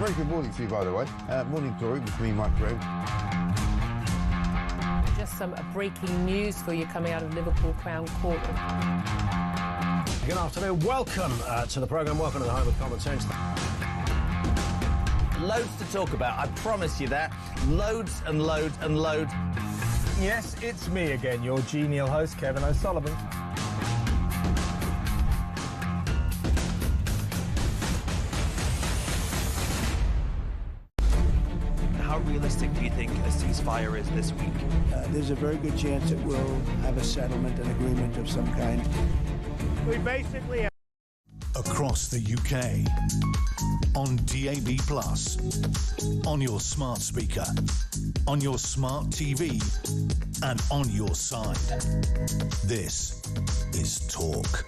very good morning to you, by the way. Morning Glory with me, Migrant. Just some breaking news for you coming out of Liverpool Crown Court. Good afternoon. Welcome to the programme. Welcome to the home of common sense. Loads to talk about, I promise you that. Loads and loads and loads. Yes, it's me again, your genial host, Kevin O'Sullivan. How realistic do you think a ceasefire is this week? There's a very good chance that we'll have a settlement, an agreement of some kind. We basically have... Across the UK, on DAB+, on your smart speaker, on your smart TV, and on your side. This is Talk.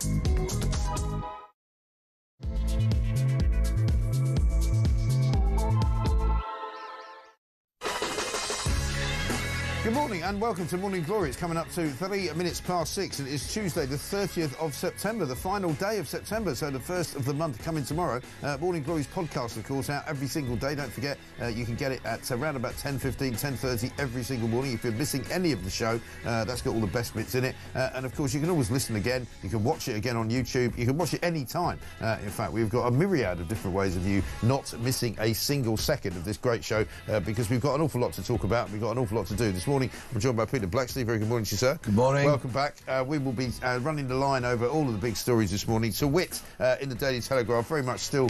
Good morning and welcome to Morning Glory. It's coming up to 3 minutes past 6 and it's Tuesday the 30th of September, the final day of September, so the first of the month coming tomorrow. Morning Glory's podcast, of course, out every single day. Don't forget, you can get it at around about 10:15, 10:30 every single morning. If you're missing any of the show, that's got all the best bits in it. And of course, you can always listen again. You can watch it again on YouTube. You can watch it any time. In fact, we've got a myriad of different ways of you not missing a single second of this great show because we've got an awful lot to talk about. We've got an awful lot to do this morning. I'm joined by Peter Blacksley. Very good morning to you, sir. Good morning. Welcome back. We will be running the line over all of the big stories this morning. To wit, in the Daily Telegraph, very much still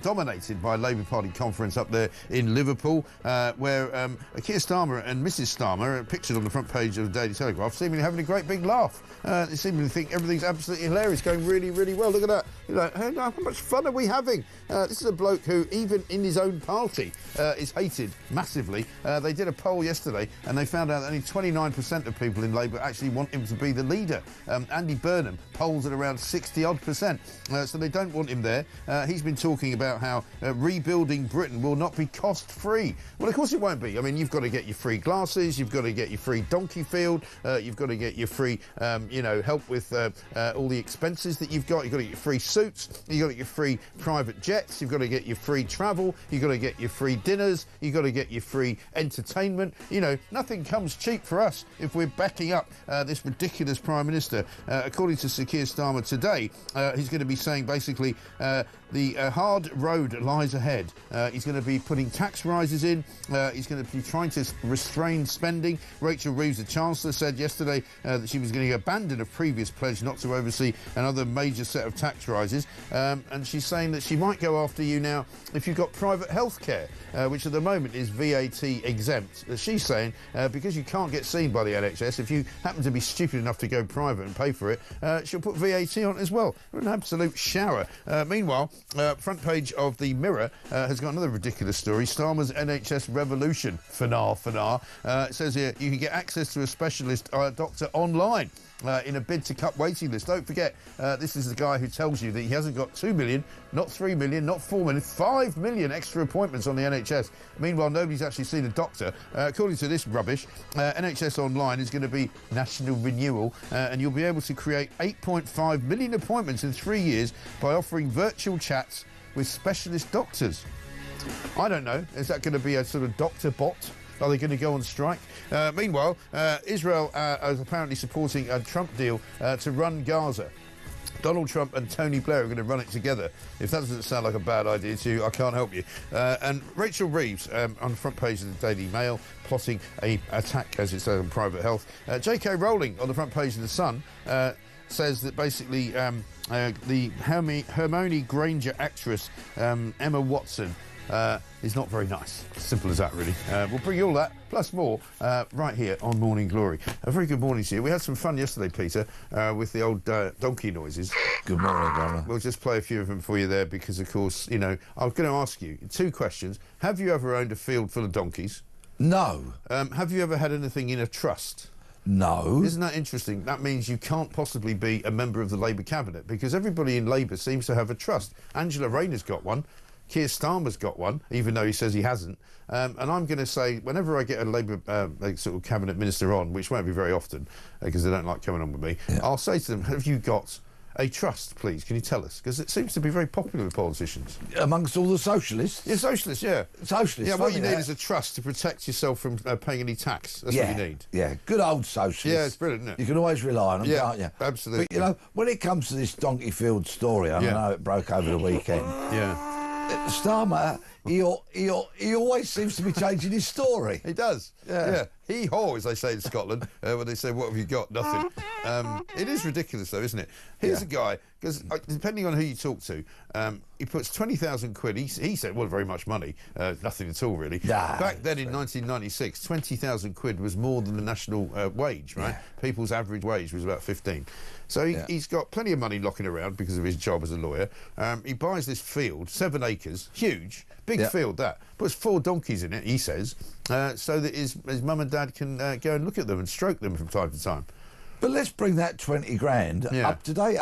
dominated by Labour Party conference up there in Liverpool, where Keir Starmer and Mrs Starmer, pictured on the front page of the Daily Telegraph, seemingly having a great big laugh. They seemingly think everything's absolutely hilarious, going really, really well. Look at that. You know, how much fun are we having? This is a bloke who, even in his own party, is hated massively. They did a poll yesterday and they found out that only 29% of people in Labour actually want him to be the leader. Andy Burnham polls at around 60-odd%, so they don't want him there. He's been talking about how rebuilding Britain will not be cost-free. Well, of course it won't be. I mean, you've got to get your free glasses, you've got to get your free donkey field, you've got to get your free, help with all the expenses that you've got. You've got to get your free suits, you've got to get your free private jets, you've got to get your free travel, you've got to get your free dinners, you've got to get your free entertainment. You know, nothing comes cheap for us if we're backing up this ridiculous Prime Minister. According to Sir Keir Starmer today, he's going to be saying basically the hard road lies ahead. He's going to be putting tax rises in. He's going to be trying to restrain spending. Rachel Reeves, the Chancellor, said yesterday that she was going to abandon a previous pledge not to oversee another major set of tax rises. And she's saying that she might go after you now if you've got private health care, which at the moment is VAT exempt. She's saying because you can't get seen by the NHS, if you happen to be stupid enough to go private and pay for it, she'll put VAT on as well. An absolute shower. Meanwhile, front page of the Mirror has got another ridiculous story. Starmer's NHS revolution. It says here, you can get access to a specialist doctor online. In a bid to cut waiting lists. Don't forget, this is the guy who tells you that he hasn't got 2 million, not 3 million, not 4 million, 5 million extra appointments on the NHS. Meanwhile, nobody's actually seen a doctor. According to this rubbish, NHS Online is going to be national renewal, and you'll be able to create 8.5 million appointments in 3 years by offering virtual chats with specialist doctors. I don't know. Is that going to be a sort of doctor bot? Are they going to go on strike? Meanwhile, Israel is apparently supporting a Trump deal to run Gaza. Donald Trump and Tony Blair are going to run it together. If that doesn't sound like a bad idea to you, I can't help you. And Rachel Reeves, on the front page of the Daily Mail, plotting an attack, as it says, on private health. J.K. Rowling, on the front page of The Sun, says that basically the Hermione Granger actress, Emma Watson, is not very nice. Simple as that, really. We'll bring you all that, plus more, right here on Morning Glory. A very good morning to you. We had some fun yesterday, Peter, with the old donkey noises. Good morning, Donna. We'll just play a few of them for you there because, of course, you know, I was going to ask you 2 questions. Have you ever owned a field full of donkeys? No. Have you ever had anything in a trust? No. Isn't that interesting? That means you can't possibly be a member of the Labour cabinet because everybody in Labour seems to have a trust. Angela Rayner's got one. Keir Starmer's got one, even though he says he hasn't. And I'm going to say, whenever I get a Labour sort of cabinet minister on, which won't be very often because they don't like coming on with me, I'll say to them, have you got a trust, please? Can you tell us? Because it seems to be very popular with politicians. Amongst all the socialists. Yeah, socialists, yeah. Socialists. Yeah, what you need that. is a trust to protect yourself from paying any tax. That's what you need. Yeah, good old socialists. Yeah, it's brilliant, isn't it? You can always rely on them, can't you? Absolutely. But, you know, when it comes to this donkey field story, I know it broke over the weekend. Yeah. Starmer, he always seems to be changing his story. He does. Yeah. Hee-haw, as they say in Scotland, when they say, what have you got? Nothing. It is ridiculous, though, isn't it? Here's a guy, because depending on who you talk to, he puts 20,000 quid. He said, well, very much money. Nothing at all, really. Nah, Back then in 1996, 20,000 quid was more than the national wage, right? Yeah. People's average wage was about 15. So he's got plenty of money locking around because of his job as a lawyer. He buys this field, 7 acres, huge, big field that. Puts 4 donkeys in it, he says, so that his mum and dad can go and look at them and stroke them from time to time. But let's bring that 20 grand up to date,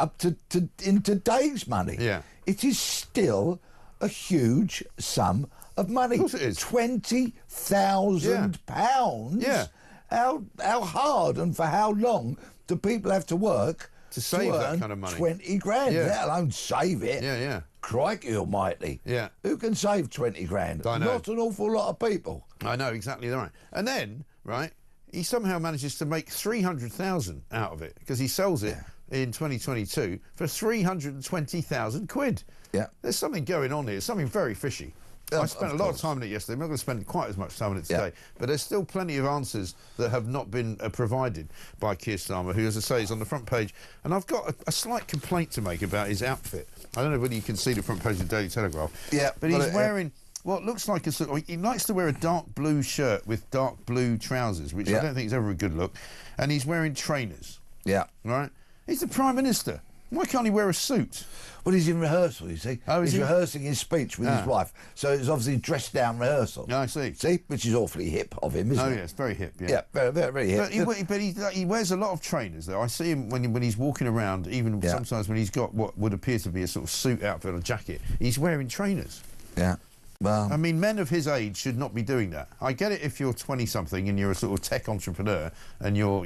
in today's money. Yeah. It is still a huge sum of money. Of course it is. £20,000. Yeah. How hard and for how long do people have to work to save that earn kind of money? 20 grand, let alone save it. Yeah. Crikey almighty. Yeah. Who can save 20 grand? I know. Not an awful lot of people. I know, exactly right. And then, right, he somehow manages to make 300,000 out of it because he sells it in 2022 for 320,000 quid. Yeah. There's something going on here, something very fishy. I spent a lot of time on it yesterday. I'm not going to spend quite as much time on it today, but there's still plenty of answers that have not been provided by Keir Starmer, who, as I say, is on the front page. And I've got a slight complaint to make about his outfit. I don't know whether you can see the front page of the Daily Telegraph. Yeah, but he's wearing what looks like a sort of... He likes to wear a dark blue shirt with dark blue trousers, which I don't think is ever a good look. And he's wearing trainers. Yeah. Right? He's the Prime Minister. Why can't he wear a suit? Well, he's in rehearsal, you see. Oh, is he's he? Rehearsing his speech with his wife. So it's obviously dressed down rehearsal. I see. See? Which is awfully hip of him, isn't it? Oh, yes, very hip, Yeah, very, very, very hip. But he wears a lot of trainers, though. I see him when he's walking around, even sometimes when he's got what would appear to be a sort of suit outfit or jacket, he's wearing trainers. Yeah. Well, I mean, men of his age should not be doing that. I get it if you're 20-something and you're a sort of tech entrepreneur and you're,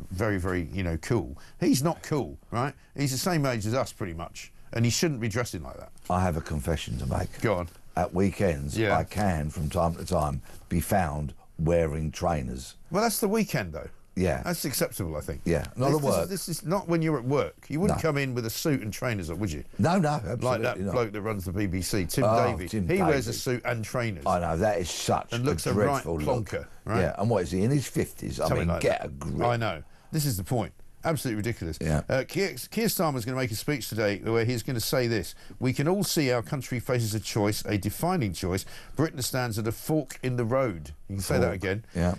very, very, cool. He's not cool, right? He's the same age as us, pretty much, and he shouldn't be dressing like that. I have a confession to make. Go on. At weekends, I can, from time to time, be found wearing trainers. Well, that's the weekend, though. Yeah. That's acceptable, I think. Yeah, not at work. This is not when you're at work. You wouldn't come in with a suit and trainers, would you? No, absolutely like that not. bloke that runs the BBC, Tim Davey. He wears a suit and trainers. I know, that is such and looks a dreadful right plonker, look. right? Yeah, and what is he, in his 50s? I mean, like get that. a grip. I know. This is the point. Absolutely ridiculous. Yeah. Keir Starmer's going to make a speech today where he's going to say this: we can all see our country faces a choice, a defining choice. Britain stands at a fork in the road. You can say that again. Yeah.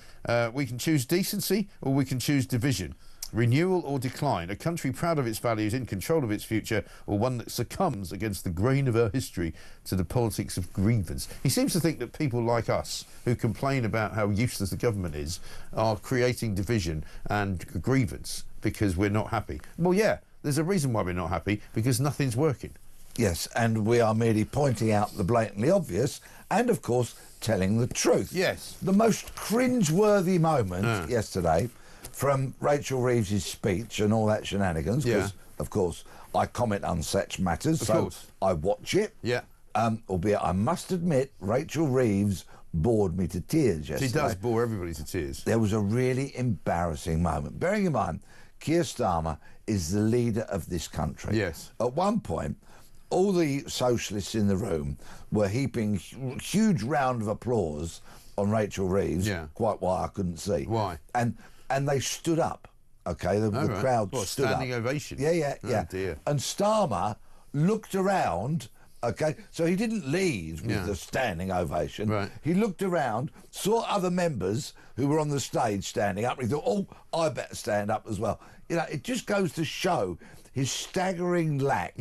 We can choose decency or we can choose division. Renewal or decline, a country proud of its values, in control of its future, or one that succumbs against the grain of our history to the politics of grievance. He seems to think that people like us, who complain about how useless the government is, are creating division and grievance because we're not happy. Well, yeah, there's a reason why we're not happy, because nothing's working. Yes, and we are merely pointing out the blatantly obvious and, of course, telling the truth. Yes. The most cringe-worthy moment yesterday from Rachel Reeves' speech and all that shenanigans, because, of course, I comment on such matters, so I watch it. Yeah. Albeit, I must admit, Rachel Reeves bored me to tears yesterday. She does bore everybody to tears. There was a really embarrassing moment. Bearing in mind, Keir Starmer is the leader of this country. Yes. At one point, all the socialists in the room were heaping huge round of applause on Rachel Reeves. Yeah. Quite why I couldn't see. Why? And they stood up. Okay, the crowd stood up. Standing ovation. Yeah. Oh, dear. And Starmer looked around. Okay, so he didn't lead with the standing ovation. Right. He looked around, saw other members who were on the stage standing up, and he thought, oh, I better stand up as well. It just goes to show his staggering lack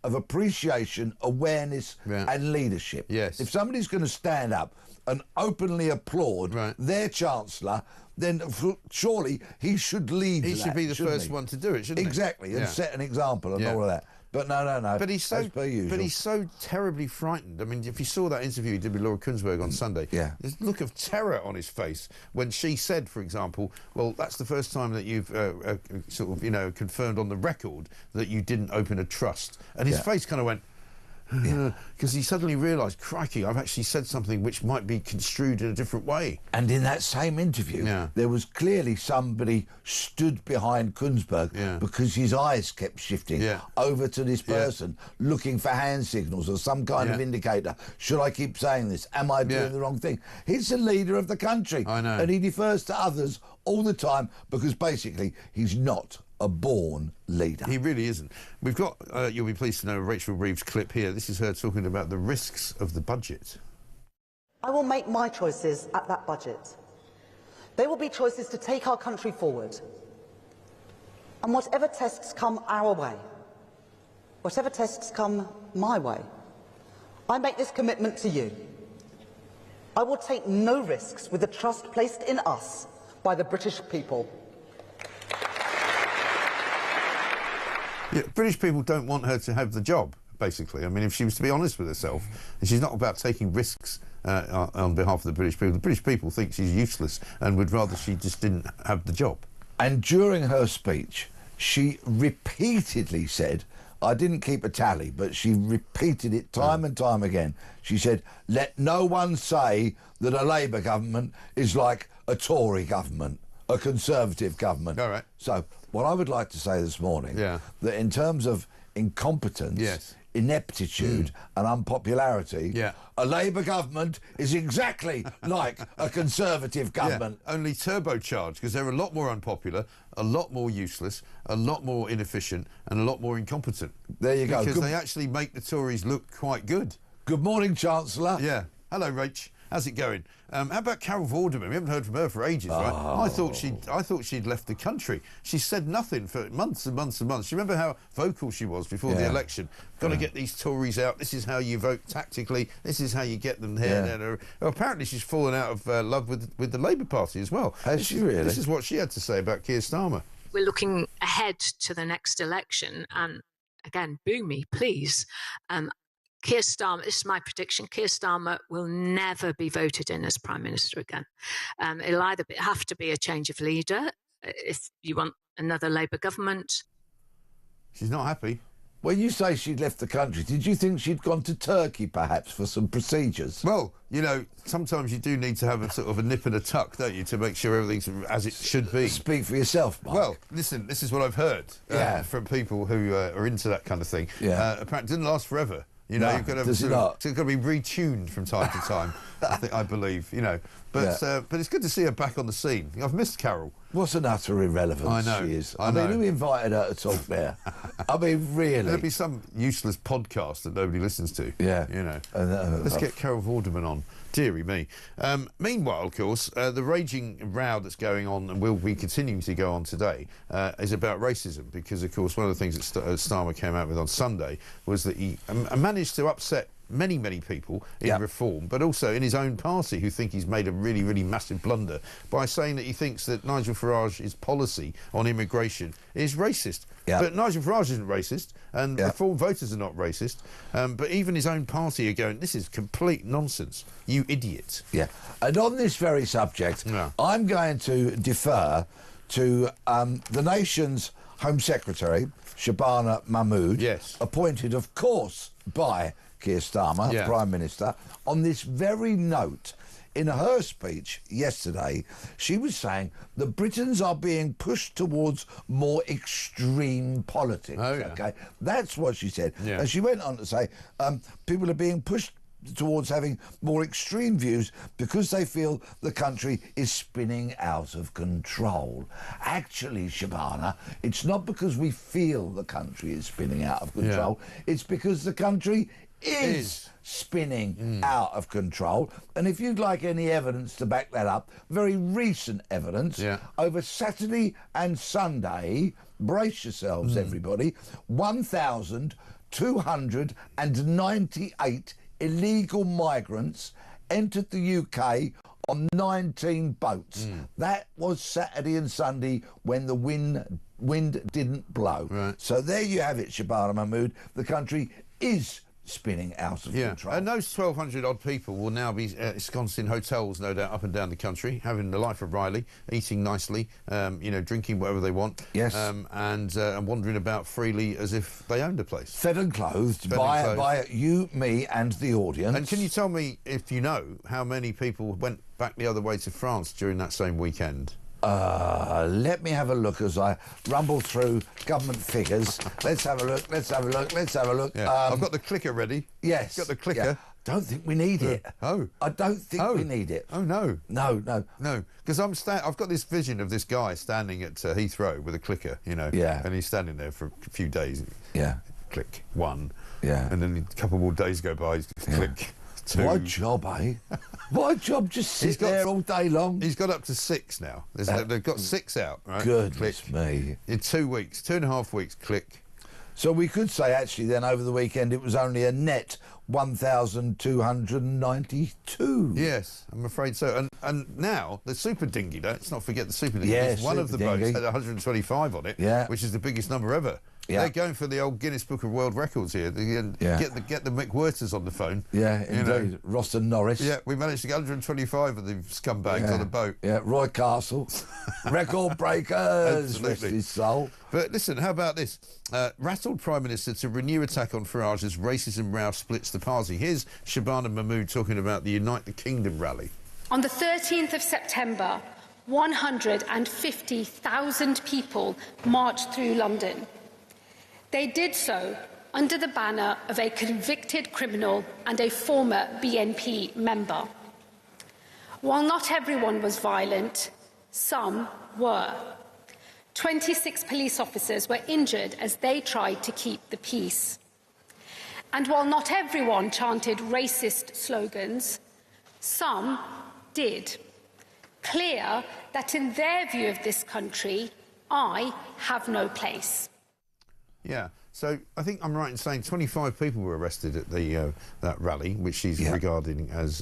of appreciation, awareness, and leadership. Yes. If somebody's going to stand up and openly applaud their Chancellor, then surely he should lead. He should be the first one to do it, shouldn't he? Exactly, and set an example and all of that. But no. But he's so, as per usual. but he's so terribly frightened. I mean, if you saw that interview he did with Laura Kuenssberg on Sunday, there's a look of terror on his face when she said, for example, well, that's the first time that you've sort of, you know, confirmed on the record that you didn't open a trust. And his face kind of went, because he suddenly realised, crikey, I've actually said something which might be construed in a different way. And in that same interview, there was clearly somebody stood behind Kuenssberg because his eyes kept shifting over to this person, looking for hand signals or some kind of indicator. Should I keep saying this? Am I doing the wrong thing? He's the leader of the country. I know. And he defers to others all the time because basically he's not a born leader. He really isn't. We've got, you'll be pleased to know, Rachel Reeves' clip here. This is her talking about the risks of the budget. I will make my choices at that budget. They will be choices to take our country forward. And whatever tests come our way, whatever tests come my way, I make this commitment to you. I will take no risks with the trust placed in us by the British people. Yeah, British people don't want her to have the job, basically. I mean, if she was to be honest with herself, and she's not about taking risks on behalf of the British people think she's useless and would rather she just didn't have the job. And during her speech, she repeatedly said, I didn't keep a tally, but she repeated it time and time again. She said, let no one say that a Labour government is like a Tory government, a Conservative government. All right. So what I would like to say this morning, that in terms of incompetence, ineptitude and unpopularity, a Labour government is exactly like a Conservative government. Only turbocharged, because they're a lot more unpopular, a lot more useless, a lot more inefficient and a lot more incompetent. There you go. Because they actually make the Tories look quite good. Good morning, Chancellor. Yeah. Hello, Rach. How's it going? How about Carol Vorderman? We haven't heard from her for ages, right? I thought she'd left the country. She said nothing for months and months and months. Do you remember how vocal she was before the election? Got to get these Tories out. This is how you vote tactically. This is how you get them here. Well, apparently she's fallen out of love with the Labour Party as well. Has she really? This is what she had to say about Keir Starmer. We're looking ahead to the next election, and again, boo me, please. Keir Starmer, this is my prediction, Keir Starmer will never be voted in as Prime Minister again. It'll either have to be a change of leader if you want another Labour government. She's not happy. When you say she'd left the country, did you think she'd gone to Turkey, perhaps, for some procedures? Well, you know, sometimes you do need to have a sort of a nip and a tuck, don't you, to make sure everything's as it should be. Speak for yourself, Mark. Well, listen, this is what I've heard from people who are into that kind of thing. Apparently it didn't last forever. You know, you've got to it's got to be retuned from time to time. I believe, you know. But it's good to see her back on the scene. I've missed Carol. What an utter irrelevance she is. I mean, who invited her to talk there? I mean, really. There'll be some useless podcast that nobody listens to. Yeah. You know. Let's get Carol Vorderman on. Deary me. Meanwhile, of course, the raging row that's going on and will be continuing to go on today is about racism because, of course, one of the things that Starmer came out with on Sunday was that he managed to upset many people in Reform, but also in his own party who think he's made a really massive blunder by saying that he thinks that Nigel Farage's policy on immigration is racist. But Nigel Farage isn't racist, and Reform voters are not racist, but even his own party are going, this is complete nonsense, you idiot. Yeah, and on this very subject, I'm going to defer to the nation's Home Secretary, Shabana Mahmood, appointed, of course, by Keir Starmer, Prime Minister, on this very note. In her speech yesterday, she was saying that Britons are being pushed towards more extreme politics. Okay, that's what she said. And she went on to say people are being pushed towards having more extreme views because they feel the country is spinning out of control. Actually, Shabana, it's not because we feel the country is spinning out of control. It's because the country is spinning out of control. And if you'd like any evidence to back that up, very recent evidence, over Saturday and Sunday, brace yourselves everybody, 1,298 illegal migrants entered the UK on 19 boats. That was Saturday and Sunday when the wind didn't blow. Right. So there you have it, Shabana Mahmood. The country is spinning out of control. And those 1,200 odd people will now be ensconced in hotels, no doubt, up and down the country, having the life of Riley, eating nicely, drinking whatever they want, yes, and wandering about freely as if they owned a place. Fed and clothed by you, me, and the audience. And can you tell me, if you know, how many people went back the other way to France during that same weekend? Let me have a look as I rumble through government figures. Let's have a look. Yeah. I've got the clicker ready. Yes. Got the clicker. Yeah. Don't think we need it. Oh. I don't think we need it. Oh, no. No. Because I've got this vision of this guy standing at Heathrow with a clicker, Yeah. and he's standing there for a few days. Yeah. Click, 1. Yeah. And then a couple more days go by, click, 2. What a job, eh? What a job, just sit there all day long. He's got up to 6 now. They've got 6 out, right? Goodness me. In 2 weeks, 2.5 weeks, click. So we could say, actually, then, over the weekend, it was only a net 1,292. Yes, I'm afraid so. And now, the super dinghy, let's not forget the super dinghy. Yes, one of the boats had 125 on it, which is the biggest number ever. Yeah. They're going for the old Guinness Book of World Records here. Get the McWhirters on the phone. Yeah, indeed. Ross and Norris. Yeah, we managed to get 125 of the scumbags on the boat. Yeah, Roy Castle. Record breakers. Rest his soul. But listen, how about this? Rattled Prime Minister to renew attack on Farage as racism row splits the party. Here's Shabana Mahmood talking about the Unite the Kingdom rally. On the 13th of September, 150,000 people marched through London. They did so under the banner of a convicted criminal and a former BNP member. While not everyone was violent, some were. 26 police officers were injured as they tried to keep the peace. And while not everyone chanted racist slogans, some did. Clear that in their view of this country, I have no place. Yeah, so I think I'm right in saying 25 people were arrested at the that rally, which she's regarding as,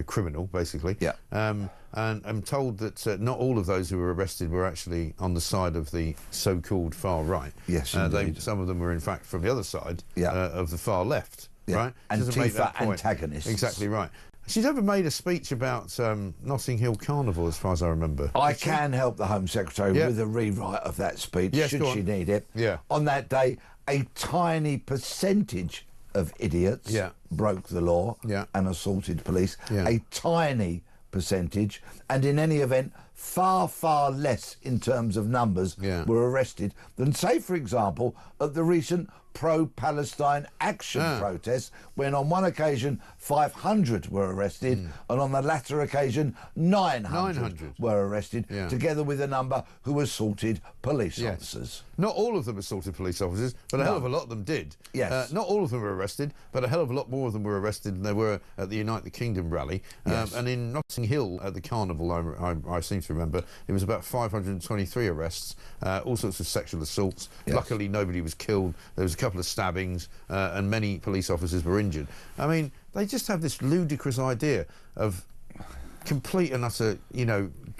criminal, basically. Yeah. And I'm told that not all of those who were arrested were actually on the side of the so-called far right. Yes, indeed. Some of them were, in fact, from the other side of the far left, right? Antifa antagonists. Exactly right. She's never made a speech about Notting Hill Carnival, as far as I remember. I can help the Home Secretary with a rewrite of that speech, should she need it. Yeah. On that day, a tiny percentage of idiots broke the law and assaulted police. Yeah. A tiny percentage, and in any event, far, far less in terms of numbers were arrested than, say, for example, at the recent pro-Palestine action protests, when on one occasion 500 were arrested, and on the latter occasion 900 were arrested, together with a number who assaulted police officers. Not all of them assaulted police officers, but a hell of a lot of them did. Yes. Not all of them were arrested, but a hell of a lot more of them were arrested than there were at the Unite the Kingdom rally. And in Notting Hill at the Carnival, I seem to remember, it was about 523 arrests, all sorts of sexual assaults. Luckily, nobody was killed. There was a couple of stabbings, and many police officers were injured. I mean, they just have this ludicrous idea of complete and utter,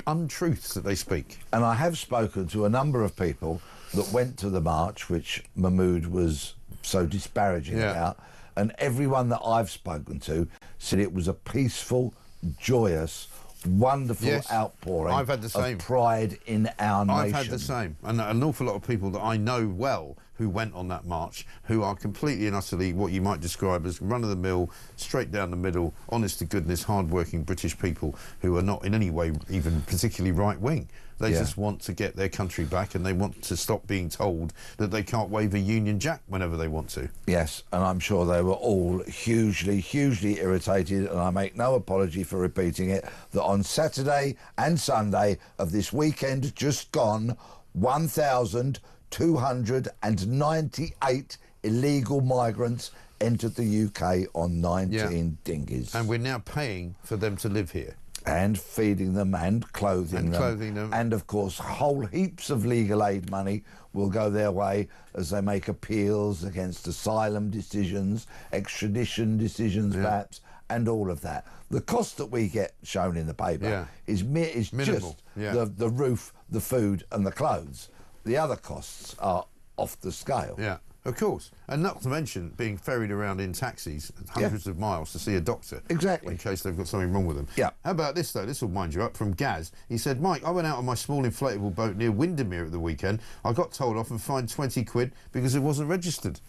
untruths that they speak. And I have spoken to a number of people that went to the march, which Mahmood was so disparaging about, and everyone that I've spoken to said it was a peaceful, joyous, wonderful outpouring I've had the same. Of pride in our nation. I've had the same. And an awful lot of people that I know well who went on that march, who are completely and utterly what you might describe as run-of-the-mill, straight down the middle, honest-to-goodness, hard-working British people who are not in any way even particularly right-wing. They just want to get their country back, and they want to stop being told that they can't wave a Union Jack whenever they want to. Yes, and I'm sure they were all hugely, hugely irritated, and I make no apology for repeating it, that on Saturday and Sunday of this weekend just gone, 1,298 illegal migrants entered the UK on 19 dinghies. And we're now paying for them to live here. And feeding them and clothing them. And, of course, whole heaps of legal aid money will go their way as they make appeals against asylum decisions, extradition decisions perhaps, and all of that. The cost that we get shown in the paper is minimal. Just the roof, the food and the clothes. The other costs are off the scale. Yeah, of course. And not to mention being ferried around in taxis hundreds of miles to see a doctor. Exactly. In case they've got something wrong with them. Yeah. How about this, though? This will wind you up. From Gaz. He said, Mike, I went out on my small inflatable boat near Windermere at the weekend. I got told off and fined 20 quid because it wasn't registered.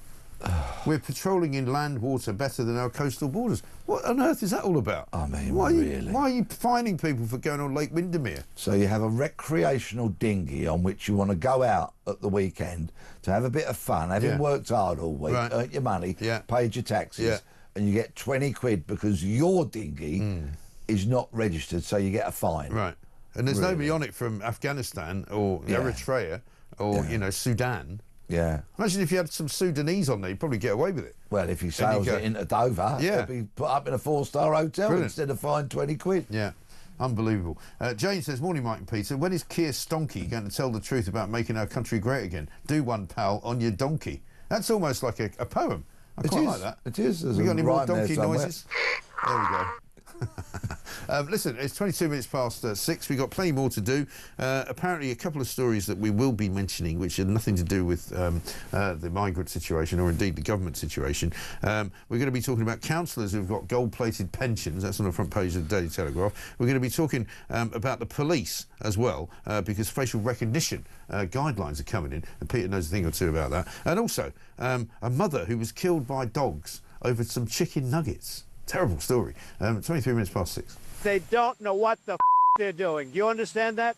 We're patrolling inland water better than our coastal borders. What on earth is that all about? I mean, why really? Why are you fining people for going on Lake Windermere? So you have a recreational dinghy on which you want to go out at the weekend to have a bit of fun, having worked hard all week, earned your money, paid your taxes, and you get 20 quid because your dinghy is not registered, so you get a fine. Right. And there's nobody on it from Afghanistan or Eritrea or, you know, Sudan. Yeah. Imagine if you had some Sudanese on there, you'd probably get away with it. Well, if he sails it into Dover, it'd be put up in a 4-star hotel instead of fined 20 quid. Yeah. Unbelievable. Jane says, morning, Mike and Peter. When is Keir Stonky going to tell the truth about making our country great again? Do one, pal, on your donkey. That's almost like a poem. I quite like that. It is. We got any more donkey noises? There we go. Listen, it's 22 minutes past 6. We've got plenty more to do. Apparently, a couple of stories that we will be mentioning, which have nothing to do with the migrant situation or indeed the government situation. We're going to be talking about councillors who've got gold-plated pensions. That's on the front page of the Daily Telegraph. We're going to be talking about the police as well, because facial recognition guidelines are coming in, and Peter knows a thing or two about that. And also, a mother who was killed by dogs over some chicken nuggets. Terrible story. 23 minutes past 6. They don't know what the they're doing. Do you understand that?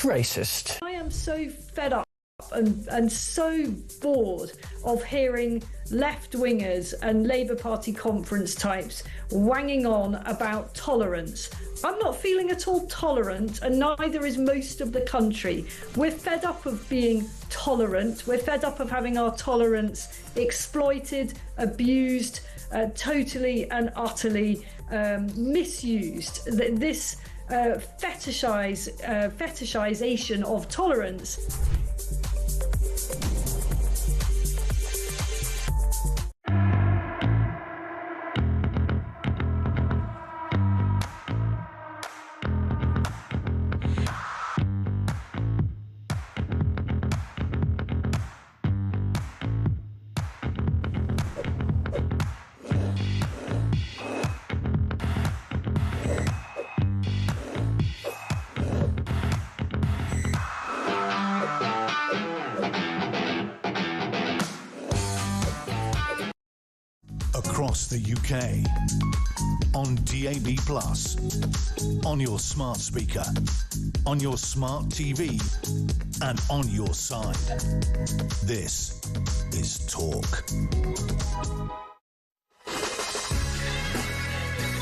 Racist. I am so fed up and so bored of hearing left-wingers and Labour Party conference types wanging on about tolerance. I'm not feeling at all tolerant, and neither is most of the country. We're fed up of being tolerant. We're fed up of having our tolerance exploited, abused, totally and utterly misused. This fetishization of tolerance. across the UK. On DAB+, on your smart speaker, on your smart TV, and on your side. This is Talk.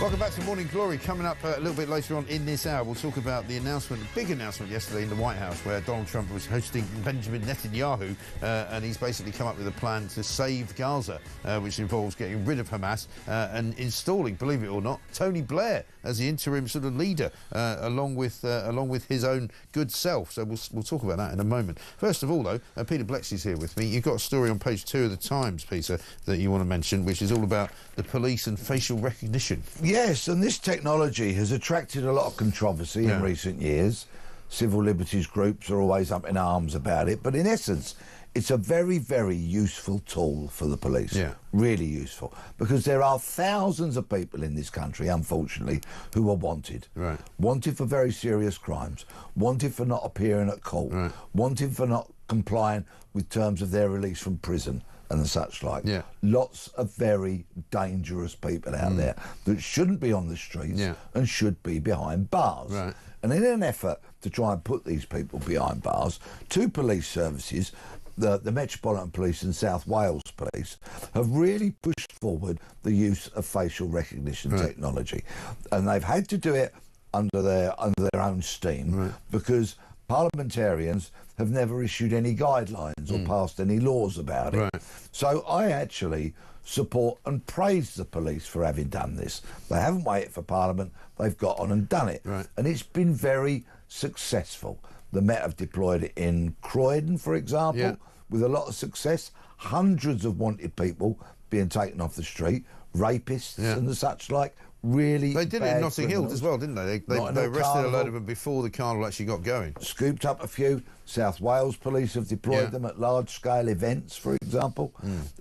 Welcome back to Morning Glory. Coming up a little bit later on in this hour, we'll talk about the announcement, big announcement yesterday in the White House, where Donald Trump was hosting Benjamin Netanyahu, and he's basically come up with a plan to save Gaza, which involves getting rid of Hamas and installing, believe it or not, Tony Blair as the interim sort of leader, along with his own good self. So we'll talk about that in a moment. First of all, though, Peter Blexy's here with me. You've got a story on page 2 of the Times, Peter, that you want to mention, which is all about the police and facial recognition. Yes, and this technology has attracted a lot of controversy in recent years. Civil liberties groups are always up in arms about it, but in essence, it's a very, very useful tool for the police. Yeah. Really useful. Because there are thousands of people in this country, unfortunately, who are wanted. Right. Wanted for very serious crimes. Wanted for not appearing at court. Right. Wanted for not complying with terms of their release from prison and such like. Yeah. Lots of very dangerous people out there that shouldn't be on the streets and should be behind bars. Right. And in an effort to try and put these people behind bars, two police services, the Metropolitan Police and South Wales Police, have really pushed forward the use of facial recognition technology. And they've had to do it under their own steam because parliamentarians have never issued any guidelines or passed any laws about it. Right. So I actually support and praise the police for having done this. They haven't waited for Parliament, they've got on and done it. Right. And it's been very successful. The Met have deployed it in Croydon, for example, with a lot of success. Hundreds of wanted people being taken off the street, rapists and the such like. Really, they did it in Notting Hill as well, didn't they? They arrested a load of them before the carnival actually got going. Scooped up a few. South Wales Police have deployed them at large-scale events, for example,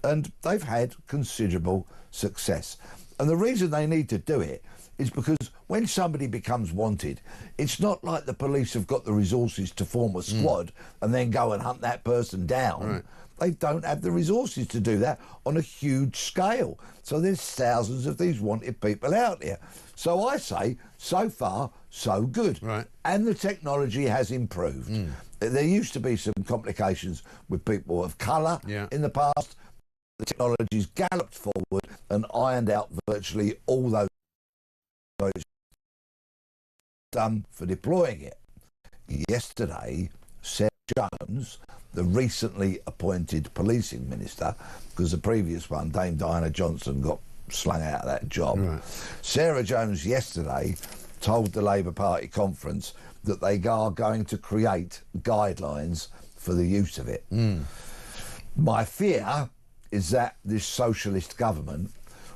and they've had considerable success. And the reason they need to do it is because when somebody becomes wanted, it's not like the police have got the resources to form a squad and then go and hunt that person down. Right. They don't have the resources to do that on a huge scale. So there's thousands of these wanted people out there. So I say, so far, so good. Right. And the technology has improved. There used to be some complications with people of colour in the past. The technology's galloped forward and ironed out virtually all those done for deploying it. Yesterday, Sarah Jones, the recently appointed policing minister, because the previous one, Dame Diana Johnson, got slung out of that job. Right. Sarah Jones yesterday told the Labour Party conference that they are going to create guidelines for the use of it. My fear is that this socialist government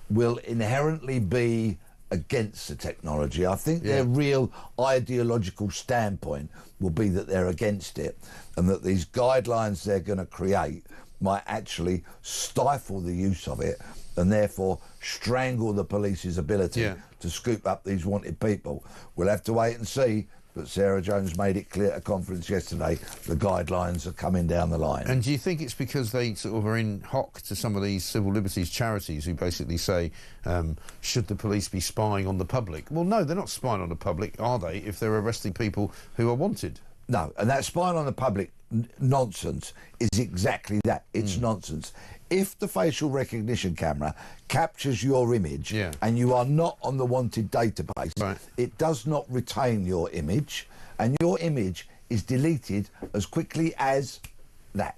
will inherently be against the technology. I think their real ideological standpoint will be that they're against it, and that these guidelines they're going to create might actually stifle the use of it and therefore strangle the police's ability to scoop up these wanted people. We'll have to wait and see, but Sarah Jones made it clear at a conference yesterday the guidelines are coming down the line. And do you think it's because they sort of are in hock to some of these civil liberties charities who basically say, should the police be spying on the public? Well, no, they're not spying on the public, are they, if they're arresting people who are wanted? No, and that spying on the public nonsense is exactly that. It's nonsense. If the facial recognition camera captures your image and you are not on the wanted database, it does not retain your image, and your image is deleted as quickly as that.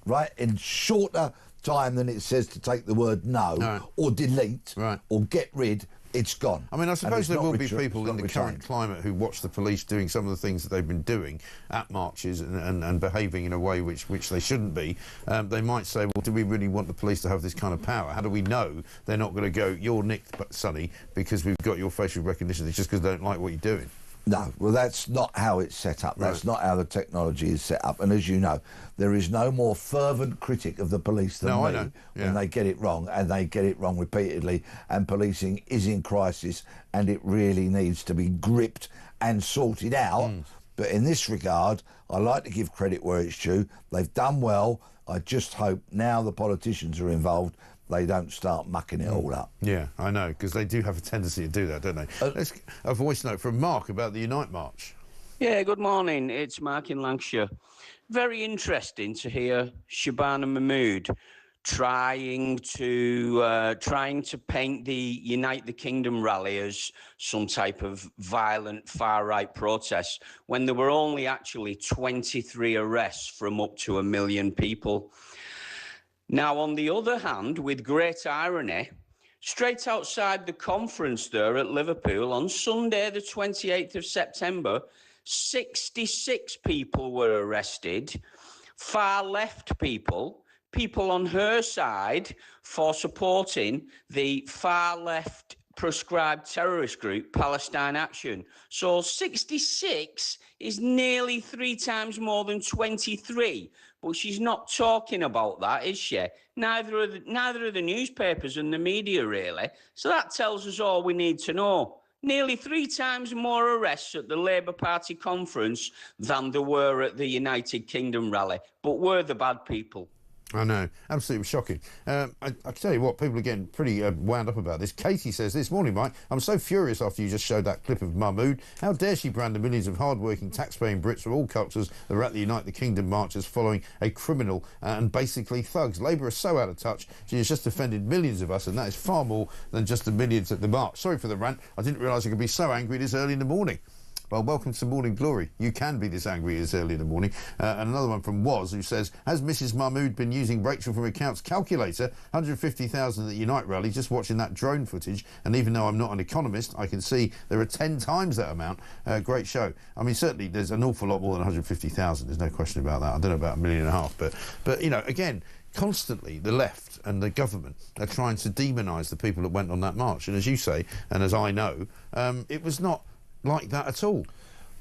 Right? In shorter time than it says to take the word no or delete or get rid. It's gone. I mean, I suppose there will be people in the current climate who watch the police doing some of the things that they've been doing at marches and behaving in a way which they shouldn't be. They might say, well, do we really want the police to have this kind of power? How do we know they're not going to go, you're nicked, Sonny, because we've got your facial recognition? It's just because they don't like what you're doing. No, well, that's not how it's set up. That's not how the technology is set up. And as you know, there is no more fervent critic of the police than me when they get it wrong, and they get it wrong repeatedly. And policing is in crisis, and it really needs to be gripped and sorted out. But in this regard, I like to give credit where it's due. They've done well. I just hope now the politicians are involved, they don't start mucking it all up. Yeah, I know, because they do have a tendency to do that, don't they? Let's a voice note from Mark about the Unite March. Yeah, good morning. It's Mark in Lancashire. Very interesting to hear Shabana Mahmood trying to paint the Unite the Kingdom rally as some type of violent far-right protest when there were only actually 23 arrests from up to 1 million people. Now, on the other hand, with great irony, straight outside the conference there at Liverpool on Sunday, the 28th of September, 66 people were arrested, far left people on her side for supporting the far left proscribed terrorist group Palestine Action. So 66 is nearly 3 times more than 23. But she's not talking about that, is she? Neither are the newspapers and the media, really. So that tells us all we need to know. Nearly 3 times more arrests at the Labour Party conference than there were at the United Kingdom rally. But we're the bad people. I know, absolutely shocking. I tell you what, people are getting pretty wound up about this. Katie says this morning, Mike, I'm so furious after you just showed that clip of Mahmood. How dare she brand the millions of hard-working, tax-paying Brits from all cultures that were at the Unite the Kingdom marches following a criminal and basically thugs. Labour are so out of touch. She has just offended millions of us, and that is far more than just the millions at the march. Sorry for the rant. I didn't realise I could be so angry this early in the morning. Well, welcome to Morning Glory. You can be this angry this early in the morning. And another one from Woz, who says, has Mrs Mahmood been using Rachel from Account's calculator? 150,000 at the Unite rally, just watching that drone footage. And even though I'm not an economist, I can see there are 10 times that amount. Great show. I mean, certainly there's an awful lot more than 150,000. There's no question about that. I don't know about 1.5 million. But you know, again, constantly the left and the government are trying to demonise the people that went on that march. And as you say, and as I know, it was not like that at all.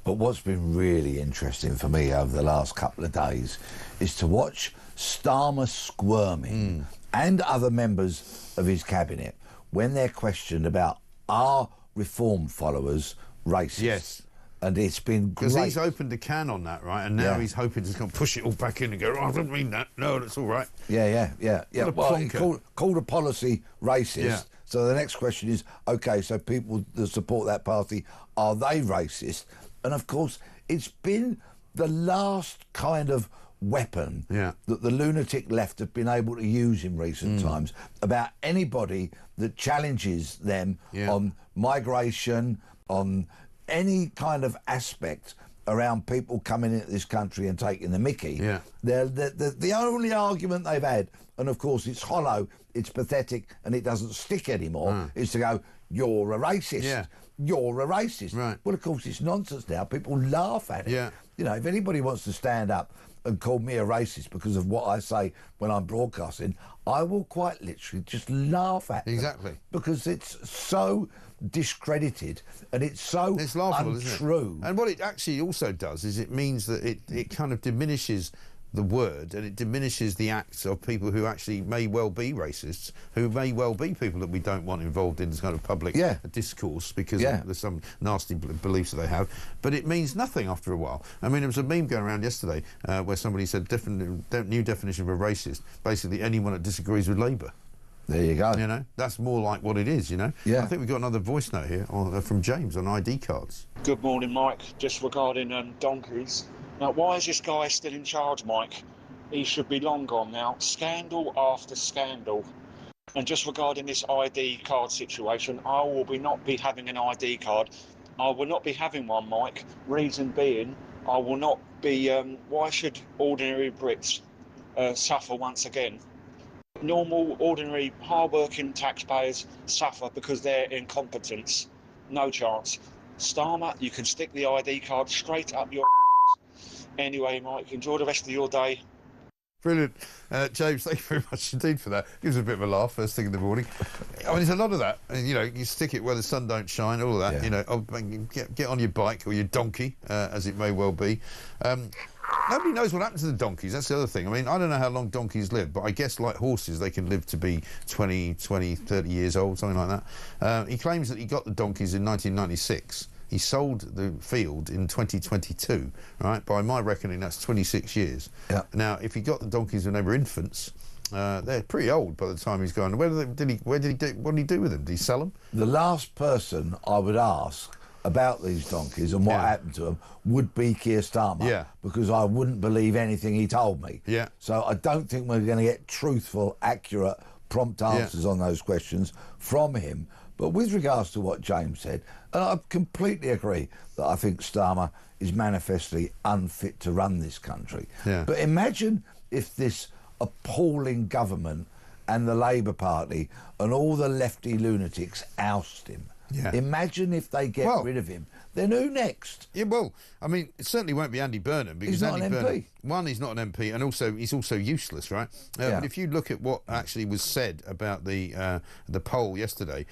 But what's been really interesting for me over the last couple of days is to watch Starmer squirming and other members of his cabinet when they're questioned about, are reform followers racist? Yes. And it's been great. Because he's opened a can on that, right? And now he's hoping to kind of push it all back in and go, oh, I didn't mean that. No, that's all right. Yeah. Well, called a policy racist. Yeah. So the next question is, OK, so people that support that party, are they racist? And, of course, it's been the last kind of weapon that the lunatic left have been able to use in recent times about anybody that challenges them on migration, on any kind of aspect around people coming into this country and taking the mickey. The only argument they've had, and of course it's hollow, it's pathetic, and it doesn't stick anymore, is to go, you're a racist. You're a racist. Right. Well, of course, it's nonsense now. People laugh at it. You know, if anybody wants to stand up and call me a racist because of what I say when I'm broadcasting, I will quite literally just laugh at them. Exactly. Because it's so discredited and it's so laughable, untrue. Isn't it? And what it actually also does is it means that it kind of diminishes the word, and it diminishes the acts of people who actually may well be racists, who may well be people that we don't want involved in this kind of public discourse because there's some nasty beliefs that they have. But it means nothing after a while. I mean, there was a meme going around yesterday where somebody said new definition of a racist, basically anyone that disagrees with Labour. There you go. You know, that's more like what it is, you know. Yeah. I think we've got another voice note here from James on ID cards. Good morning, Mike. Just regarding donkeys. Now, why is this guy still in charge, Mike? He should be long gone now. Scandal after scandal. And just regarding this ID card situation, I will not be having an ID card. I will not be having one, Mike. Reason being, I will not be... why should ordinary Brits suffer once again? Normal, ordinary, hard-working taxpayers suffer because they're incompetence. No chance. Starmer, you can stick the ID card straight up your... Anyway, Mike, enjoy the rest of your day. Brilliant. James, thank you very much indeed for that. Gives a bit of a laugh first thing in the morning. I mean, there's a lot of that. You know, you stick it where the sun don't shine, all of that. You know, get on your bike or your donkey, as it may well be. Nobody knows what happened to the donkeys. That's the other thing. I mean, I don't know how long donkeys live, but I guess like horses, they can live to be 20, 30 years old, something like that. He claims that he got the donkeys in 1996. He sold the field in 2022, right? By my reckoning, that's 26 years. Yeah. Now, if he got the donkeys when they were infants, They're pretty old by the time he's gone. What did he do with them? Did he sell them? The last person I would ask about these donkeys and what happened to them would be Keir Starmer, because I wouldn't believe anything he told me. Yeah. So I don't think we're going to get truthful, accurate, prompt answers on those questions from him. But with regards to what James said, and I completely agree that I think Starmer is manifestly unfit to run this country. Yeah. But imagine if this appalling government and the Labour Party and all the lefty lunatics oust him. Yeah. Imagine if they get rid of him. Then who next? Yeah, well, I mean, it certainly won't be Andy Burnham because He's not Andy an MP. Burnham, one, he's not an MP, and also he's also useless, right? But if you look at what actually was said about the poll yesterday,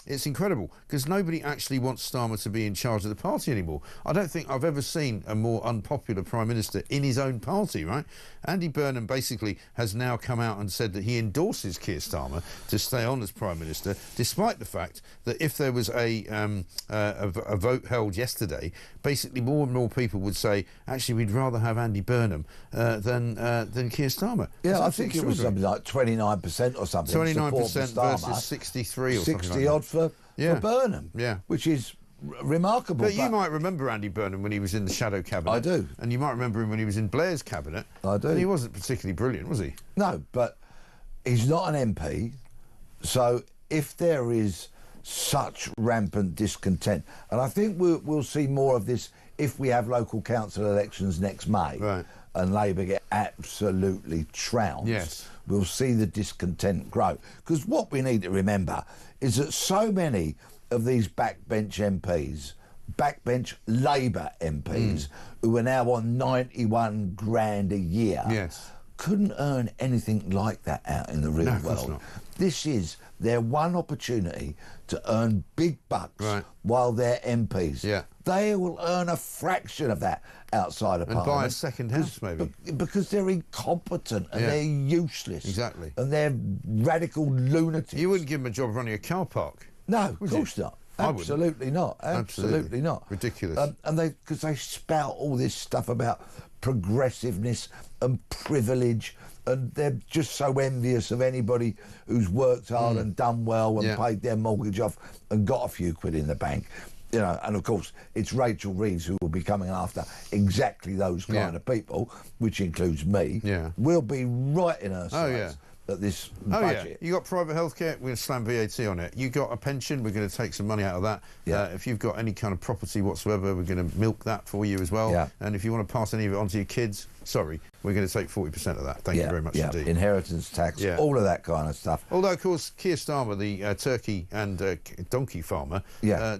it's incredible because nobody actually wants Starmer to be in charge of the party anymore. I don't think I've ever seen a more unpopular Prime Minister in his own party, right? Andy Burnham basically has now come out and said that he endorses Keir Starmer to stay on as Prime Minister, despite the fact that if there was a vote held yesterday, basically more and more people would say, actually, we'd rather have Andy Burnham than Keir Starmer. Yeah, I think it was something like 29% or something. 29% versus 63 or 60 something like odd for Burnham. Yeah. Which is remarkable. But you might remember Andy Burnham when he was in the shadow cabinet. I do. And you might remember him when he was in Blair's cabinet. I do. And he wasn't particularly brilliant, was he? No, but he's not an MP. So if there is such rampant discontent, and I think we'll see more of this if we have local council elections next May, right, and Labour get absolutely trounced. Yes. We'll see the discontent grow. Because what we need to remember is that so many of these backbench MPs, backbench Labour MPs, who are now on 91 grand a year, couldn't earn anything like that out in the real world. This is their one opportunity to earn big bucks while they're MPs. Yeah. They will earn a fraction of that outside of and Parliament. buy a second house, maybe. Because they're incompetent and they're useless. Exactly. And they're radical lunatics. You wouldn't give them a job running a car park. No, of course not. Absolutely not. Absolutely not. Ridiculous. And because they spout all this stuff about progressiveness and privilege, and they're just so envious of anybody who's worked hard and done well and paid their mortgage off and got a few quid in the bank. You know, and of course, it's Rachel Reeves who will be coming after exactly those kind of people, which includes me. Yeah. We'll be right in her sights at this budget. You got private healthcare, we're going to slam VAT on it. You got a pension, we're going to take some money out of that. If you've got any kind of property whatsoever, we're going to milk that for you as well. And if you want to pass any of it on to your kids, sorry, we're going to take 40% of that. Thank you very much indeed. Inheritance tax, all of that kind of stuff. Although, of course, Keir Starmer, the turkey and donkey farmer,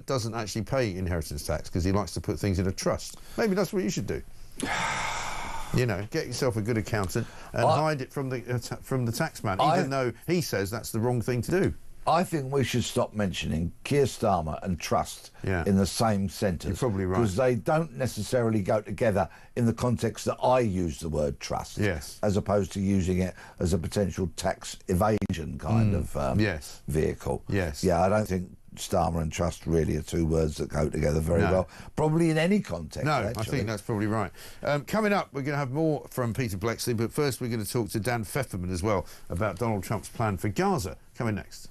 doesn't actually pay inheritance tax because he likes to put things in a trust. Maybe that's what you should do. You know, get yourself a good accountant and hide it from the tax man, even though he says that's the wrong thing to do. I think we should stop mentioning Keir Starmer and trust in the same sentence. You're probably right. Because they don't necessarily go together in the context that I use the word trust. Yes. As opposed to using it as a potential tax evasion kind of vehicle. Yes. Yeah, I don't think Starmer and trust really are two words that go together very well. Probably in any context, actually. I think that's probably right. Coming up, we're going to have more from Peter Blexley, but first we're going to talk to Dan Pfefferman as well about Donald Trump's plan for Gaza. Coming next.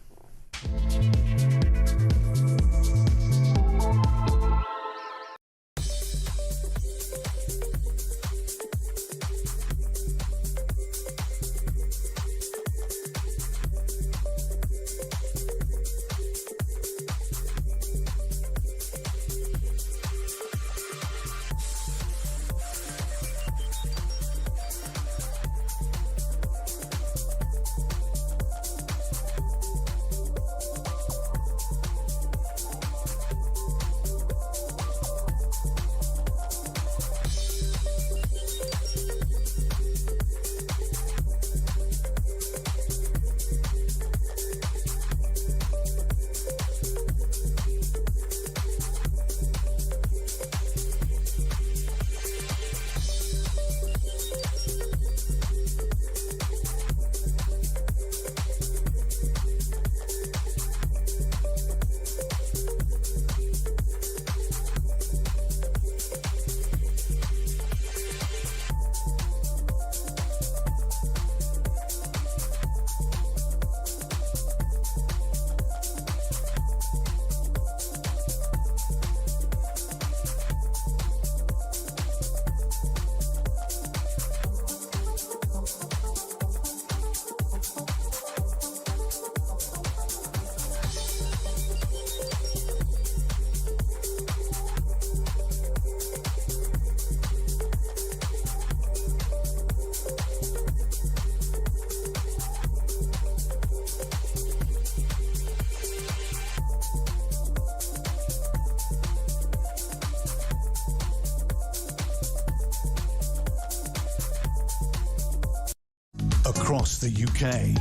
across the UK.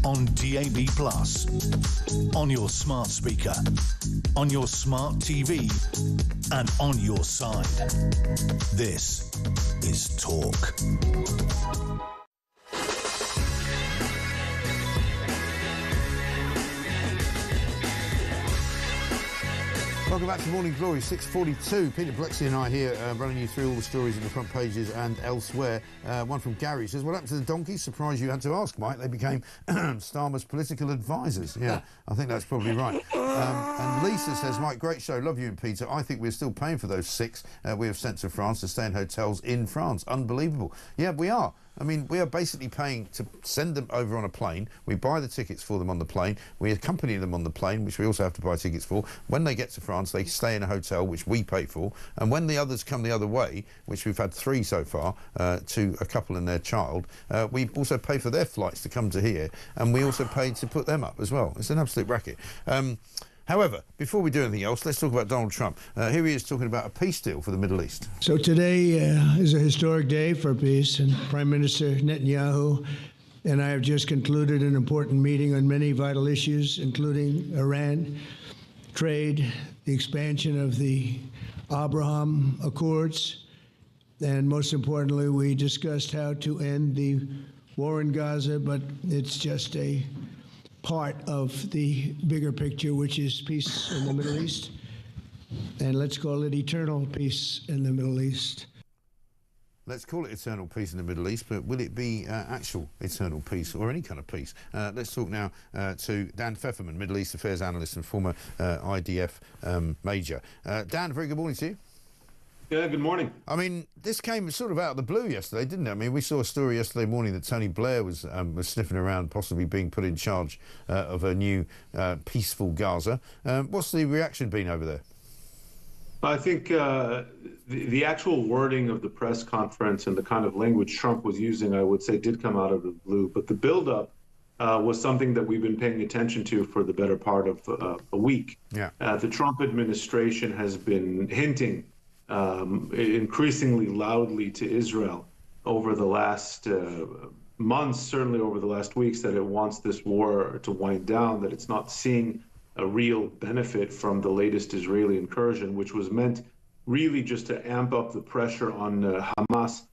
On DAB+, on your smart speaker, on your smart TV, and on your side. This is Talk. Welcome back to Morning Glory, 6:42. Peter Blexley and I here running you through all the stories in the front pages and elsewhere. One from Gary says, what happened to the donkeys? Surprised you had to ask, Mike. They became Starmer's political advisors. Yeah, I think that's probably right. And Lisa says, Mike, great show. Love you and Peter. I think we're still paying for those 6 we have sent to France to stay in hotels in France. Unbelievable. Yeah, we are. I mean, we are basically paying to send them over on a plane. We buy the tickets for them on the plane. We accompany them on the plane, which we also have to buy tickets for. When they get to France, they stay in a hotel, which we pay for. And when the others come the other way, which we've had 3 so far, to a couple and their child, we also pay for their flights to come to here. And we also pay to put them up as well. It's an absolute racket. However, before we do anything else, let's talk about Donald Trump. Here he is talking about a peace deal for the Middle East. So today is a historic day for peace, and Prime Minister Netanyahu and I have just concluded an important meeting on many vital issues, including Iran, trade, the expansion of the Abraham Accords, and most importantly, we discussed how to end the war in Gaza, but it's just a part of the bigger picture, which is peace in the Middle East. And let's call it eternal peace in the Middle East. Let's call it eternal peace in the Middle East, but will it be actual eternal peace or any kind of peace? Let's talk now to Dan Pfefferman, Middle East Affairs Analyst and former IDF Major. Dan, very good morning to you. Yeah, good morning. I mean, this came sort of out of the blue yesterday, didn't it? I mean, we saw a story yesterday morning that Tony Blair was sniffing around, possibly being put in charge of a new peaceful Gaza. What's the reaction been over there? I think the actual wording of the press conference and the kind of language Trump was using, I would say, did come out of the blue. But the buildup was something that we've been paying attention to for the better part of a week. Yeah. The Trump administration has been hinting increasingly loudly to Israel over the last months, certainly over the last weeks, that it wants this war to wind down, that it's not seeing a real benefit from the latest Israeli incursion, which was meant really just to amp up the pressure on Hamas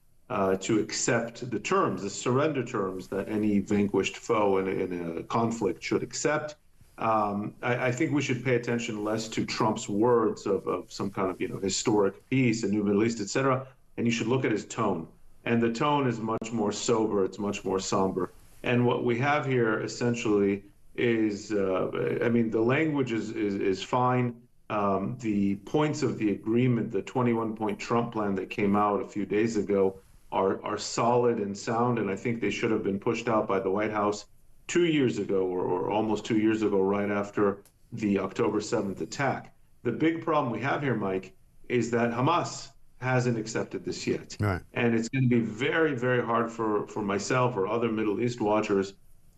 to accept the terms, the surrender terms that any vanquished foe in a conflict should accept. I think we should pay attention less to Trump's words of some kind of historic peace, a new Middle East, etc. And you should look at his tone. And the tone is much more sober. It's much more somber. And what we have here essentially is, I mean, the language is fine. The points of the agreement, the 21-point Trump plan that came out a few days ago, are solid and sound. And I think they should have been pushed out by the White House 2 years ago, or almost 2 years ago, right after the October 7th attack. The big problem we have here, Mike, is that Hamas hasn't accepted this yet. Right. And it's going to be very, very hard for myself or other Middle East watchers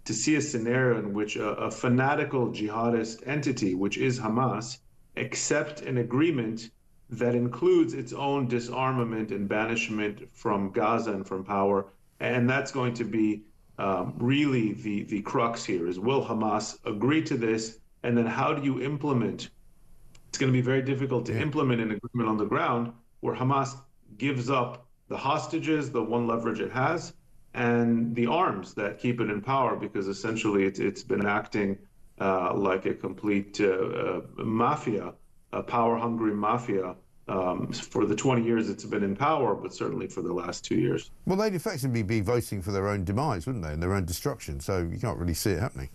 to see a scenario in which a fanatical jihadist entity, which is Hamas, accept an agreement that includes its own disarmament and banishment from Gaza and from power. And that's going to be really the crux here is, will Hamas agree to this? And then how do you implement? It's going to be very difficult to implement an agreement on the ground where Hamas gives up the hostages, the one leverage it has, and the arms that keep it in power, because essentially it's been acting like a complete mafia, a power-hungry mafia, for the 20 years it's been in power, but certainly for the last 2 years. Well, they'd effectively be voting for their own demise, wouldn't they, and their own destruction, so you can't really see it happening.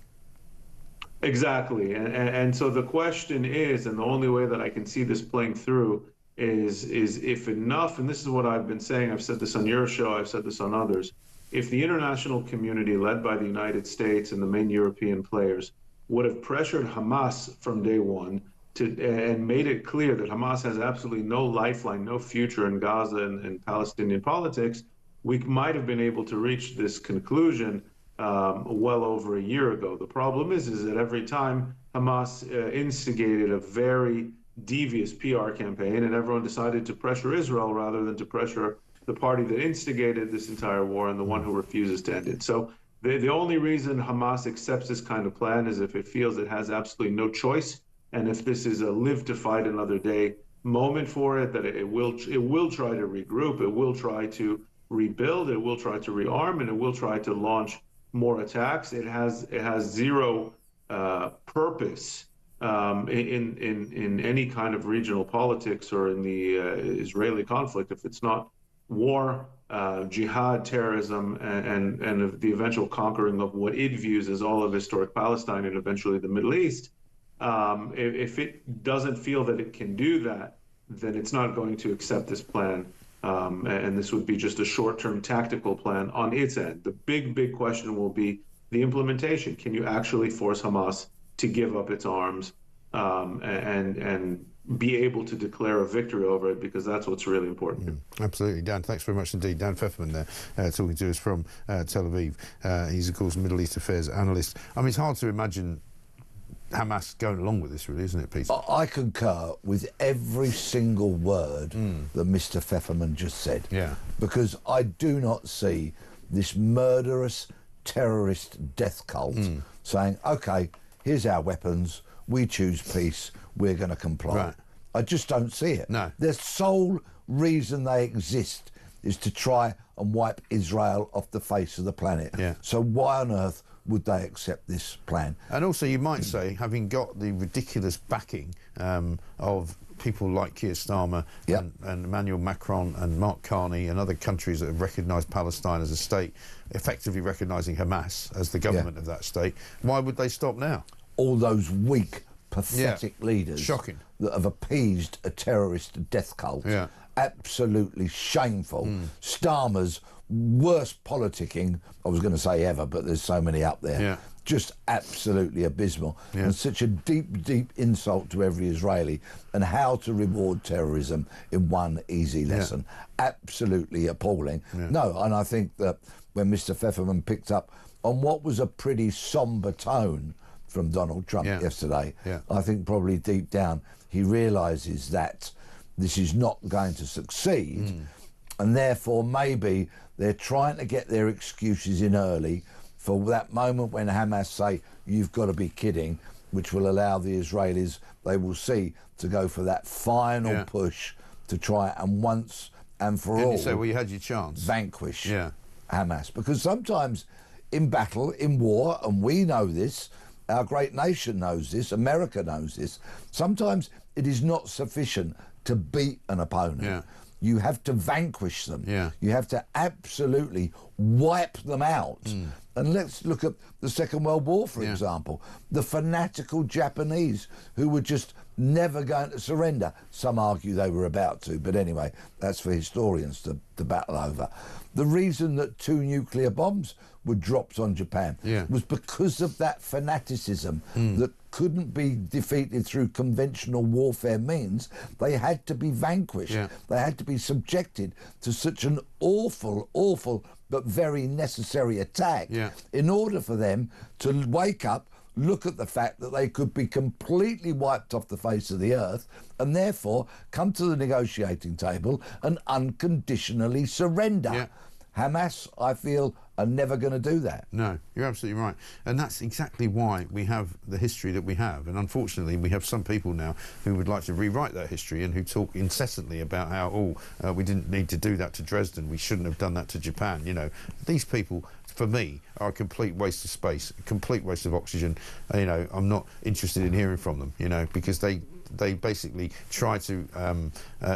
Exactly, and so the question is, and the only way that I can see this playing through is if enough, and this is what I've been saying, I've said this on your show, I've said this on others, if the international community led by the United States and the main European players would have pressured Hamas from day one and made it clear that Hamas has absolutely no lifeline, no future in Gaza and Palestinian politics, we might have been able to reach this conclusion well over a year ago. The problem is that every time Hamas instigated a very devious PR campaign and everyone decided to pressure Israel rather than to pressure the party that instigated this entire war and the one who refuses to end it. So the only reason Hamas accepts this kind of plan is if it feels it has absolutely no choice, and if this is a live to fight another day moment for it, that it will try to regroup, it will try to rebuild, it will try to rearm, and it will try to launch more attacks. It has zero purpose in any kind of regional politics or in the Israeli conflict if it's not war, jihad, terrorism, and the eventual conquering of what it views as all of historic Palestine and eventually the Middle East. If it doesn't feel that it can do that, then it's not going to accept this plan. And this would be just a short-term tactical plan on its end. The big question will be the implementation. Can you actually force Hamas to give up its arms and be able to declare a victory over it, because that's what's really important. Absolutely. Dan, thanks very much indeed. Dan Pfefferman there talking to us from Tel Aviv. He's, of course, Middle East Affairs analyst. I mean, it's hard to imagine Hamas going along with this, really, isn't it, Peter? I concur with every single word that Mr. Pfefferman just said. Yeah. Because I do not see this murderous terrorist death cult saying, OK, here's our weapons, we choose peace, we're going to comply. Right. I just don't see it. No. The sole reason they exist is to try and wipe Israel off the face of the planet. Yeah. So why on earth would they accept this plan? And also, you might say, having got the ridiculous backing of people like Keir Starmer and Emmanuel Macron and Mark Carney and other countries that have recognised Palestine as a state, effectively recognising Hamas as the government of that state, why would they stop now? All those weak, pathetic leaders Shocking. that have appeased a terrorist death cult. Yeah. Absolutely shameful. Starmer's worst politicking, I was going to say ever, but there's so many up there. Yeah. Just absolutely abysmal. And such a deep insult to every Israeli, and how to reward terrorism in one easy lesson. Absolutely appalling. No, and I think that when Mr. Pfefferman picked up on what was a pretty sombre tone from Donald Trump yesterday, I think probably deep down he realises that this is not going to succeed, and therefore maybe they're trying to get their excuses in early for that moment when Hamas say, you've got to be kidding, which will allow the Israelis, they will see, to go for that final push to try and once and for all... you say, well, you had your chance. ...vanquish Hamas. Because sometimes in battle, in war, and we know this, our great nation knows this, America knows this, sometimes it is not sufficient to beat an opponent. You have to vanquish them. You have to absolutely wipe them out. And let's look at the Second World War, for example. The fanatical Japanese who were just never going to surrender. Some argue they were about to, but anyway, that's for historians to battle over. The reason that 2 nuclear bombs were dropped on Japan was because of that fanaticism that couldn't be defeated through conventional warfare means. They had to be vanquished. They had to be subjected to such an awful but very necessary attack in order for them to wake up, look at the fact that they could be completely wiped off the face of the earth, and therefore come to the negotiating table and unconditionally surrender. Hamas, I feel, are never going to do that. No, you're absolutely right. And that's exactly why we have the history that we have. And unfortunately, we have some people now who would like to rewrite that history and who talk incessantly about how, we didn't need to do that to Dresden, we shouldn't have done that to Japan. You know, these people, for me, are a complete waste of space, a complete waste of oxygen. You know, I'm not interested in hearing from them, you know, because they basically try to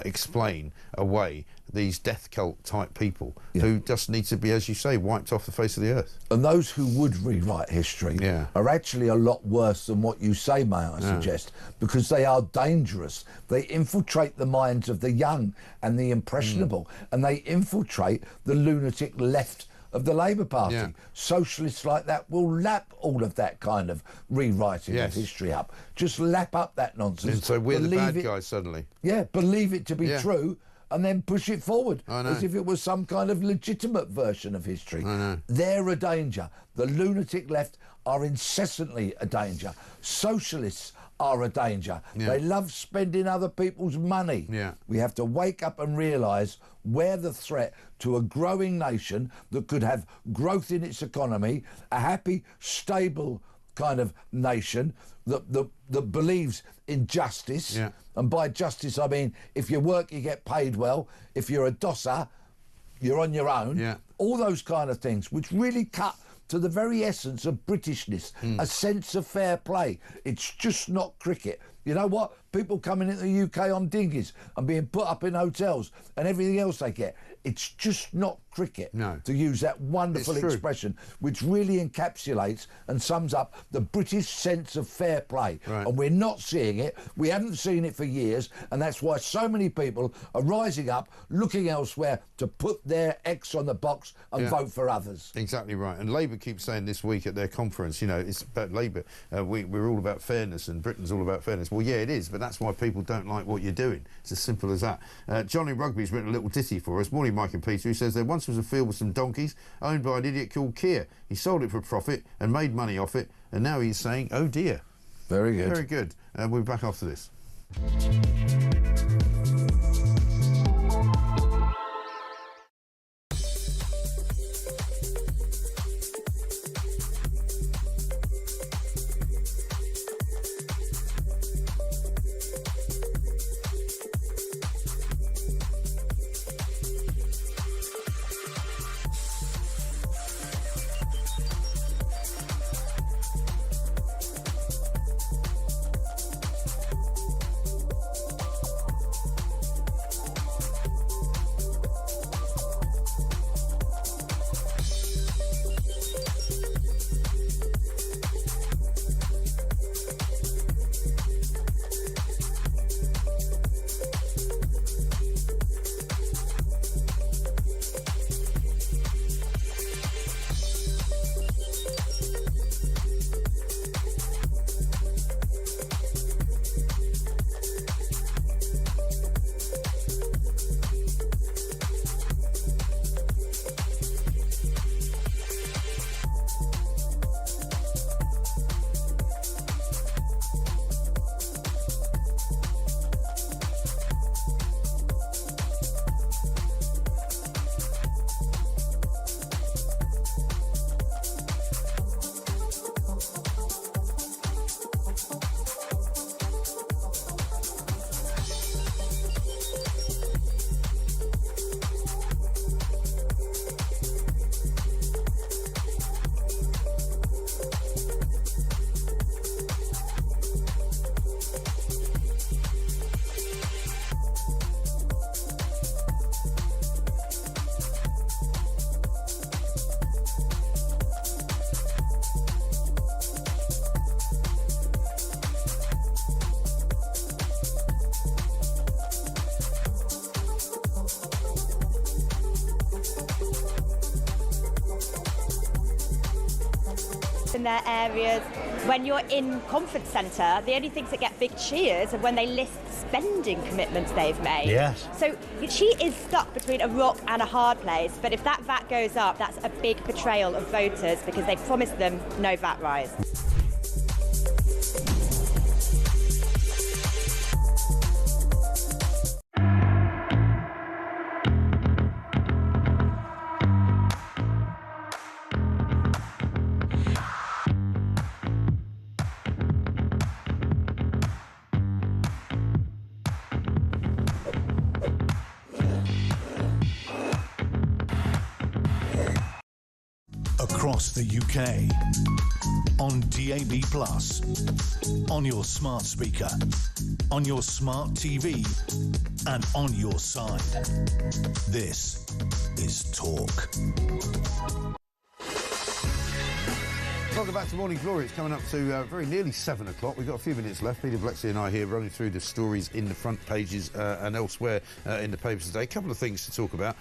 explain away these death cult type people who just need to be, as you say, wiped off the face of the earth. And those who would rewrite history are actually a lot worse than what you say, may I suggest, because they are dangerous. They infiltrate the minds of the young and the impressionable, and they infiltrate the lunatic left of the Labour Party. Socialists like that will lap all of that kind of rewriting of history up. Just lap up that nonsense. And so we're the bad guys suddenly. Believe it to be true, and then push it forward as if it was some kind of legitimate version of history. They're a danger. The lunatic left are incessantly a danger. Socialists are a danger. Yeah. They love spending other people's money. Yeah. We have to wake up and realise we're the threat to a growing nation that could have growth in its economy, a happy, stable kind of nation that believes in justice. Yeah. And by justice, I mean, if you work, you get paid well. If you're a dosser, you're on your own. Yeah. All those kind of things, which really cut to the very essence of Britishness, a sense of fair play. It's just not cricket. You know what? People coming into the UK on dinghies and being put up in hotels and everything else they get. It's just not cricket, to use that wonderful expression, which really encapsulates and sums up the British sense of fair play. Right. And we're not seeing it. We haven't seen it for years, and that's why so many people are rising up, looking elsewhere to put their X on the box and vote for others. Exactly right. And Labour keeps saying this week at their conference, you know, it's about Labour. We're all about fairness, and Britain's all about fairness. Well, yeah, it is, but that's why people don't like what you're doing. It's as simple as that. Johnny Rugby's written a little ditty for us. Morning, Mike and Peter. He says, there once was a field with some donkeys owned by an idiot called Keir. He sold it for a profit and made money off it, and now he's saying, oh dear. Very good. Very good. We'll be back after this. In their areas, when you're in conference centre, the only things that get big cheers are when they list spending commitments they've made. Yes. So she is stuck between a rock and a hard place, but if that VAT goes up, that's a big betrayal of voters because they promised them no VAT rise. Across the UK, on DAB+, on your smart speaker, on your smart TV, and on your side. This is Talk. Welcome back to Morning Glory. It's coming up to very nearly 7 o'clock. We've got a few minutes left. Peter Blexley and I here running through the stories in the front pages and elsewhere in the papers today. A couple of things to talk about.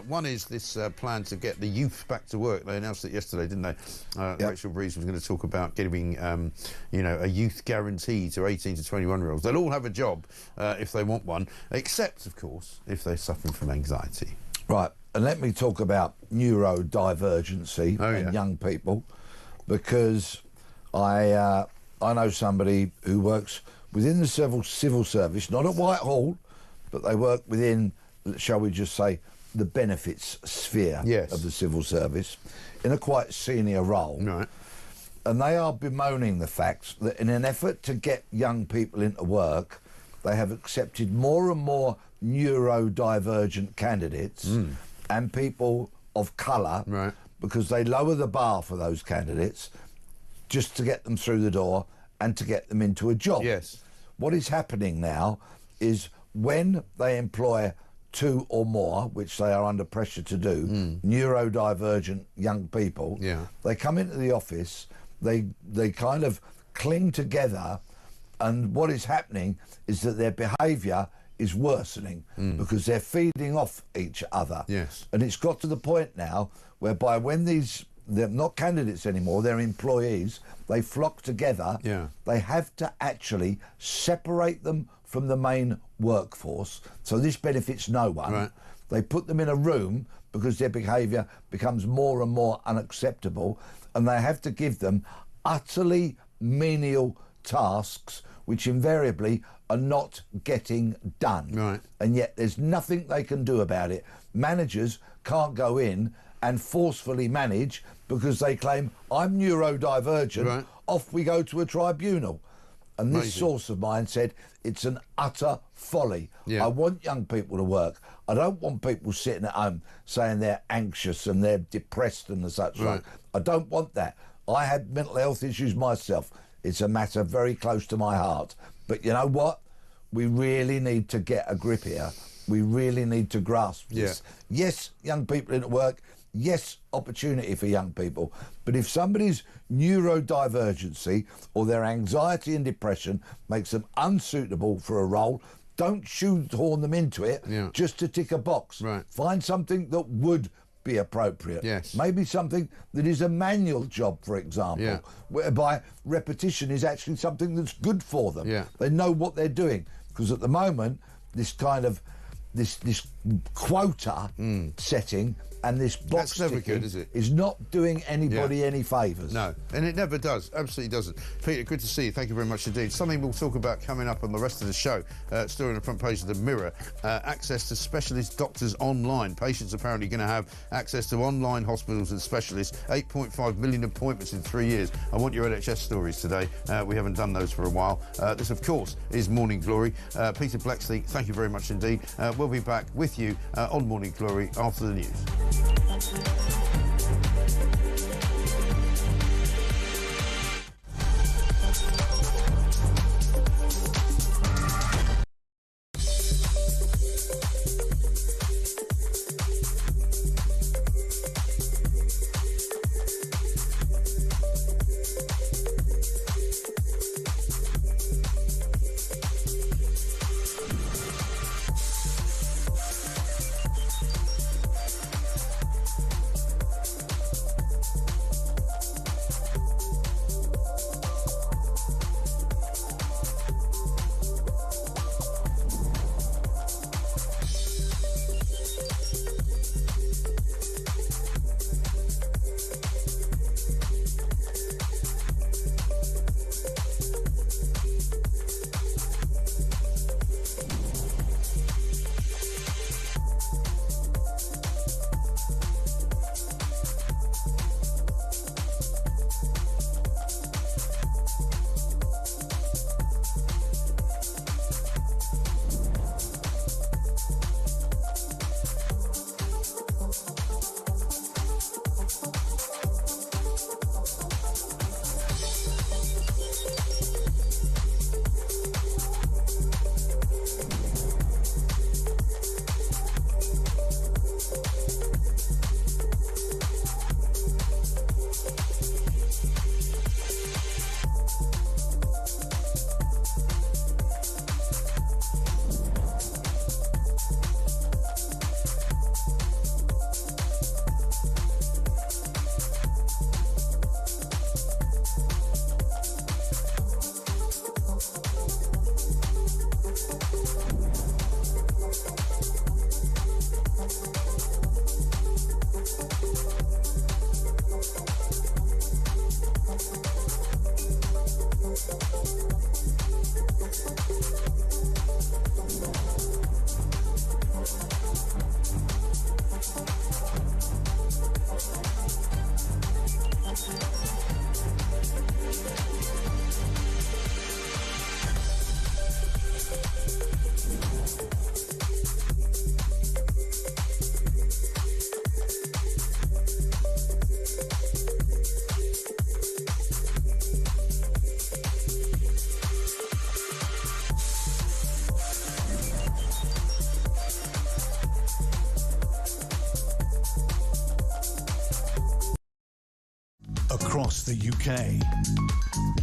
One is this plan to get the youth back to work. They announced it yesterday, didn't they? Yep. Rachel Reeves was going to talk about giving, a youth guarantee to 18 to 21-year-olds. They'll all have a job if they want one, except, of course, if they're suffering from anxiety. Right, and let me talk about neurodivergency and young people. Because I I know somebody who works within the civil service, not at Whitehall, but they work within, shall we just say, the benefits sphere of the civil service, in a quite senior role. Right. And they are bemoaning the fact that in an effort to get young people into work, they have accepted more and more neurodivergent candidates and people of colour, because they lower the bar for those candidates just to get them through the door and to get them into a job. Yes. What is happening now is when they employ 2 or more, which they are under pressure to do, neurodivergent young people, they come into the office, they kind of cling together, and what is happening is that their behaviour is worsening because they're feeding off each other. Yes. And it's got to the point now whereby when they're not candidates anymore, they're employees, they flock together, they have to actually separate them from the main workforce, so this benefits no one. Right. They put them in a room because their behaviour becomes more and more unacceptable, and they have to give them utterly menial tasks which invariably are not getting done. Right. And yet there's nothing they can do about it. Managers can't go in and forcefully manage because they claim, I'm neurodivergent, off we go to a tribunal. And this source of mine said, it's an utter folly. I want young people to work. I don't want people sitting at home saying they're anxious and they're depressed and such like. I don't want that. I had mental health issues myself. It's a matter very close to my heart. But you know what? We really need to get a grip here. We really need to grasp this. Yes, young people into work. Yes, opportunity for young people. But if somebody's neurodivergency or their anxiety and depression makes them unsuitable for a role, don't shoehorn them into it just to tick a box. Find something that would be appropriate. Maybe something that is a manual job, for example, whereby repetition is actually something that's good for them. They know what they're doing. Because at the moment, this kind of this quota setting and this box never ticking good, is it? is not doing anybody any favours. No, and it never does. Absolutely doesn't. Peter, good to see you. Thank you very much indeed. Something we'll talk about coming up on the rest of the show. Story on the front page of the Mirror. Access to specialist doctors online. Patients apparently going to have access to online hospitals and specialists. 8.5 million appointments in 3 years. I want your NHS stories today. We haven't done those for a while. This, of course, is Morning Glory. Peter Blexley, thank you very much indeed. We'll be back with you on Morning Glory after the news. across the UK.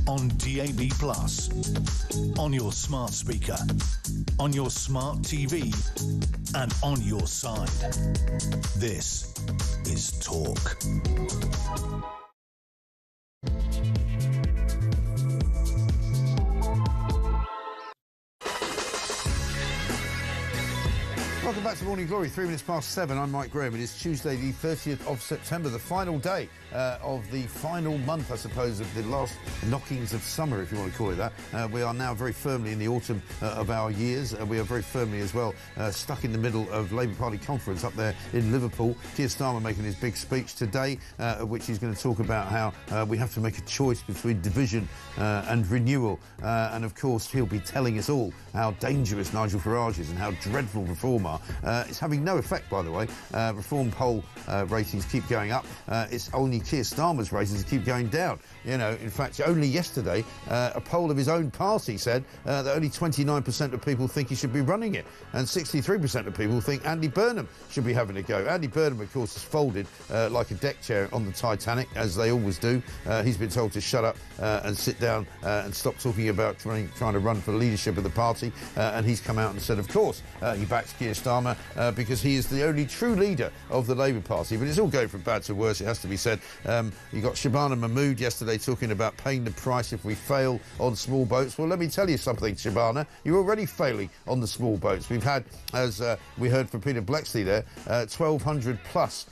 On DAB+, on your smart speaker, on your smart TV, and on your side. This is Talk. Welcome back to Morning Glory, 3 minutes past 7. I'm Mike Graham. It is Tuesday, the 30th of September, the final day of the final month, I suppose, of the last knockings of summer, if you want to call it that. We are now very firmly in the autumn of our years. We are very firmly as well stuck in the middle of Labour Party conference up there in Liverpool. Keir Starmer making his big speech today, of which he's going to talk about how we have to make a choice between division and renewal. And of course, he'll be telling us all how dangerous Nigel Farage is and how dreadful Reform are. It's having no effect, by the way. Reform poll ratings keep going up. It's only Keir Starmer's ratings keep going down. You know, in fact, only yesterday, a poll of his own party said that only 29% of people think he should be running it, and 63% of people think Andy Burnham should be having a go. Andy Burnham, of course, is folded like a deck chair on the Titanic, as they always do. He's been told to shut up and sit down and stop talking about trying to run for leadership of the party, and he's come out and said, of course, he backs Keir Starmer because he is the only true leader of the Labour Party. But it's all going from bad to worse, it has to be said. You got Shabana Mahmood yesterday talking about paying the price if we fail on small boats. Well, let me tell you something, Shabana. You're already failing on the small boats. We've had, as we heard from Peter Blexley there, 1,200 plus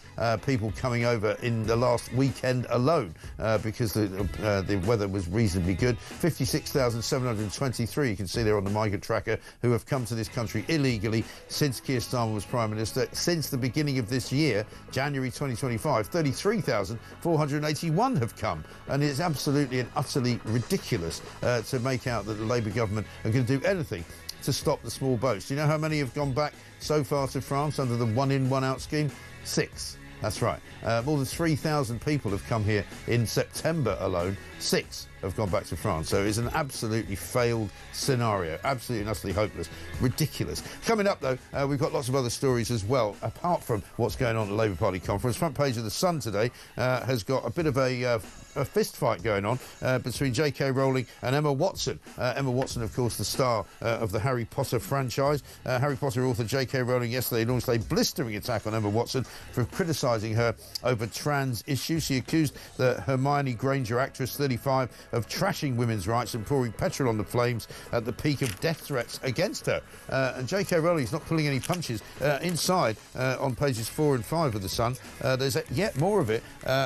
people coming over in the last weekend alone because the weather was reasonably good. 56,723, you can see there on the Migrant tracker, who have come to this country illegally since Keir Starmer was Prime Minister. Since the beginning of this year, January 2025, 33,481 have come. And it's absolutely and utterly ridiculous to make out that the Labour government are going to do anything to stop the small boats. Do you know how many have gone back so far to France under the one-in, one-out scheme? 6. That's right. More than 3,000 people have come here in September alone. 6 have gone back to France. So it's an absolutely failed scenario. Absolutely and utterly hopeless. Ridiculous. Coming up, though, we've got lots of other stories as well, apart from what's going on at the Labour Party conference. Front page of The Sun today has got a bit of a fist fight going on between J.K. Rowling and Emma Watson. Emma Watson, of course, the star of the Harry Potter franchise. Harry Potter author J.K. Rowling yesterday launched a blistering attack on Emma Watson for criticising her over trans issues. She accused the Hermione Granger, actress 35, of trashing women's rights and pouring petrol on the flames at the peak of death threats against her. And J.K. Rowling's not pulling any punches. Inside, on pages 4 and 5 of The Sun, there's yet more of it.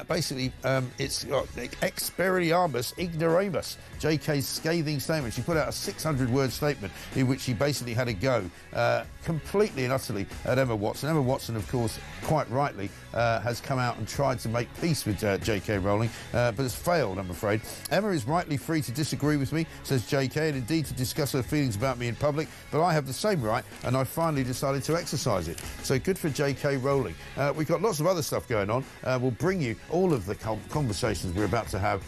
Basically, it's got Expelliarmus Ignoramus, J.K.'s scathing statement. She put out a 600-word statement in which she basically had a go completely and utterly at Emma Watson. Emma Watson, of course, quite rightly, has come out and tried to make peace with J.K. Rowling, but has failed, I'm afraid. Emma is rightly free to disagree with me, says J.K., and indeed to discuss her feelings about me in public, but I have the same right, and I finally decided to exercise it. So good for J.K. Rowling. We've got lots of other stuff going on. We'll bring you all of the conversations we're about to have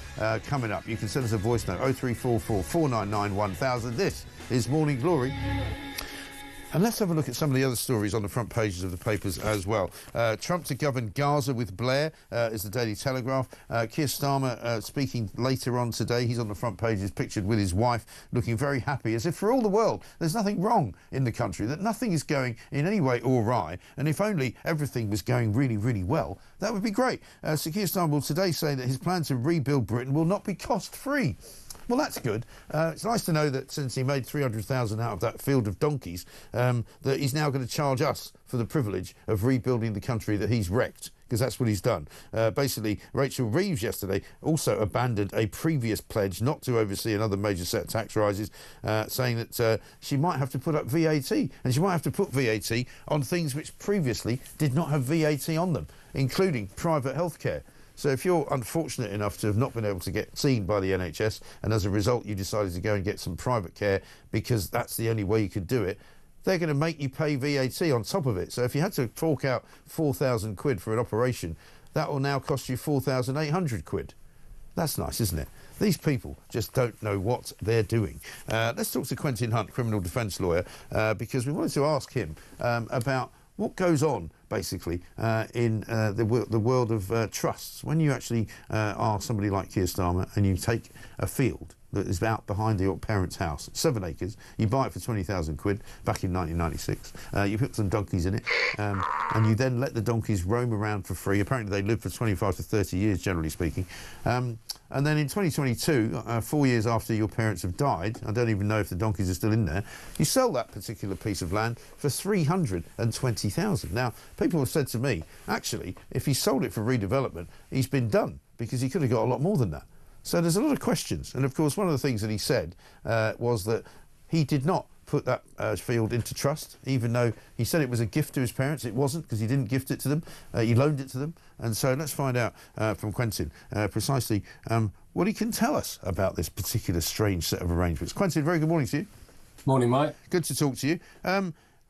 coming up. You can send us a voice note, 0344 499 1000. This is Morning Glory. And let's have a look at some of the other stories on the front pages of the papers as well. Trump to govern Gaza with Blair is the Daily Telegraph. Keir Starmer speaking later on today. He's on the front pages, pictured with his wife, looking very happy, as if for all the world there's nothing wrong in the country, that nothing is going in any way awry, and if only everything was going really, really well, that would be great. So Keir Starmer will today say that his plan to rebuild Britain will not be cost-free. Well, that's good. It's nice to know that since he made 300,000 out of that field of donkeys, that he's now going to charge us for the privilege of rebuilding the country that he's wrecked, because that's what he's done. Basically, Rachel Reeves yesterday also abandoned a previous pledge not to oversee another major set of tax rises, saying that she might have to put up VAT, and she might have to put VAT on things which previously did not have VAT on them, including private healthcare. So if you're unfortunate enough to have not been able to get seen by the NHS, and as a result you decided to go and get some private care because that's the only way you could do it, they're going to make you pay VAT on top of it. So if you had to fork out 4,000 quid for an operation, that will now cost you 4,800 quid. That's nice, isn't it? These people just don't know what they're doing. Let's talk to Quentin Hunt, criminal defence lawyer, because we wanted to ask him about what goes on basically, in the world of trusts. When you actually are somebody like Keir Starmer and you take a field that is out behind your parents' house, 7 acres, you buy it for 20,000 quid back in 1996, you put some donkeys in it, and you then let the donkeys roam around for free. Apparently they live for 25 to 30 years, generally speaking. And then in 2022, 4 years after your parents have died, I don't even know if the donkeys are still in there, you sell that particular piece of land for 320,000. Now, people have said to me, actually, if he sold it for redevelopment, he's been done, because he could have got a lot more than that. So there's a lot of questions. And of course, one of the things that he said was that he did not put that field into trust, even though he said it was a gift to his parents. It wasn't, because he didn't gift it to them. He loaned it to them. And so let's find out from Quentin precisely what he can tell us about this particular strange set of arrangements. Quentin, very good morning to you. Morning, Mike. Good to talk to you.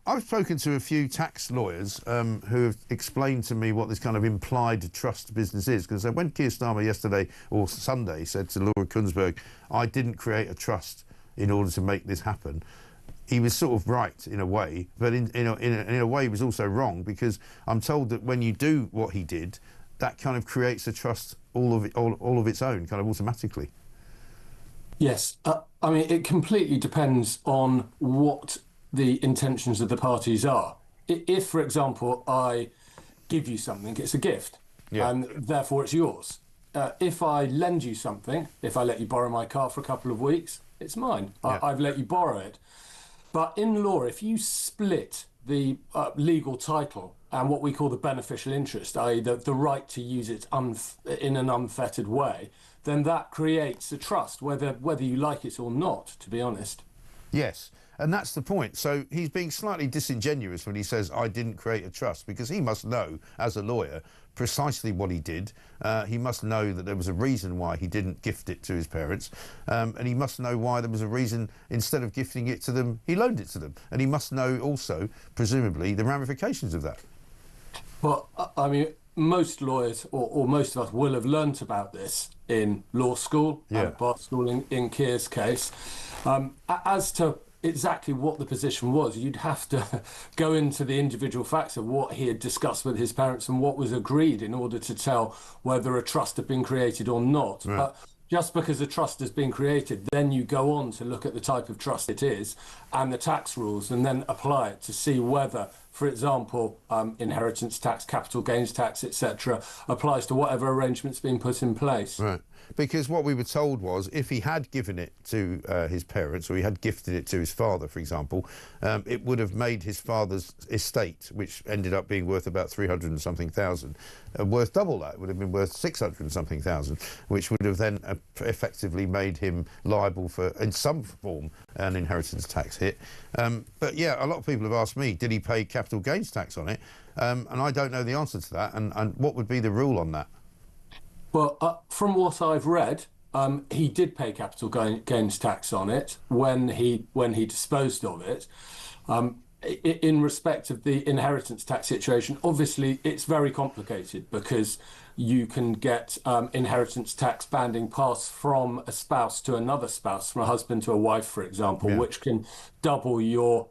I've spoken to a few tax lawyers who have explained to me what this kind of implied trust business is. Because when Keir Starmer yesterday or Sunday said to Laura Kunsberg, I didn't create a trust in order to make this happen, he was sort of right in a way, but in a way he was also wrong, because I'm told that when you do what he did, that kind of creates a trust all of its own, kind of automatically. Yes, I mean, it completely depends on what the intentions of the parties are. If, for example, I give you something, it's a gift, and therefore it's yours. If I lend you something, if I let you borrow my car for a couple of weeks, it's mine. I've let you borrow it. But in law, if you split the legal title and what we call the beneficial interest, i.e. the right to use it in an unfettered way, then that creates a trust, whether you like it or not, to be honest. Yes. And that's the point. So he's being slightly disingenuous when he says, I didn't create a trust, because he must know, as a lawyer, precisely what he did. He must know that there was a reason why he didn't gift it to his parents. And he must know why there was a reason, instead of gifting it to them, he loaned it to them. And he must know also, presumably, the ramifications of that. Well, I mean, most lawyers, or most of us, will have learnt about this in law school, bar school in Keir's case. As to exactly what the position was, you'd have to go into the individual facts of what he had discussed with his parents and what was agreed in order to tell whether a trust had been created or not. Right. But just because a trust has been created, then you go on to look at the type of trust it is and the tax rules, and then apply it to see whether, for example, inheritance tax, capital gains tax, etc., applies to whatever arrangement's been put in place. Right. Because what we were told was, if he had given it to his parents, or he had gifted it to his father, for example, it would have made his father's estate, which ended up being worth about 300 and something thousand, worth double that. It would have been worth 600 and something thousand, which would have then effectively made him liable for, in some form, an inheritance tax hit. But yeah, a lot of people have asked me, did he pay capital gains tax on it? And I don't know the answer to that. And what would be the rule on that? Well, from what I've read, he did pay capital gains tax on it when he disposed of it. In respect of the inheritance tax situation, obviously it's very complicated, because you can get inheritance tax banding passed from a spouse to another spouse, from a husband to a wife, for example, which can double your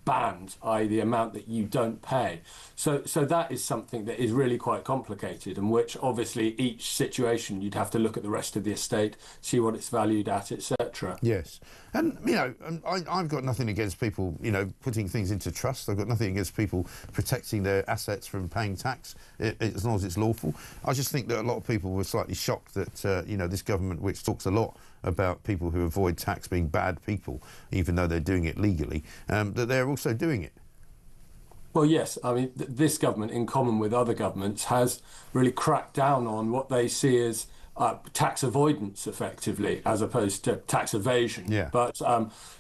band, i.e. the amount that you don't pay. So that is something that is really quite complicated, and which obviously each situation you'd have to look at the rest of the estate, see what it's valued at, etc. Yes. And, you know, I've got nothing against people, you know, putting things into trust. I've got nothing against people protecting their assets from paying tax, as long as it's lawful. I just think that a lot of people were slightly shocked that, you know, this government, which talks a lot about people who avoid tax being bad people, even though they're doing it legally, that they're also doing it. Well, yes. I mean, this government, in common with other governments, has really cracked down on what they see as tax avoidance, effectively, as opposed to tax evasion. Yeah. But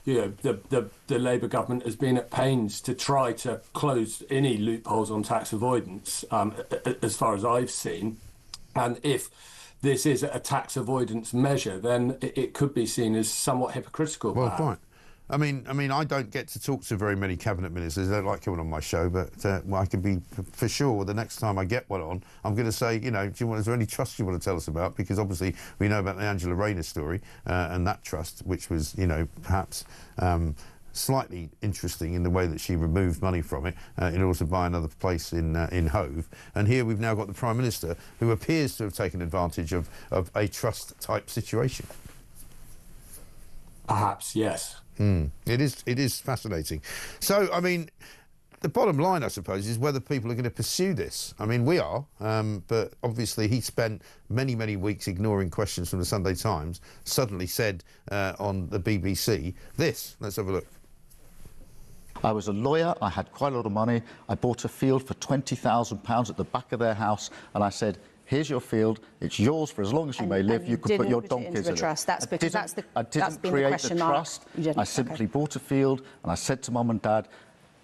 you know, the Labour government has been at pains to try to close any loopholes on tax avoidance, as far as I've seen. And if this is a tax avoidance measure, then it could be seen as somewhat hypocritical. Well, quite. I mean, I don't get to talk to very many cabinet ministers. They don't like coming on my show, but well, I can be for sure the next time I get one on, I'm going to say, you know, is there any trust you want to tell us about? Because obviously we know about the Angela Rayner story and that trust, which was, you know, perhaps slightly interesting in the way that she removed money from it in order to buy another place in Hove. And here we've now got the Prime Minister who appears to have taken advantage of a trust-type situation. Perhaps, yes. It is fascinating. So, I mean, the bottom line, I suppose, is whether people are going to pursue this. I mean, we are, but obviously he spent many, many weeks ignoring questions from the Sunday Times, suddenly said on the BBC this. Let's have a look. I was a lawyer, I had quite a lot of money, I bought a field for £20,000 at the back of their house, and I said, here's your field, it's yours for as long as you may live, you can put your donkeys in it. That's because I didn't create the trust, I simply bought a field, and I said to Mum and Dad,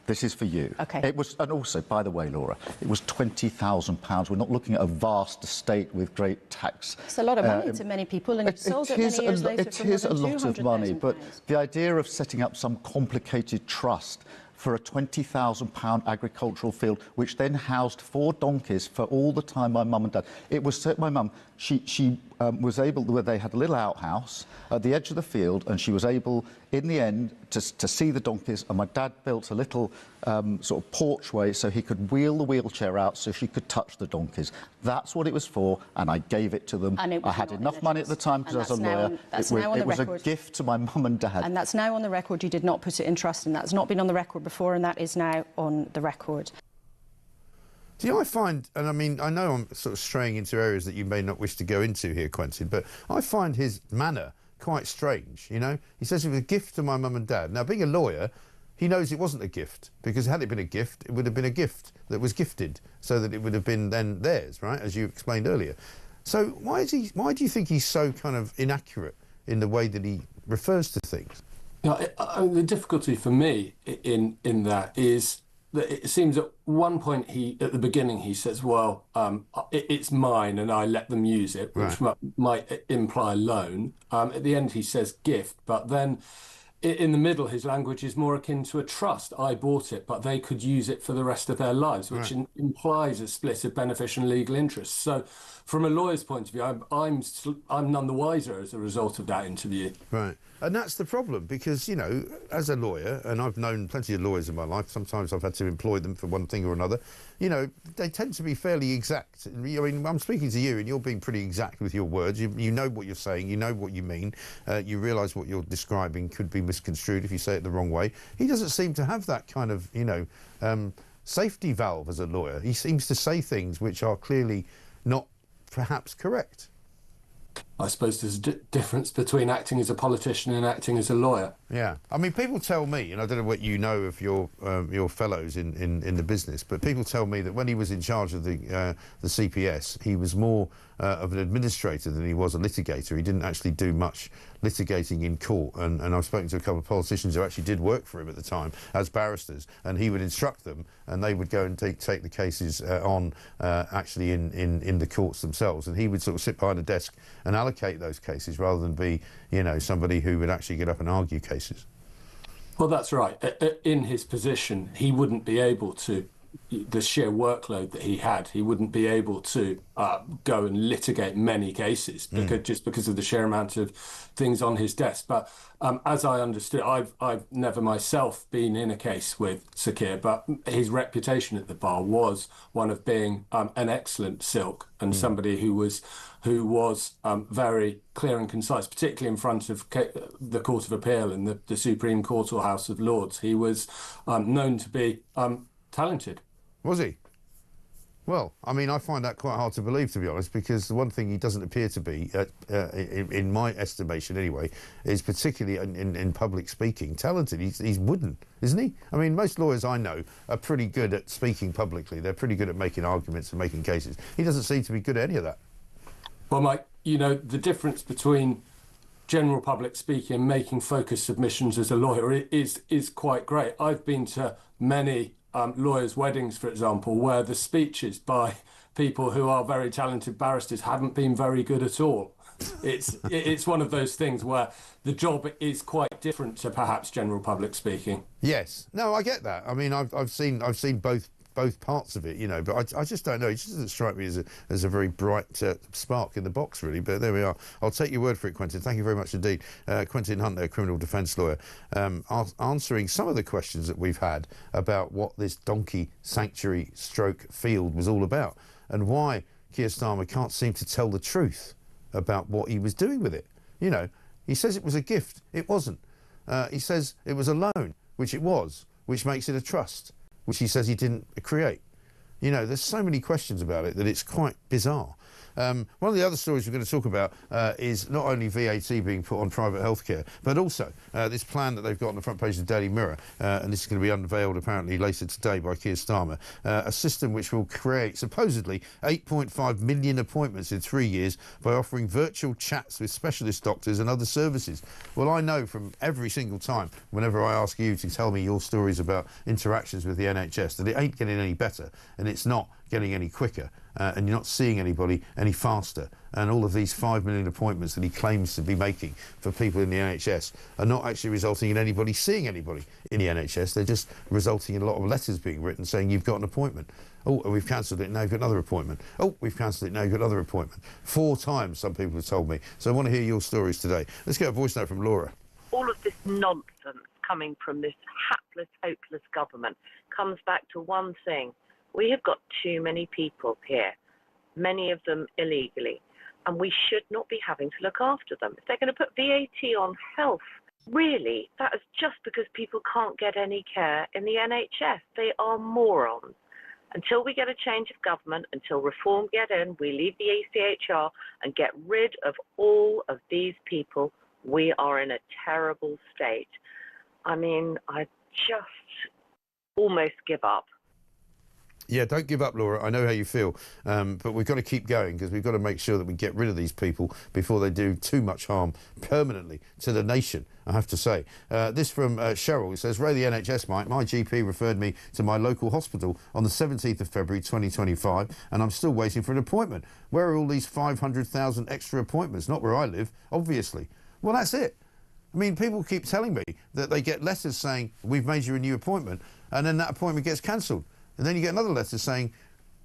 this is for you. Okay. It was, and also, by the way, Laura, it was £20,000. We're not looking at a vast estate with great tax. It's a lot of money to many people, and you've sold it many years later for more than It is a lot of money, but £200,000. the idea of setting up some complicated trust for a £20,000 agricultural field, which then housed 4 donkeys for all the time my mum and dad. It was my mum. She was able, where they had a little outhouse at the edge of the field, and she was able, in the end, to see the donkeys. And my dad built a little sort of porchway so he could wheel the wheelchair out so she could touch the donkeys. That's what it was for, and I gave it to them. I had enough money at the time because I was a lawyer. It was a gift to my mum and dad. And that's now on the record. You did not put it in trust, and that's not been on the record before, and that is now on the record. Do you know, I find, and I mean, I know I'm sort of straying into areas that you may not wish to go into here, Quentin, but I find his manner quite strange, you know? He says it was a gift to my mum and dad. Now, being a lawyer, he knows it wasn't a gift, because had it been a gift, it would have been a gift that was gifted, so that it would have been then theirs, right, as you explained earlier. So why do you think he's so kind of inaccurate in the way that he refers to things? The difficulty for me in that is that it seems at one point at the beginning he says, well, it's mine and I let them use it, which might imply loan. At the end he says gift, but then in the middle his language is more akin to a trust. I bought it, but they could use it for the rest of their lives, which implies a split of beneficial and legal interests. So from a lawyer's point of view, I'm none the wiser as a result of that interview. Right. And that's the problem, because, you know, as a lawyer, and I've known plenty of lawyers in my life, sometimes I've had to employ them for one thing or another, you know, they tend to be fairly exact. I mean, I'm speaking to you and you're being pretty exact with your words. You know what you're saying, you know what you mean, you realise what you're describing could be misconstrued if you say it the wrong way. He doesn't seem to have that kind of, you know, safety valve as a lawyer. He seems to say things which are clearly not perhaps correct. I suppose there's a difference between acting as a politician and acting as a lawyer. Yeah, I mean, people tell me, and I don't know what you know of your fellows in the business, but people tell me that when he was in charge of the CPS, he was more of an administrator than he was a litigator. He didn't actually do much litigating in court, and I've spoken to a couple of politicians who actually did work for him at the time as barristers, and he would instruct them, and they would go and take the cases on actually in the courts themselves, and he would sort of sit behind a desk and allocate those cases rather than be, you know, somebody who would actually get up and argue cases. Well, that's right. In his position, he wouldn't be able to, the sheer workload that he had, he wouldn't be able to go and litigate many cases just because of the sheer amount of things on his desk. But as I understood, I've never myself been in a case with Sakir, but his reputation at the bar was one of being an excellent silk and somebody who was very clear and concise, particularly in front of the Court of Appeal and the Supreme Court or House of Lords. He was known to be talented. Was he? Well, I mean, I find that quite hard to believe, to be honest, because the one thing he doesn't appear to be, in my estimation anyway, is particularly in public speaking, talented. He's wooden, isn't he? I mean, most lawyers I know are pretty good at speaking publicly. They're pretty good at making arguments and making cases. He doesn't seem to be good at any of that. Well, Mike, you know, the difference between general public speaking and making focused submissions as a lawyer is quite great. I've been to many lawyers' weddings, for example, where the speeches by people who are very talented barristers haven't been very good at all. It's one of those things where the job is quite different to perhaps general public speaking. Yes, no, I get that. I mean, I've seen both both parts of it, you know. But I just don't know. It just doesn't strike me as a very bright spark in the box, really. But there we are. I'll take your word for it, Quentin. Thank you very much indeed. Quentin Hunt, there, criminal defence lawyer, answering some of the questions that we've had about what this donkey sanctuary stroke field was all about and why Keir Starmer can't seem to tell the truth about what he was doing with it. You know, he says it was a gift. It wasn't. He says it was a loan, which it was, which makes it a trust, which he says he didn't create. You know, there's so many questions about it that it's quite bizarre. One of the other stories we're going to talk about is not only VAT being put on private healthcare, but also this plan that they've got on the front page of the Daily Mirror, and this is going to be unveiled apparently later today by Keir Starmer, a system which will create supposedly 8.5 million appointments in 3 years by offering virtual chats with specialist doctors and other services. Well, I know from every single time, whenever I ask you to tell me your stories about interactions with the NHS, that it ain't getting any better and it's not getting any quicker, and you're not seeing anybody any faster. And all of these 5 million appointments that he claims to be making for people in the NHS are not actually resulting in anybody seeing anybody in the NHS. They're just resulting in a lot of letters being written saying you've got an appointment. Oh, we've cancelled it, now you've got another appointment. Oh, we've cancelled it, now you've got another appointment. 4 times, some people have told me. So I want to hear your stories today. Let's get a voice note from Laura. All of this nonsense coming from this hapless, hopeless government comes back to one thing. We have got too many people here, many of them illegally, and we should not be having to look after them. If they're going to put VAT on health, really, that is just because people can't get any care in the NHS. They are morons. Until we get a change of government, until reform get in, we leave the ECHR and get rid of all of these people, we are in a terrible state. I mean, I just almost give up. Yeah, don't give up, Laura. I know how you feel, but we've got to keep going because we've got to make sure that we get rid of these people before they do too much harm permanently to the nation, I have to say. This from Cheryl. It says, Ray the NHS, Mike, my GP referred me to my local hospital on the 17th of February 2025 and I'm still waiting for an appointment. Where are all these 500,000 extra appointments? Not where I live, obviously. Well, that's it. I mean, people keep telling me that they get letters saying, we've made you a new appointment, and then that appointment gets cancelled. And then you get another letter saying,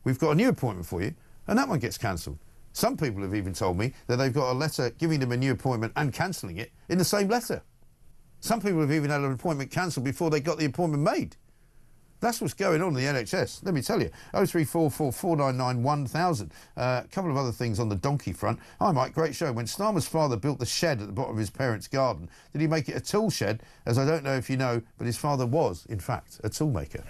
we've got a new appointment for you, and that one gets cancelled. Some people have even told me that they've got a letter giving them a new appointment and cancelling it in the same letter. Some people have even had an appointment cancelled before they got the appointment made. That's what's going on in the NHS, let me tell you. 0344 499 1000. A couple of other things on the donkey front. Hi, Mike, great show. When Starmer's father built the shed at the bottom of his parents' garden, did he make it a tool shed? As I don't know if you know, but his father was, in fact, a tool maker.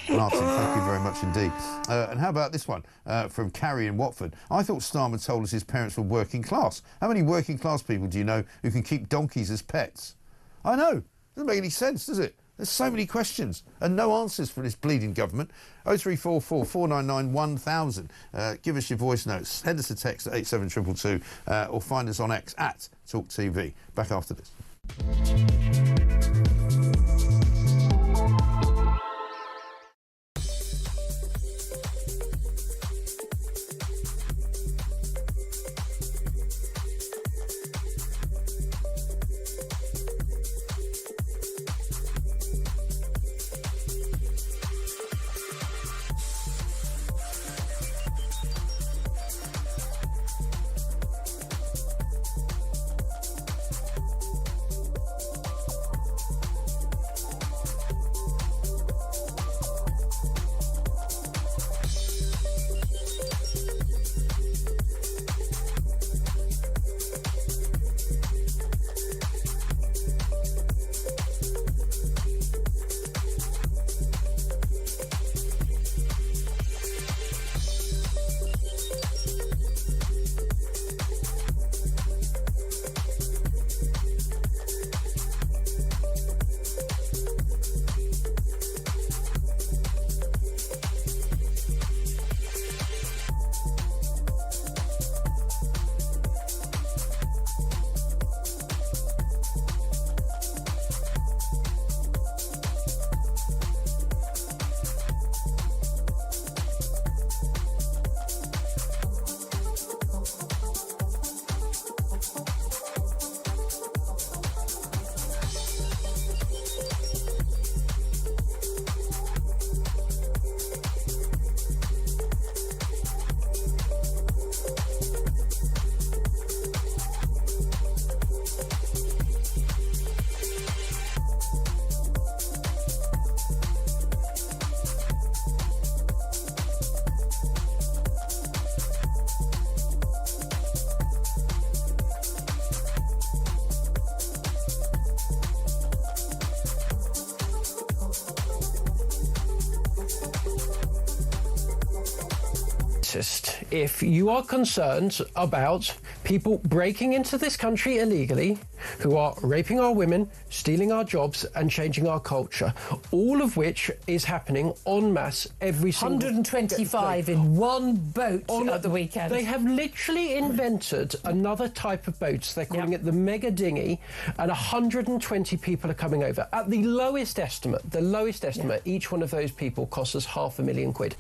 Martin, thank you very much indeed. And how about this one from Carrie in Watford? I thought Starmer told us his parents were working class. How many working class people do you know who can keep donkeys as pets? I know. Doesn't make any sense, does it? There's so many questions and no answers for this bleeding government. 0344 499 1000. Give us your voice notes. Send us a text at 87222 or find us on X at talkTV. Back after this. racist if you are concerned about people breaking into this country illegally, who are raping our women, stealing our jobs and changing our culture, all of which is happening en masse every single 125 in one boat at the weekend. They have literally invented another type of boats. They're calling it the mega dinghy, and 120 people are coming over. At the lowest estimate, each one of those people costs us £500,000.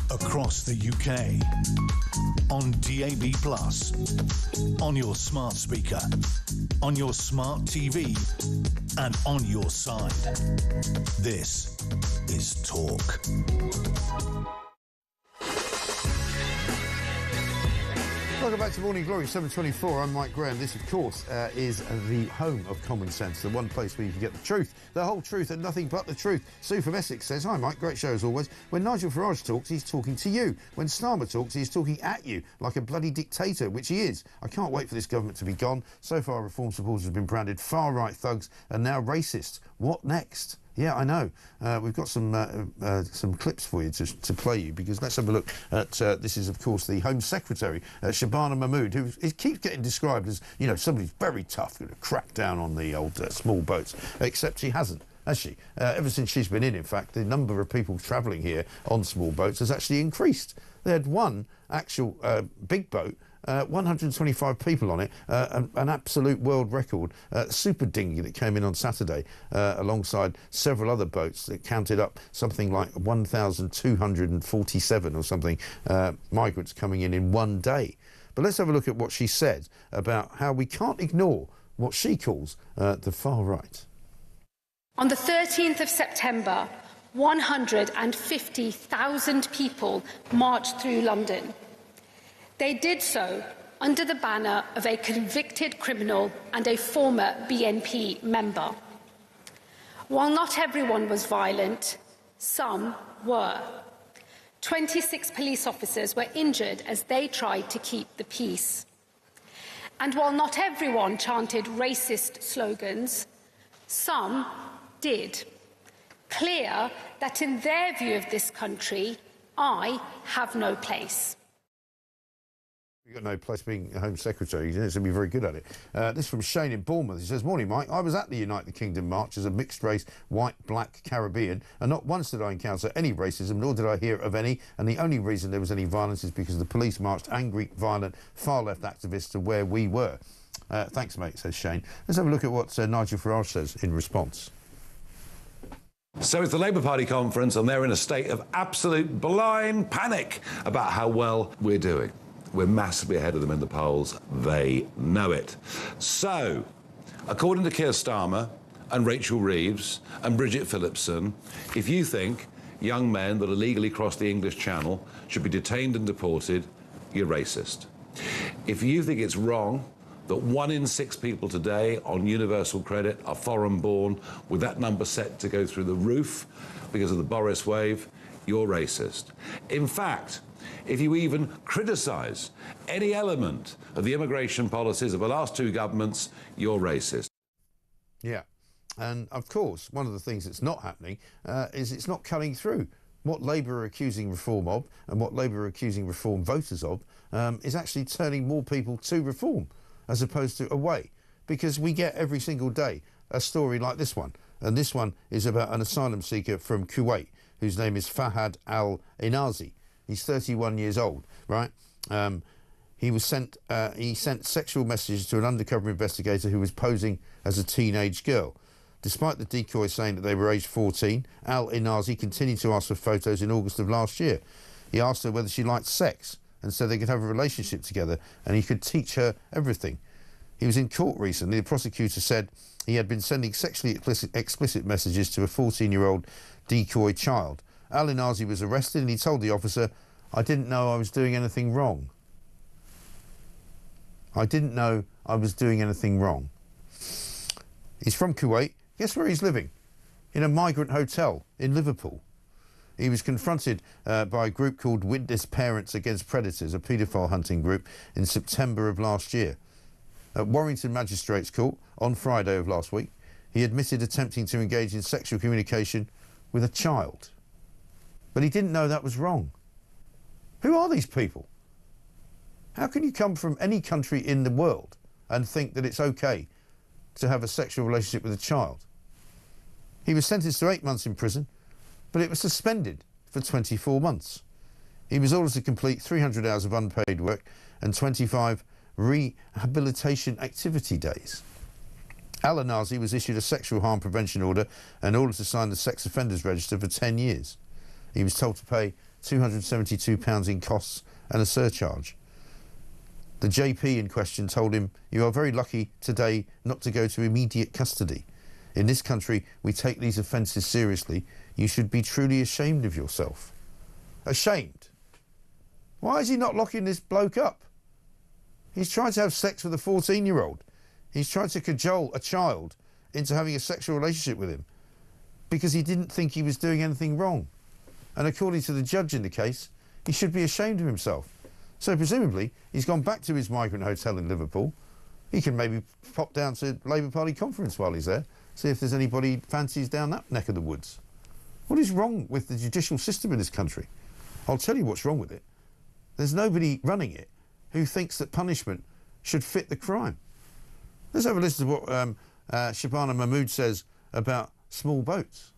Across the UK, on DAB+, on your smart speaker, on your smart TV, and on your side. This is Talk. Welcome back to Morning Glory, 7:24. I'm Mike Graham. This, of course, is the home of common sense, the one place where you can get the truth, the whole truth, and nothing but the truth. Sue from Essex says, "Hi, Mike. Great show as always. When Nigel Farage talks, he's talking to you. When Starmer talks, he's talking at you like a bloody dictator, which he is. I can't wait for this government to be gone. So far, Reform supporters have been branded far-right thugs and now racists. What next?" Yeah, I know. We've got some clips for you to play you, because let's have a look at this is, of course, the Home Secretary, Shabana Mahmood, who keeps getting described as, you know, somebody who's very tough, going to crack down on the old small boats, except she hasn't, has she? Ever since she's been in fact, the number of people travelling here on small boats has actually increased. They had one actual big boat, 125 people on it, an absolute world record super dinghy that came in on Saturday alongside several other boats that counted up something like 1,247 or something migrants coming in one day. But let's have a look at what she said about how we can't ignore what she calls the far right. On the 13th of September, 150,000 people marched through London. They did so under the banner of a convicted criminal and a former BNP member. While not everyone was violent, some were. 26 police officers were injured as they tried to keep the peace. And while not everyone chanted racist slogans, some did. Clear that in their view of this country, I have no place. You've got no place being a Home Secretary. You're going to be very good at it. This from Shane in Bournemouth. He says, "Morning, Mike. I was at the United Kingdom march as a mixed-race, white, black, Caribbean, and not once did I encounter any racism, nor did I hear of any, and the only reason there was any violence is because the police marched angry, violent, far-left activists to where we were." Thanks, mate, says Shane. Let's have a look at what Nigel Farage says in response. So it's the Labour Party conference, and they're in a state of absolute blind panic about how well we're doing. We're massively ahead of them in the polls. They know it. So, according to Keir Starmer and Rachel Reeves and Bridget Phillipson, if you think young men that illegally cross the English Channel should be detained and deported, you're racist. If you think it's wrong that 1 in 6 people today on universal credit are foreign-born, with that number set to go through the roof because of the Boris wave, you're racist. In fact, if you even criticise any element of the immigration policies of the last 2 governments, you're racist. Yeah, and of course, one of the things that's not happening is it's not cutting through. What Labour are accusing Reform of, and what Labour are accusing Reform voters of, is actually turning more people to Reform as opposed to away. Because we get every single day a story like this one. And this one is about an asylum seeker from Kuwait, whose name is Fahad al-Inazi. He's 31 years old, right? He sent sexual messages to an undercover investigator who was posing as a teenage girl. Despite the decoy saying that they were aged 14, al-Inazi continued to ask for photos in August of last year. He asked her whether she liked sex and said they could have a relationship together and he could teach her everything. He was in court recently. The prosecutor said he had been sending sexually explicit messages to a 14-year-old decoy child. Al-Inazi was arrested and he told the officer, "I didn't know I was doing anything wrong. I didn't know I was doing anything wrong." He's from Kuwait. Guess where he's living? In a migrant hotel in Liverpool. He was confronted by a group called Witness Parents Against Predators, a paedophile hunting group, in September of last year. At Warrington Magistrates Court on Friday of last week, he admitted attempting to engage in sexual communication with a child. But he didn't know that was wrong. Who are these people? How can you come from any country in the world and think that it's okay to have a sexual relationship with a child? He was sentenced to 8 months in prison, but it was suspended for 24 months. He was ordered to complete 300 hours of unpaid work and 25 rehabilitation activity days. Al-Inazi was issued a sexual harm prevention order and ordered to sign the sex offenders register for 10 years. He was told to pay £272 in costs and a surcharge. The JP in question told him, "You are very lucky today not to go to immediate custody. In this country, we take these offences seriously. You should be truly ashamed of yourself." Ashamed? Why is he not locking this bloke up? He's trying to have sex with a 14-year-old. He's trying to cajole a child into having a sexual relationship with him because he didn't think he was doing anything wrong. And according to the judge in the case, he should be ashamed of himself. So presumably, he's gone back to his migrant hotel in Liverpool. He can maybe pop down to Labour Party conference while he's there, see if there's anybody fancies down that neck of the woods. What is wrong with the judicial system in this country? I'll tell you what's wrong with it. There's nobody running it who thinks that punishment should fit the crime. Let's have a listen to what Shabana Mahmood says about small boats.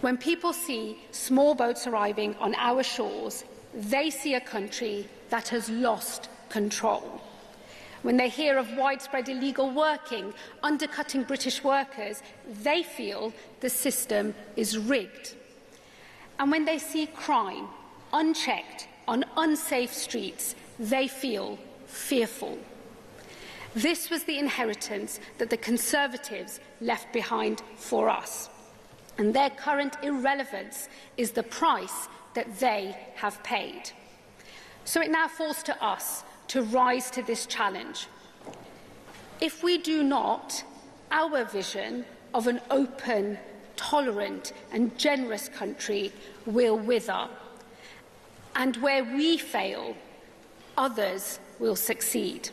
When people see small boats arriving on our shores, they see a country that has lost control. When they hear of widespread illegal working, undercutting British workers, they feel the system is rigged. And when they see crime unchecked on unsafe streets, they feel fearful. This was the inheritance that the Conservatives left behind for us, and their current irrelevance is the price that they have paid. So it now falls to us to rise to this challenge. If we do not, our vision of an open, tolerant and generous country will wither. And where we fail, others will succeed.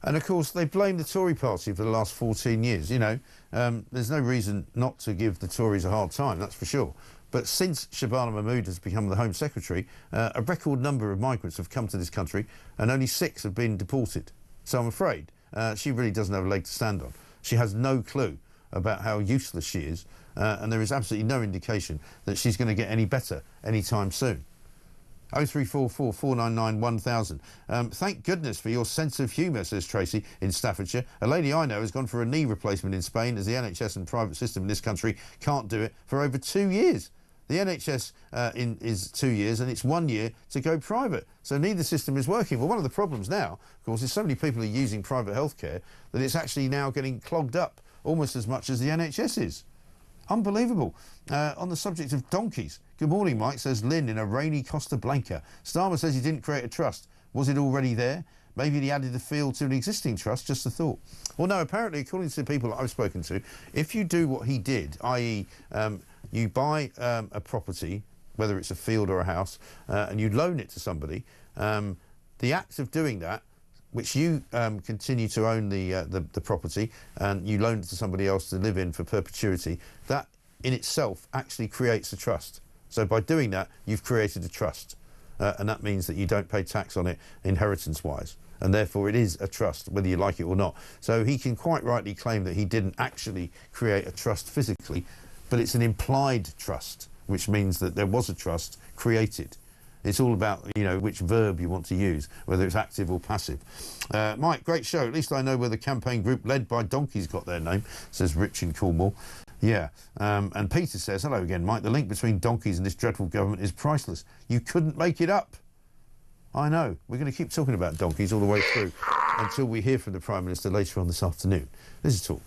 And of course, they blame the Tory party for the last 14 years. You know, there's no reason not to give the Tories a hard time, that's for sure. But since Shabana Mahmood has become the Home Secretary, a record number of migrants have come to this country and only 6 have been deported. So I'm afraid she really doesn't have a leg to stand on. She has no clue about how useless she is, and there is absolutely no indication that she's going to get any better anytime soon. 0344 499 1000. Thank goodness for your sense of humour, says Tracy in Staffordshire. A lady I know has gone for a knee replacement in Spain as the NHS and private system in this country can't do it for over 2 years. The NHS is 2 years and it's 1 year to go private. So neither system is working. Well, one of the problems now, of course, is so many people are using private healthcare that it's actually now getting clogged up almost as much as the NHS is. Unbelievable. On the subject of donkeys, good morning, Mike, says Lynn in a rainy Costa Blanca. Starmer says he didn't create a trust. Was it already there? Maybe he added the field to an existing trust, just a thought. Well, no, apparently, according to the people that I've spoken to, if you do what he did, i.e. you buy a property, whether it's a field or a house, and you loan it to somebody, the act of doing that, which you continue to own the property and you loan it to somebody else to live in for perpetuity, that in itself actually creates a trust. So by doing that, you've created a trust. And that means that you don't pay tax on it inheritance-wise. And therefore it is a trust, whether you like it or not. So he can quite rightly claim that he didn't actually create a trust physically, but it's an implied trust, which means that there was a trust created. It's all about, you know, which verb you want to use, whether it's active or passive. Mike, great show. At least I know where the campaign group led by donkeys got their name, says Rich in Cornwall. Yeah. And Peter says, hello again, Mike. The link between donkeys and this dreadful government is priceless. You couldn't make it up. I know. We're going to keep talking about donkeys all the way through until we hear from the Prime Minister later on this afternoon. This is Talk.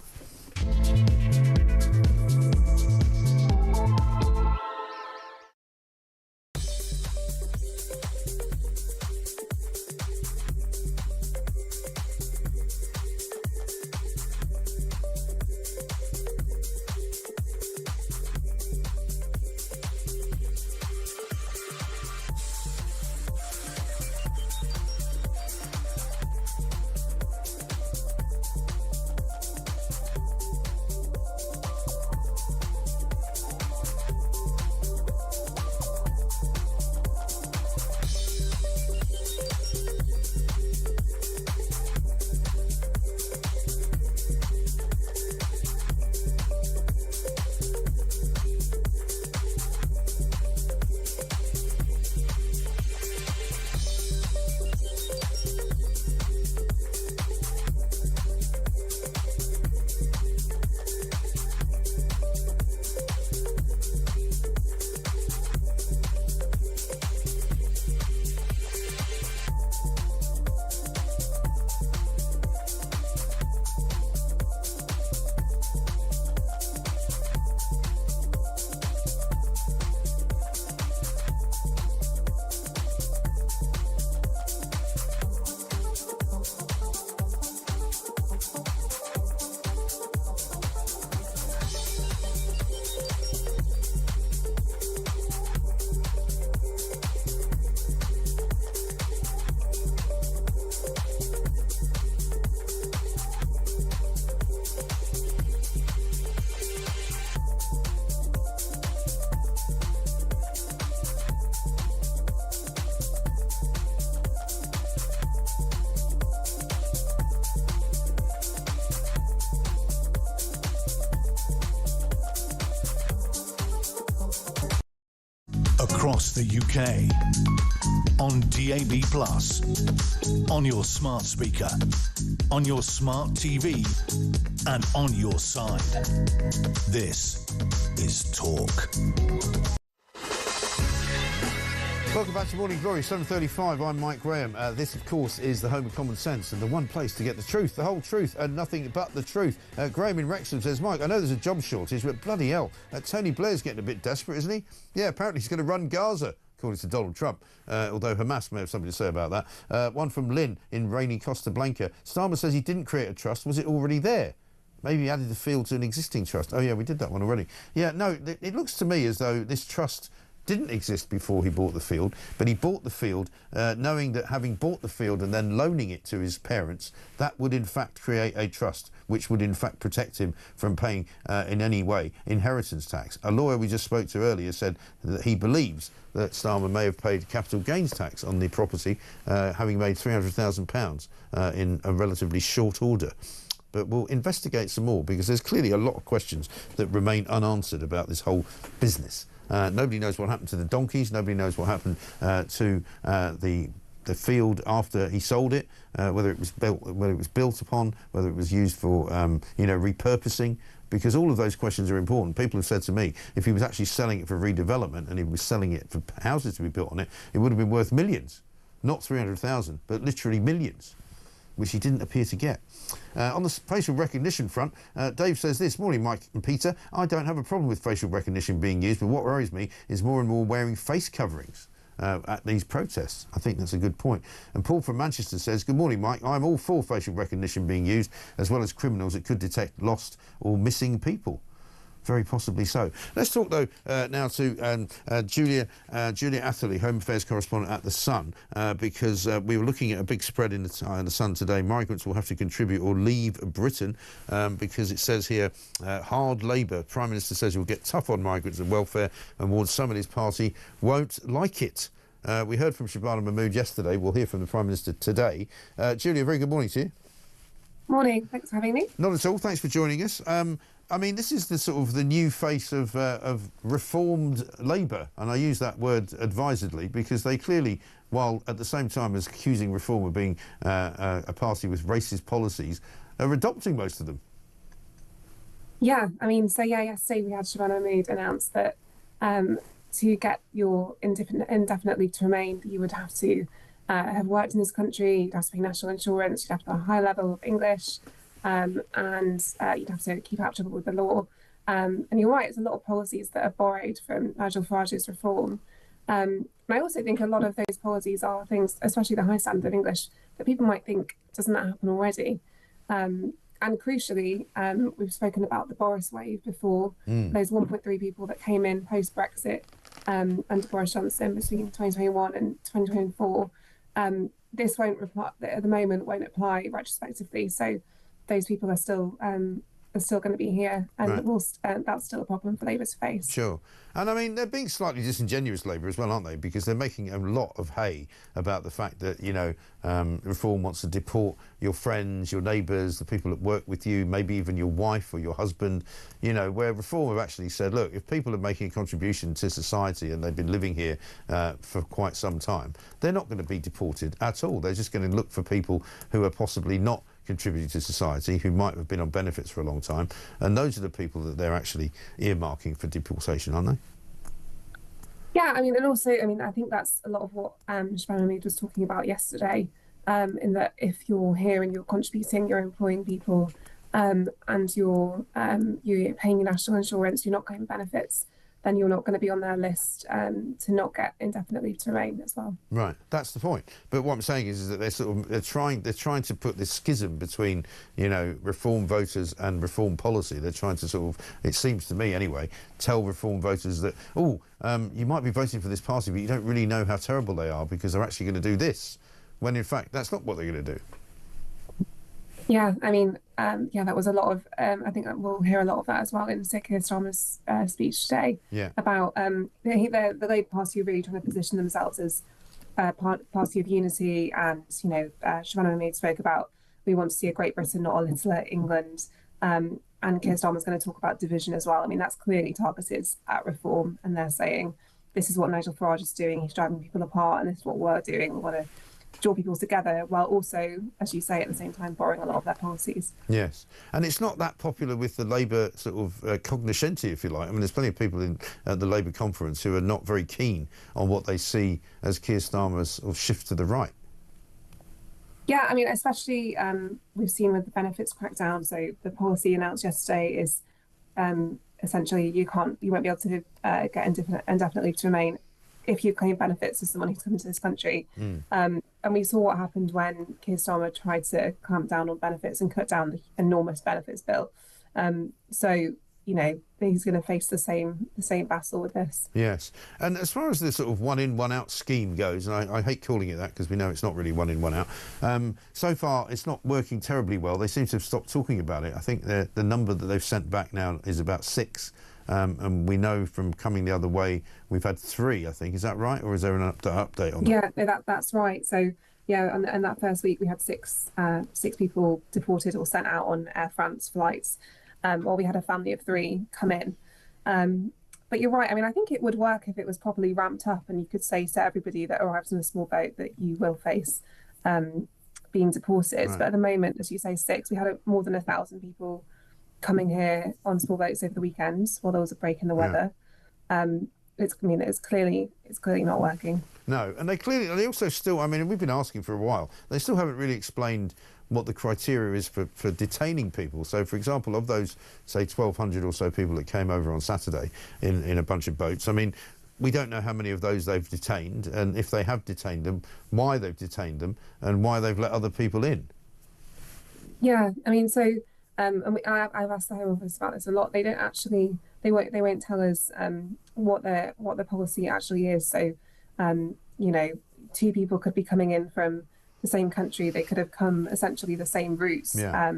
Across the UK, on DAB+, on your smart speaker, on your smart TV, and on your side. This is Talk. Welcome back to Morning Glory, 7:35. I'm Mike Graham. This, of course, is the home of common sense and the one place to get the truth, the whole truth, and nothing but the truth. Graham in Wrexham says, Mike, I know there's a job shortage, but bloody hell, Tony Blair's getting a bit desperate, isn't he? Yeah, apparently he's going to run Gaza, according to Donald Trump, although Hamas may have something to say about that. One from Lynn in rainy Costa Blanca. Starmer says he didn't create a trust. Was it already there? Maybe he added the field to an existing trust. Oh, yeah, we did that one already. Yeah, no, it looks to me as though this trust didn't exist before he bought the field, but he bought the field knowing that having bought the field and then loaning it to his parents, that would in fact create a trust which would in fact protect him from paying in any way inheritance tax. A lawyer we just spoke to earlier said that he believes that Starmer may have paid capital gains tax on the property, having made £300,000 in a relatively short order. But we'll investigate some more because there's clearly a lot of questions that remain unanswered about this whole business. Nobody knows what happened to the donkeys. Nobody knows what happened to the field after he sold it. Whether it was built upon, whether it was used for repurposing. Because all of those questions are important. People have said to me, if he was actually selling it for redevelopment and he was selling it for houses to be built on it, it would have been worth millions, not 300,000, but literally millions, which he didn't appear to get. On the facial recognition front, Dave says this, morning Mike and Peter, I don't have a problem with facial recognition being used, but what worries me is more and more wearing face coverings at these protests. I think that's a good point. And Paul from Manchester says, good morning Mike, I'm all for facial recognition being used, as well as criminals that could detect lost or missing people. Very possibly so. Let's talk, though, now to Julia Atherley, Home Affairs correspondent at The Sun, because we were looking at a big spread in the Sun today. Migrants will have to contribute or leave Britain because it says here, hard Labour. Prime Minister says he'll get tough on migrants and welfare and warns some in his party won't like it. We heard from Shabana Mahmood yesterday. We'll hear from the Prime Minister today. Julia, very good morning to you. Morning. Thanks for having me. Not at all. Thanks for joining us. I mean, this is the sort of the new face of reformed Labour, and I use that word advisedly because they clearly, while at the same time as accusing Reform of being a party with racist policies, are adopting most of them. Yeah, I mean, so yeah, yesterday we had Shabana Mahmood announce that to get your indefinite leave to remain, you would have to have worked in this country. You'd have to pay national insurance. You'd have to have a high level of English, and you'd have to keep up with the law. And you're right, it's a lot of policies that are borrowed from Nigel Farage's reform. And I also think a lot of those policies are things, especially the high standard of English, that people might think, doesn't that happen already? And crucially, we've spoken about the Boris wave before. Those 1.3 people that came in post-Brexit under Boris Johnson between 2021 and 2024. This won't apply, at the moment, won't apply retrospectively. So those people are still going to be here, and that's still a problem for Labour to face. Sure. And I mean, they're being slightly disingenuous, Labour, as well, aren't they? Because they're making a lot of hay about the fact that, you know, Reform wants to deport your friends, your neighbours, the people that work with you, maybe even your wife or your husband, you know, where Reform have actually said, look, if people are making a contribution to society and they've been living here for quite some time, they're not going to be deported at all. They're just going to look for people who are possibly not contributing to society, who might have been on benefits for a long time, and those are the people that they're actually earmarking for deportation, aren't they? Yeah, I mean, and also, I mean, I think that's a lot of what Shabana Mahmood was talking about yesterday, in that if you're here and you're contributing, you're employing people, and you're paying your national insurance, you're not getting benefits, then you're not going to be on their list to not get indefinite leave to remain as well. Right, that's the point. But what I'm saying is that they're trying to put this schism between, you know, Reform voters and Reform policy. They're trying to sort of, it seems to me anyway, tell Reform voters that, you might be voting for this party, but you don't really know how terrible they are because they're actually going to do this, when in fact that's not what they're going to do. Yeah, I mean, that was a lot of, I think we'll hear a lot of that as well in Keir Starmer's speech today. Yeah. About the Labour Party are really trying to position themselves as a party of unity, and, you know, Shabana Mahmood spoke about, we want to see a Great Britain, not a littler England. And Keir Starmer's going to talk about division as well. I mean, that's clearly targeted at Reform, and they're saying, this is what Nigel Farage is doing, he's driving people apart, and this is what we're doing, we want to draw people together, while also, as you say, at the same time borrowing a lot of their policies. Yes, and it's not that popular with the Labour sort of cognoscenti, if you like. I mean, there's plenty of people at the Labour conference who are not very keen on what they see as Keir Starmer's sort of shift to the right. Yeah, I mean, especially we've seen with the benefits crackdown. So the policy announced yesterday is essentially you won't be able to get indefinite leave to remain if you claim benefits as someone who's come into this country. And we saw what happened when Keir Starmer tried to clamp down on benefits and cut down the enormous benefits bill. So, you know, he's going to face the same battle with this. Yes. And as far as the sort of one in, one out scheme goes, and I hate calling it that because we know it's not really one in, one out, so far it's not working terribly well. They seem to have stopped talking about it. I think the number that they've sent back now is about 6. And we know from coming the other way, we've had 3, I think. Is that right? Or is there an update on that? Yeah, no, that's right. So, yeah, and that first week we had 6 people deported or sent out on Air France flights, while we had a family of 3 come in. But you're right. I mean, I think it would work if it was properly ramped up and you could say to everybody that arrives in a small boat that you will face being deported. Right. But at the moment, as you say, 6, we had more than 1,000 people coming here on small boats over the weekend while there was a break in the weather. It's clearly not working. No, and they also still, I mean, we've been asking for a while, they still haven't really explained what the criteria is for detaining people. So, for example, of those, say, 1,200 or so people that came over on Saturday in a bunch of boats, I mean, we don't know how many of those they've detained, and if they have detained them, why they've detained them, and why they've let other people in. Yeah, I mean, so... I've asked the Home Office about this a lot. They don't actually, they won't tell us what the policy actually is. So, you know, 2 people could be coming in from the same country. They could have come essentially the same routes. Yeah.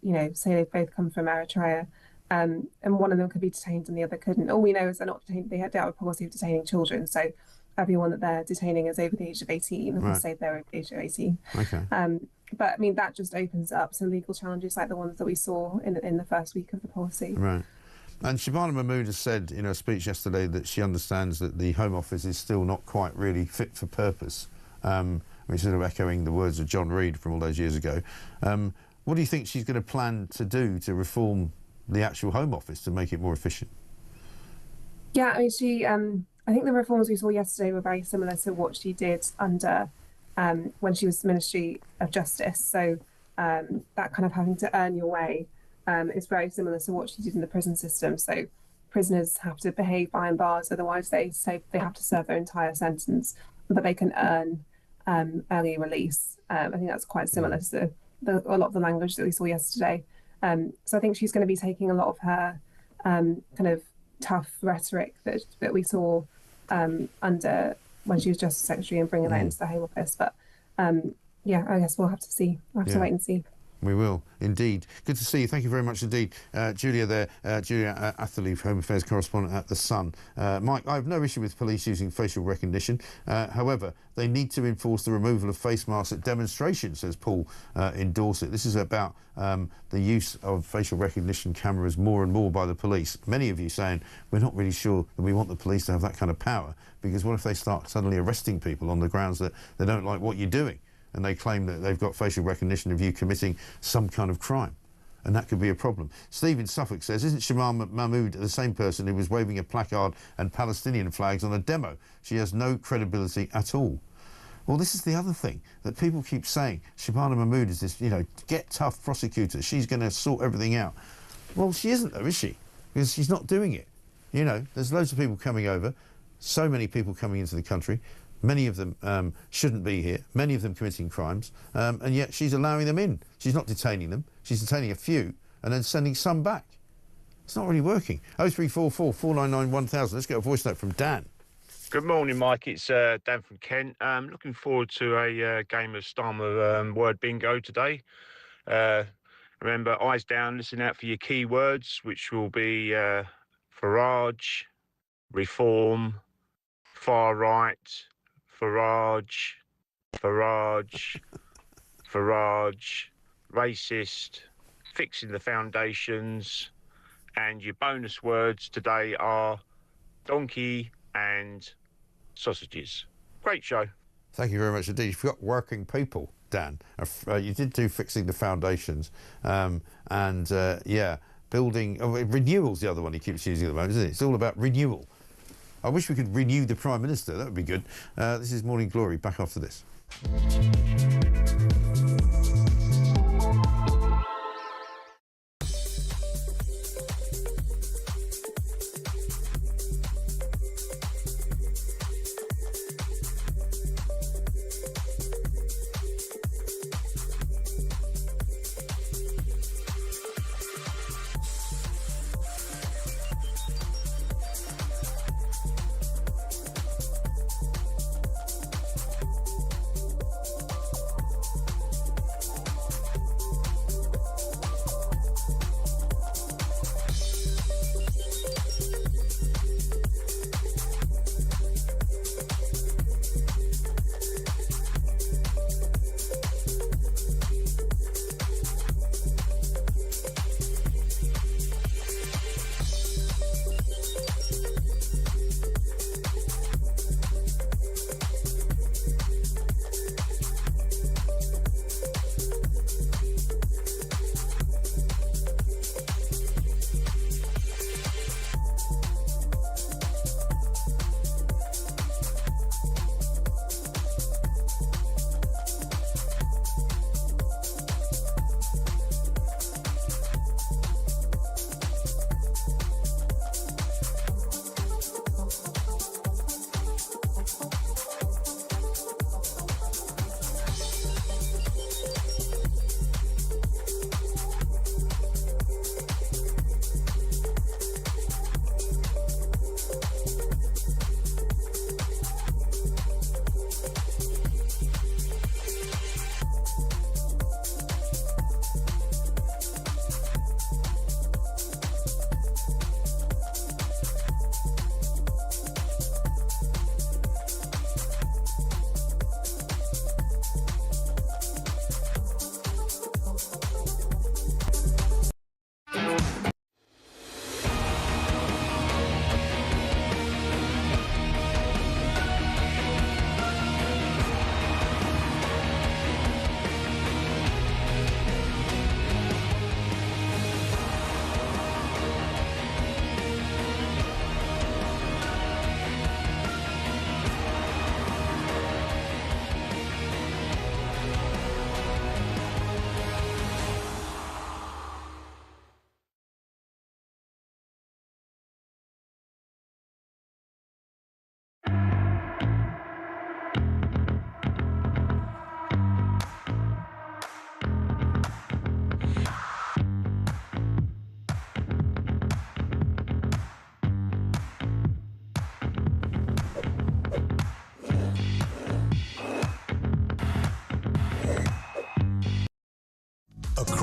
You know, say they both come from Eritrea, and one of them could be detained and the other couldn't. All we know is they're not detained. They have a policy of detaining children. So everyone that they're detaining is over the age of 18. Right. Say they're over the age of 18. Okay. But I mean, that just opens up some legal challenges like the ones that we saw in the first week of the policy. Right. And Shabana Mahmood has said in her speech yesterday that she understands that the Home Office is still not quite really fit for purpose. We're sort of echoing the words of John Reid from all those years ago. What do you think she's going to plan to do to reform the actual Home Office to make it more efficient? Yeah, I mean, she I think the reforms we saw yesterday were very similar to what she did under when she was Ministry of Justice. So that kind of having to earn your way is very similar to what she did in the prison system. So prisoners have to behave behind bars, otherwise they have to serve their entire sentence, but they can earn early release. I think that's quite similar to a lot of the language that we saw yesterday. So I think she's going to be taking a lot of her kind of tough rhetoric that we saw under when she was Justice Secretary and bringing that into the Home Office. But yeah, I guess we'll have to see. We'll have to wait and see. We will, indeed. Good to see you. Thank you very much indeed. Julia there, Julia Atherley, Home Affairs correspondent at The Sun. Mike, I have no issue with police using facial recognition. However, they need to enforce the removal of face masks at demonstrations, says Paul in Dorset. This is about the use of facial recognition cameras more and more by the police. Many of you saying, we're not really sure that we want the police to have that kind of power, because what if they start suddenly arresting people on the grounds that they don't like what you're doing? And they claim that they've got facial recognition of you committing some kind of crime. And that could be a problem. Steve in Suffolk says, isn't Shamar Mahmood the same person who was waving a placard and Palestinian flags on a demo? She has no credibility at all. Well, this is the other thing that people keep saying. Shabana Mahmood is this, get tough prosecutor. She's going to sort everything out. Well, she isn't though, is she? Because she's not doing it. There's loads of people coming over, so many people coming into the country. Many of them shouldn't be here, many of them committing crimes, and yet she's allowing them in. She's not detaining them, she's detaining a few and then sending some back. It's not really working. 0344 499 1000. Let's get a voice note from Dan. Good morning, Mike. It's Dan from Kent. Looking forward to a game of Starmer word bingo today. Remember, eyes down, listen out for your key words, which will be Farage, reform, far right, Farage, racist, fixing the foundations, and your bonus words today are donkey and sausages. Great show. Thank you very much indeed. You forgot working people, Dan. You did do fixing the foundations, building. Renewal's the other one he keeps using at the moment, isn't it? It's all about renewal. I wish we could renew the Prime Minister. That would be good. This is Morning Glory. Back after this.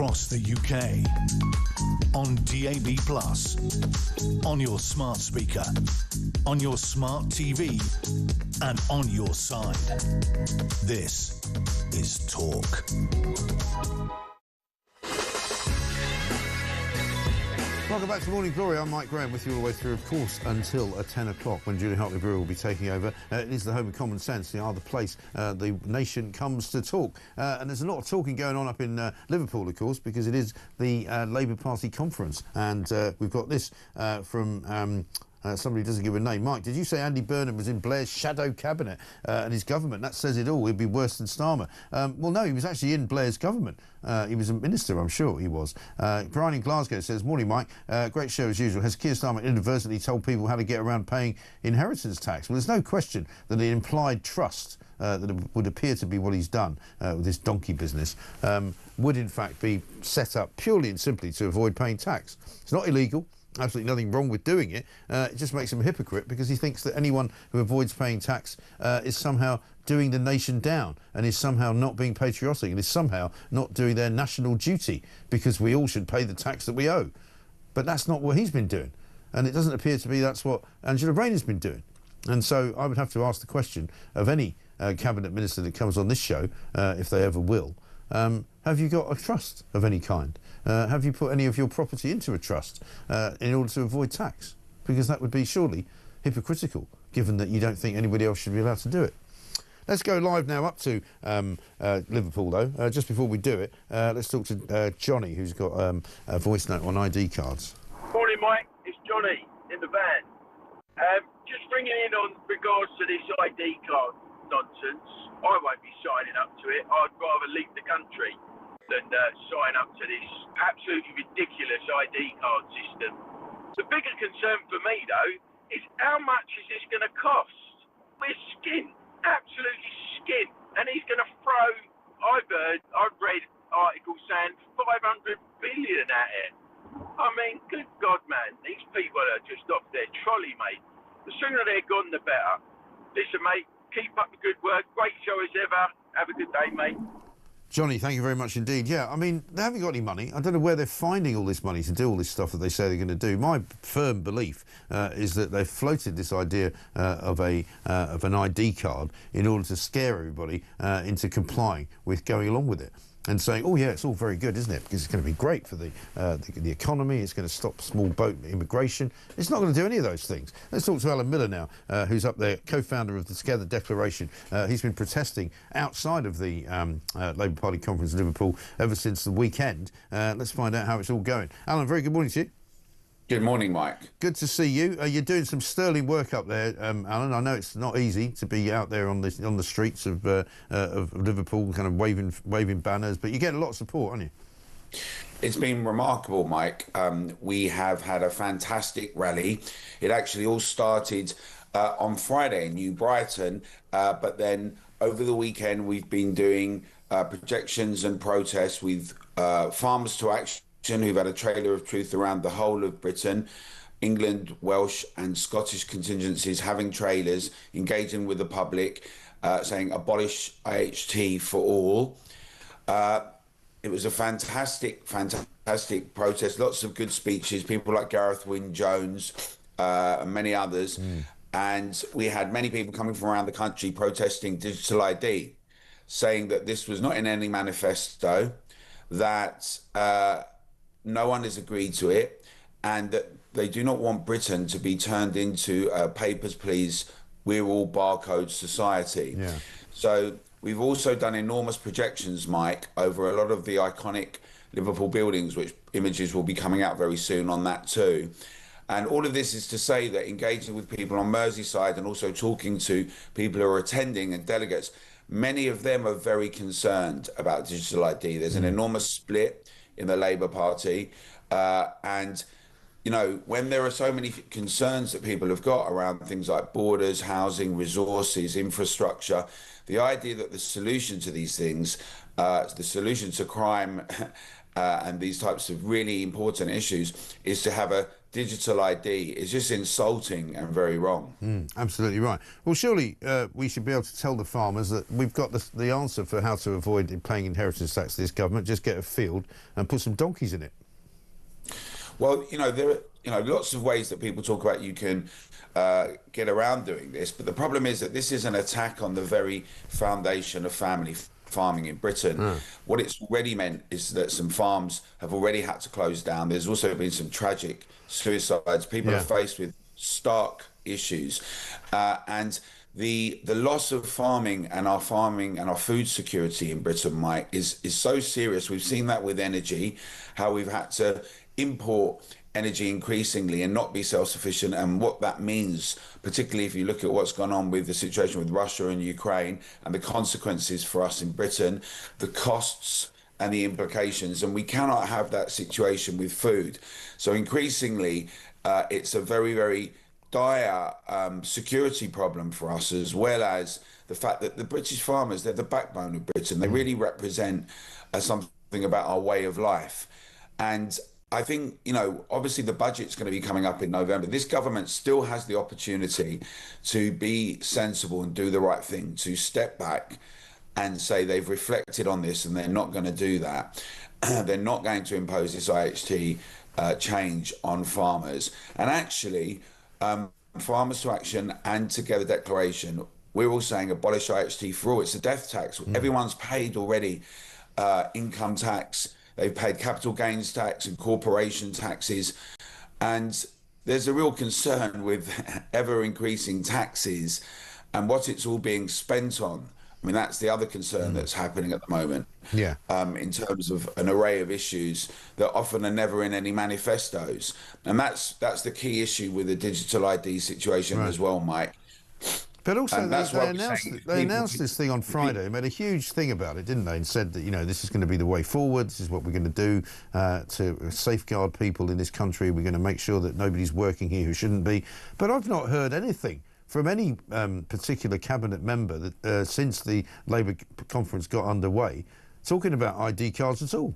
across the UK. On DAB+, on your smart speaker, on your smart TV, and on your side. This is Talk. Welcome back to Morning Glory. I'm Mike Graham with you all the way through, of course, until 10 o'clock when Julie Hartley-Brewer will be taking over. It is the home of common sense, the other place the nation comes to talk. And there's a lot of talking going on up in Liverpool, of course, because it is the Labour Party conference. And we've got this from... somebody doesn't give a name. Mike, did you say Andy Burnham was in Blair's shadow cabinet and his government? That says it all. He'd be worse than Starmer. Well, no, he was actually in Blair's government. He was a minister, I'm sure he was. Brian in Glasgow says, morning, Mike. Great show as usual. Has Keir Starmer inadvertently told people how to get around paying inheritance tax? Well, there's no question that the implied trust that would appear to be what he's done with this donkey business would, in fact, be set up purely and simply to avoid paying tax. It's not illegal. Absolutely nothing wrong with doing it. It just makes him a hypocrite because he thinks that anyone who avoids paying tax is somehow doing the nation down and is somehow not being patriotic and is somehow not doing their national duty because we all should pay the tax that we owe. But that's not what he's been doing. And it doesn't appear to be that's what Angela Rayner's been doing. And so I would have to ask the question of any cabinet minister that comes on this show, if they ever will, have you got a trust of any kind? Have you put any of your property into a trust in order to avoid tax? Because that would be surely hypocritical, given that you don't think anybody else should be allowed to do it. Let's go live now up to Liverpool, though. Just before we do it, let's talk to Johnny, who's got a voice note on ID cards. Morning, Mike. It's Johnny in the van. Just bringing in on regards to this ID card nonsense. I won't be signing up to it. I'd rather leave the country than sign up to this absolutely ridiculous ID card system. The bigger concern for me, though, is how much is this going to cost? We're skint, absolutely skint, and he's going to throw, I've read articles saying 500 billion at it. I mean, good God, man, these people are just off their trolley, mate. The sooner they're gone, the better. Listen, mate, keep up the good work. Great show as ever. Have a good day, mate. Johnny, thank you very much indeed. Yeah, I mean, they haven't got any money. I don't know where they're finding all this money to do all this stuff that they say they're going to do. My firm belief is that they've floated this idea of an ID card in order to scare everybody into complying with going along with it. And saying, oh, yeah, it's all very good, isn't it? Because it's going to be great for the economy. It's going to stop small boat immigration. It's not going to do any of those things. Let's talk to Alan Miller now, who's up there, co-founder of the Together Declaration. He's been protesting outside of the Labour Party conference in Liverpool ever since the weekend. Let's find out how it's all going. Alan, very good morning to you. Good morning, Mike. Good to see you. You're doing some sterling work up there, Alan. I know it's not easy to be out there on the streets of Liverpool, kind of waving banners, but you get a lot of support, aren't you? It's been remarkable, Mike. We have had a fantastic rally. It actually all started on Friday in New Brighton, but then over the weekend we've been doing projections and protests with Farmers to Action, who've had a trailer of truth around the whole of Britain, England, Welsh and Scottish contingencies having trailers, engaging with the public, saying abolish IHT for all. It was a fantastic protest, lots of good speeches, people like Gareth Wyn-Jones and many others. And we had many people coming from around the country protesting digital ID, saying that this was not in any manifesto, that no one has agreed to it, and that they do not want Britain to be turned into a papers, please, we're all barcode society. Yeah. So we've also done enormous projections, Mike, over a lot of the iconic Liverpool buildings, which images will be coming out very soon on that too. And all of this is to say that engaging with people on Merseyside and also talking to people who are attending and delegates, many of them are very concerned about digital ID. There's an enormous split in the Labour Party. And, you know, when there are so many concerns that people have got around things like borders, housing, resources, infrastructure, the idea that the solution to these things, the solution to crime and these types of really important issues is to have a digital ID is just insulting and very wrong. Absolutely right. Well, surely we should be able to tell the farmers that we've got the answer for how to avoid paying inheritance tax to this government. Just get a field and put some donkeys in it. Well, there are lots of ways that people talk about you can get around doing this, but the problem is that this is an attack on the very foundation of family farming in Britain. What it's already meant is that some farms have already had to close down. There's also been some tragic suicides. People are faced with stark issues, and the loss of farming and our food security in Britain, Mike, is so serious. We've seen that with energy, how we've had to import energy increasingly and not be self-sufficient, and what that means, particularly if you look at what's gone on with the situation with Russia and Ukraine and the consequences for us in Britain, the costs and the implications, and we cannot have that situation with food. So increasingly, it's a very, very dire security problem for us, as well as the fact that the British farmers, they're the backbone of Britain. They really represent something about our way of life. And I think, obviously the budget's going to be coming up in November. This government still has the opportunity to be sensible and do the right thing, to step back and say they've reflected on this and they're not going to do that. They're not going to impose this IHT change on farmers. And actually, Farmers to Action and Together Declaration, we're all saying abolish IHT for all. It's a death tax. Everyone's paid already income tax. They've paid capital gains tax and corporation taxes. And there's a real concern with ever increasing taxes and what it's all being spent on. I mean, that's the other concern that's happening at the moment. In terms of an array of issues that often are never in any manifestos. And that's the key issue with the digital ID situation as well, Mike. But also, they announced this thing on Friday. They made a huge thing about it, didn't they? And said that, this is going to be the way forward. This is what we're going to do to safeguard people in this country. We're going to make sure that nobody's working here who shouldn't be. But I've not heard anything from any particular cabinet member that since the Labour conference got underway, talking about ID cards at all.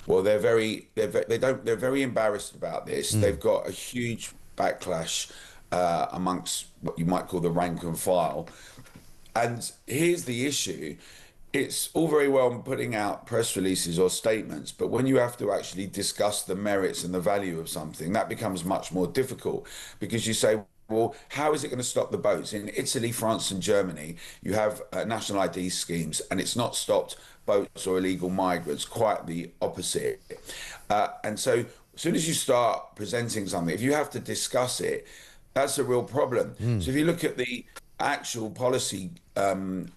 Well, they're very embarrassed about this. They've got a huge backlash amongst what you might call the rank and file. And here's the issue. It's all very well putting out press releases or statements, but when you have to actually discuss the merits and the value of something, that becomes much more difficult, because you say, well, how is it going to stop the boats? In Italy, France and Germany, you have national ID schemes, and it's not stopped boats or illegal migrants, quite the opposite. And so as soon as you start presenting something, if you have to discuss it, that's a real problem. So if you look at the actual policy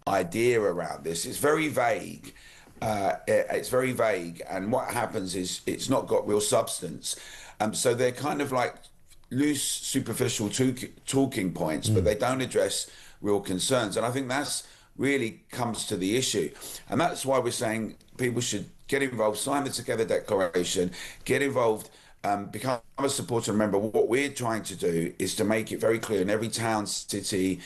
idea around this, it's very vague. It's very vague, and what happens is it's not got real substance. So they're kind of like loose, superficial talking points, but they don't address real concerns. And I think that's really comes to the issue. And that's why we're saying people should get involved, sign the Together Declaration, get involved, become a supporter. Remember, what we're trying to do is to make it very clear in every town, city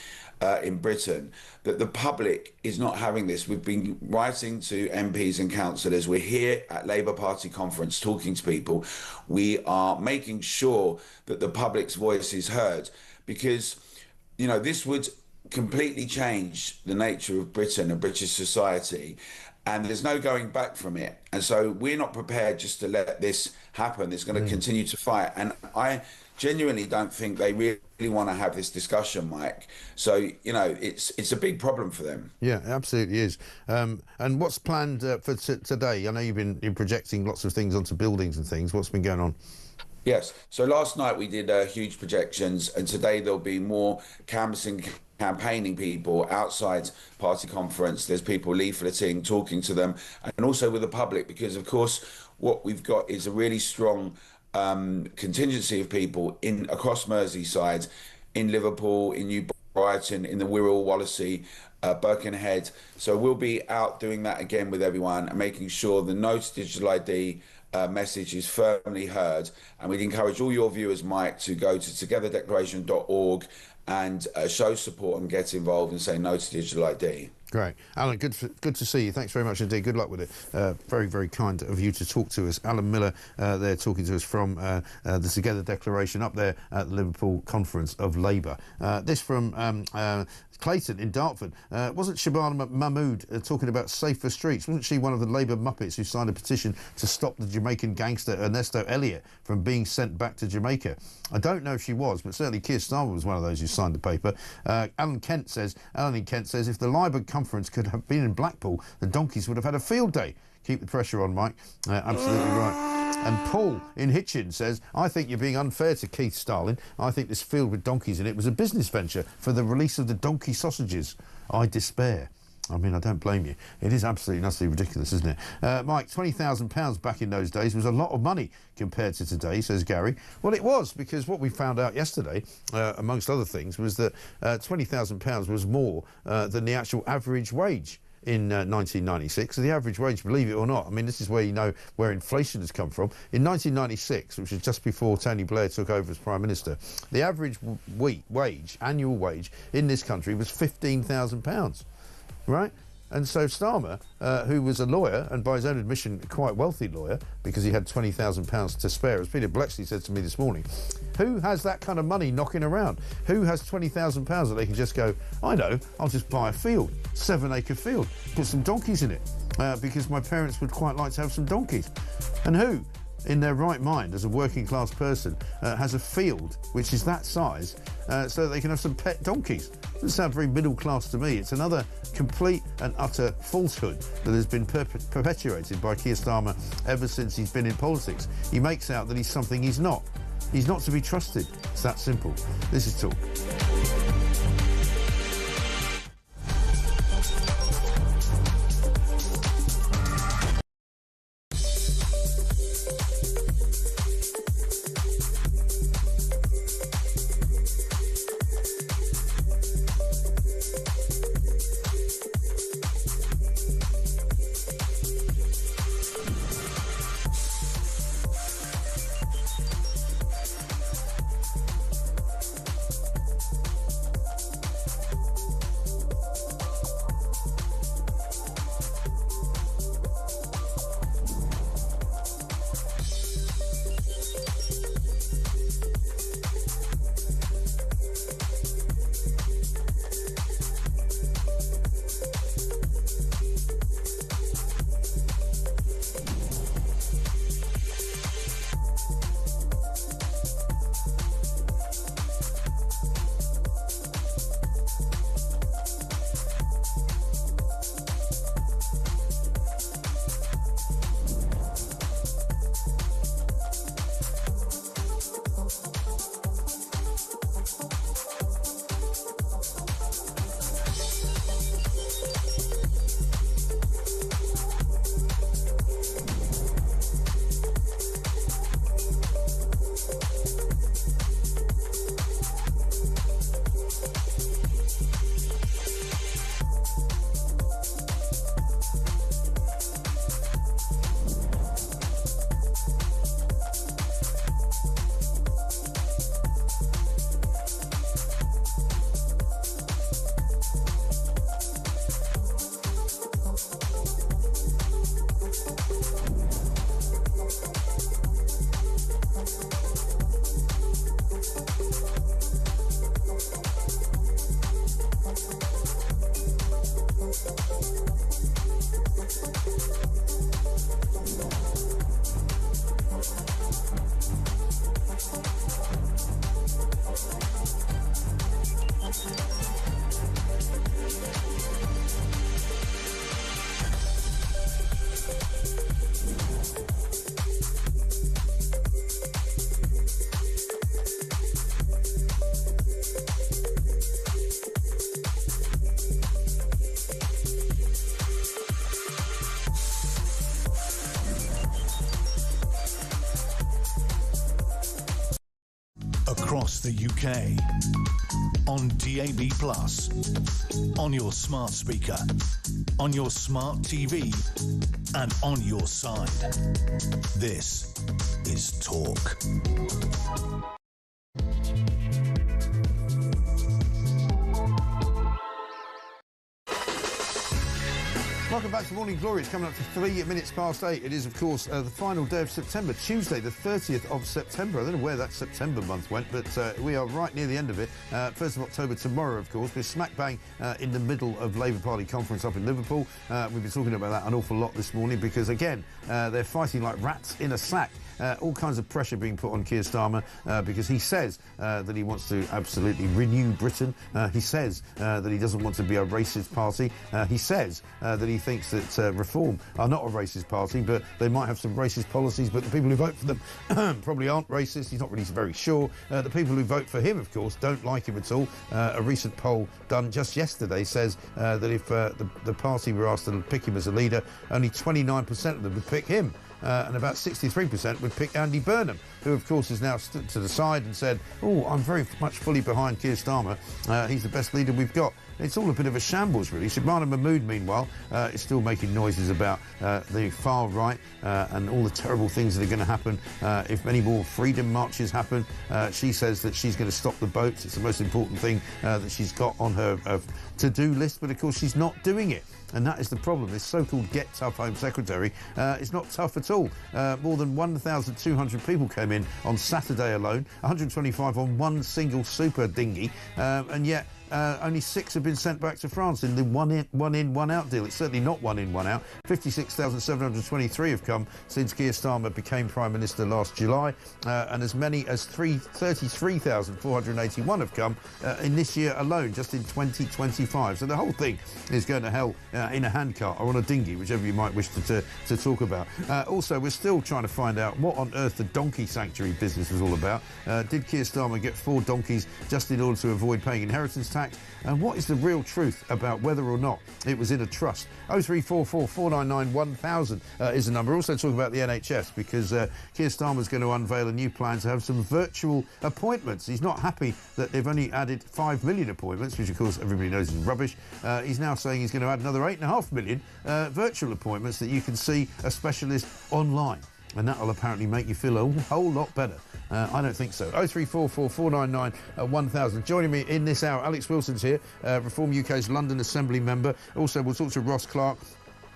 in Britain that the public is not having this. We've been writing to MPs and councillors. We're here at Labour Party conference talking to people. We are making sure that the public's voice is heard, because, this would completely change the nature of Britain and British society. And there's no going back from it. And so we're not prepared just to let this happen. It's going to continue to fight. And I genuinely don't think they really want to have this discussion, Mike. So, it's a big problem for them. Yeah, it absolutely is. And what's planned for today? I know you've been projecting lots of things onto buildings and things. What's been going on? Yes. So last night we did huge projections, and today there'll be more canvassing, campaigning people outside party conference. There's people leafleting, talking to them, and also with the public, because of course what we've got is a really strong contingency of people across Merseyside, in Liverpool, in New Brighton, in the Wirral, Wallasey, Birkenhead. So we'll be out doing that again with everyone and making sure the no to digital ID message is firmly heard. And we'd encourage all your viewers, Mike, to go to togetherdeclaration.org and show support and get involved and say no to digital ID. Great. Alan, good to see you. Thanks very much indeed. Good luck with it. Very, very kind of you to talk to us. Alan Miller there talking to us from the Together Declaration up there at the Liverpool Conference of Labour. This from Clayton in Dartford. Wasn't Shabana Mahmood talking about safer streets? Wasn't she one of the Labour Muppets who signed a petition to stop the Jamaican gangster Ernesto Elliott from being sent back to Jamaica? I don't know if she was, but certainly Keir Starmer was one of those who signed the paper. Alan in Kent says, if the Labour conference could have been in Blackpool, the donkeys would have had a field day. Keep the pressure on, Mike. Absolutely right. And Paul in Hitchin says, I think you're being unfair to Keith Starlin. I think this field with donkeys in it was a business venture for the release of the donkey sausages. I despair. I mean, I don't blame you. It is absolutely utterly ridiculous, isn't it? Mike, £20,000 back in those days was a lot of money compared to today, says Gary. Well, it was, because what we found out yesterday, amongst other things, was that £20,000 was more than the actual average wage in 1996. So the average wage, believe it or not, I mean, this is where you know where inflation has come from. In 1996, which was just before Tony Blair took over as Prime Minister, the average annual wage in this country was £15,000, right? And so Starmer, who was a lawyer, and by his own admission, a quite wealthy lawyer, because he had £20,000 to spare, as Peter Blexley said to me this morning, who has that kind of money knocking around? Who has £20,000 that they can just go, I know, I'll just buy a field, 7-acre field, put some donkeys in it, because my parents would quite like to have some donkeys. And who, in their right mind, as a working class person, has a field which is that size, so that they can have some pet donkeys? Doesn't sound very middle class to me. It's another complete and utter falsehood that has been perpetuated by Keir Starmer ever since he's been in politics. He makes out that he's something he's not. He's not to be trusted. It's that simple. This is Talk. Across the UK, on DAB+, on your smart speaker, on your smart TV, and on your side. This is Talk. Welcome back to Morning Glory. It's coming up to 3 minutes past 8. It is, of course, the final day of September, Tuesday, the 30th of September. I don't know where that September month went, but we are right near the end of it. 1st of October tomorrow, of course. We're smack bang in the middle of Labour Party conference up in Liverpool. We've been talking about that an awful lot this morning because, again, they're fighting like rats in a sack. All kinds of pressure being put on Keir Starmer because he says that he wants to absolutely renew Britain. He says that he doesn't want to be a racist party. He says that he thinks that Reform are not a racist party, but they might have some racist policies, but the people who vote for them probably aren't racist. He's not really very sure. The people who vote for him, of course, don't like him at all. A recent poll done just yesterday says that if the party were asked to pick him as a leader, only 29% of them would pick him. And about 63% would pick Andy Burnham, who, of course, has now stood to the side and said, oh, I'm very much fully behind Keir Starmer. He's the best leader we've got. It's all a bit of a shambles, really. Shabana Mahmood, meanwhile, is still making noises about the far right and all the terrible things that are going to happen if any more freedom marches happen. She says that she's going to stop the boats. It's the most important thing that she's got on her to-do list, but, of course, she's not doing it. And that is the problem. This so-called Get Tough Home Secretary is not tough at all. More than 1,200 people came in on Saturday alone, 125 on one single super dinghy, and yet only 6 have been sent back to France in the one in, one out deal. It's certainly not one in, one out. 56,723 have come since Keir Starmer became Prime Minister last July, and as many as 33,481 have come in this year alone, just in 2025. So the whole thing is going to hell in a handcart or on a dinghy, whichever you might wish to talk about. Also, we're still trying to find out what on earth the donkey sanctuary business was all about. Did Keir Starmer get 4 donkeys just in order to avoid paying inheritance tax? And what is the real truth about whether or not it was in a trust? 0344 499 1000 is the number. Also talk about the NHS because Keir Starmer's going to unveil a new plan to have some virtual appointments. He's not happy that they've only added 5 million appointments, which of course everybody knows is rubbish. He's now saying he's going to add another 8.5 million virtual appointments that you can see a specialist online. And that will apparently make you feel a whole lot better. I don't think so. 0344 499 1000. Joining me in this hour, Alex Wilson's here, Reform UK's London Assembly member. Also, we'll talk to Ross Clark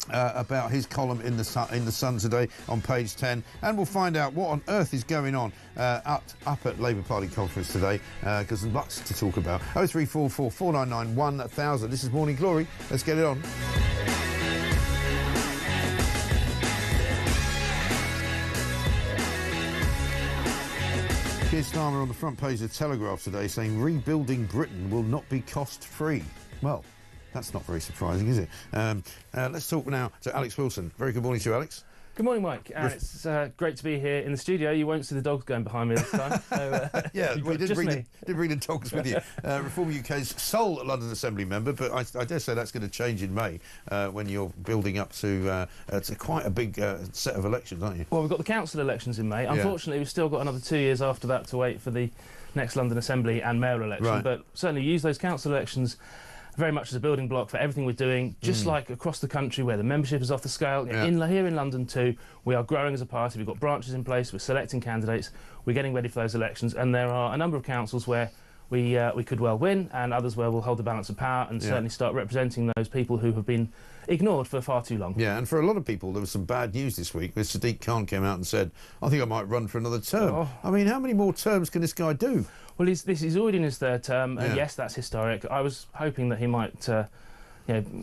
about his column in the Sun today on page 10, and we'll find out what on earth is going on up at Labour Party conference today, because there's lots to talk about. 0344 499 1000. This is Morning Glory. Let's get it on. Keir Starmer on the front page of Telegraph today saying rebuilding Britain will not be cost-free. Well, that's not very surprising, is it? Let's talk now to Alex Wilson. Very good morning to you, Alex. Good morning, Mike. It's great to be here in the studio. You won't see the dogs going behind me this time. So, yeah, we did bring the dogs with you. Reform UK's sole London Assembly member, but I dare say that's going to change in May when you're building up to quite a big set of elections, aren't you? Well, we've got the council elections in May. Unfortunately, we've still got another 2 years after that to wait for the next London Assembly and mayoral election. Right. But certainly use those council elections very much as a building block for everything we're doing, just like across the country where the membership is off the scale. Yeah. Here in London too, we are growing as a party. We've got branches in place, we're selecting candidates, we're getting ready for those elections, and there are a number of councils where we could well win, and others where we'll hold the balance of power and certainly start representing those people who have been ignored for far too long. Yeah, and for a lot of people, there was some bad news this week where Sadiq Khan came out and said, I think I might run for another term. Oh. I mean, how many more terms can this guy do? Well, he's already in his 3rd term, and yes, that's historic. I was hoping that he might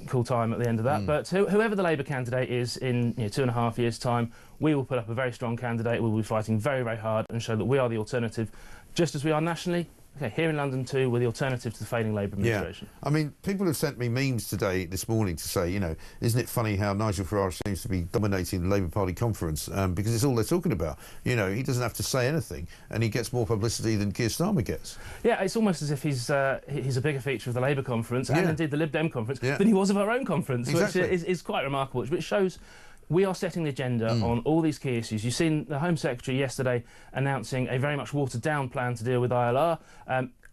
call time at the end of that. But whoever the Labour candidate is in 2.5 years' time, we will put up a very strong candidate. We will be fighting very, very hard and show that we are the alternative, just as we are nationally. Okay, here in London too, we're the alternative to the failing Labour administration. Yeah. I mean, people have sent me memes this morning to say, isn't it funny how Nigel Farage seems to be dominating the Labour Party conference because it's all they're talking about. He doesn't have to say anything and he gets more publicity than Keir Starmer gets. Yeah, it's almost as if he's a bigger feature of the Labour conference and indeed the Lib Dem conference than he was of our own conference, exactly. Which is quite remarkable, which shows we are setting the agenda on all these key issues. You've seen the Home Secretary yesterday announcing a very much watered-down plan to deal with ILR,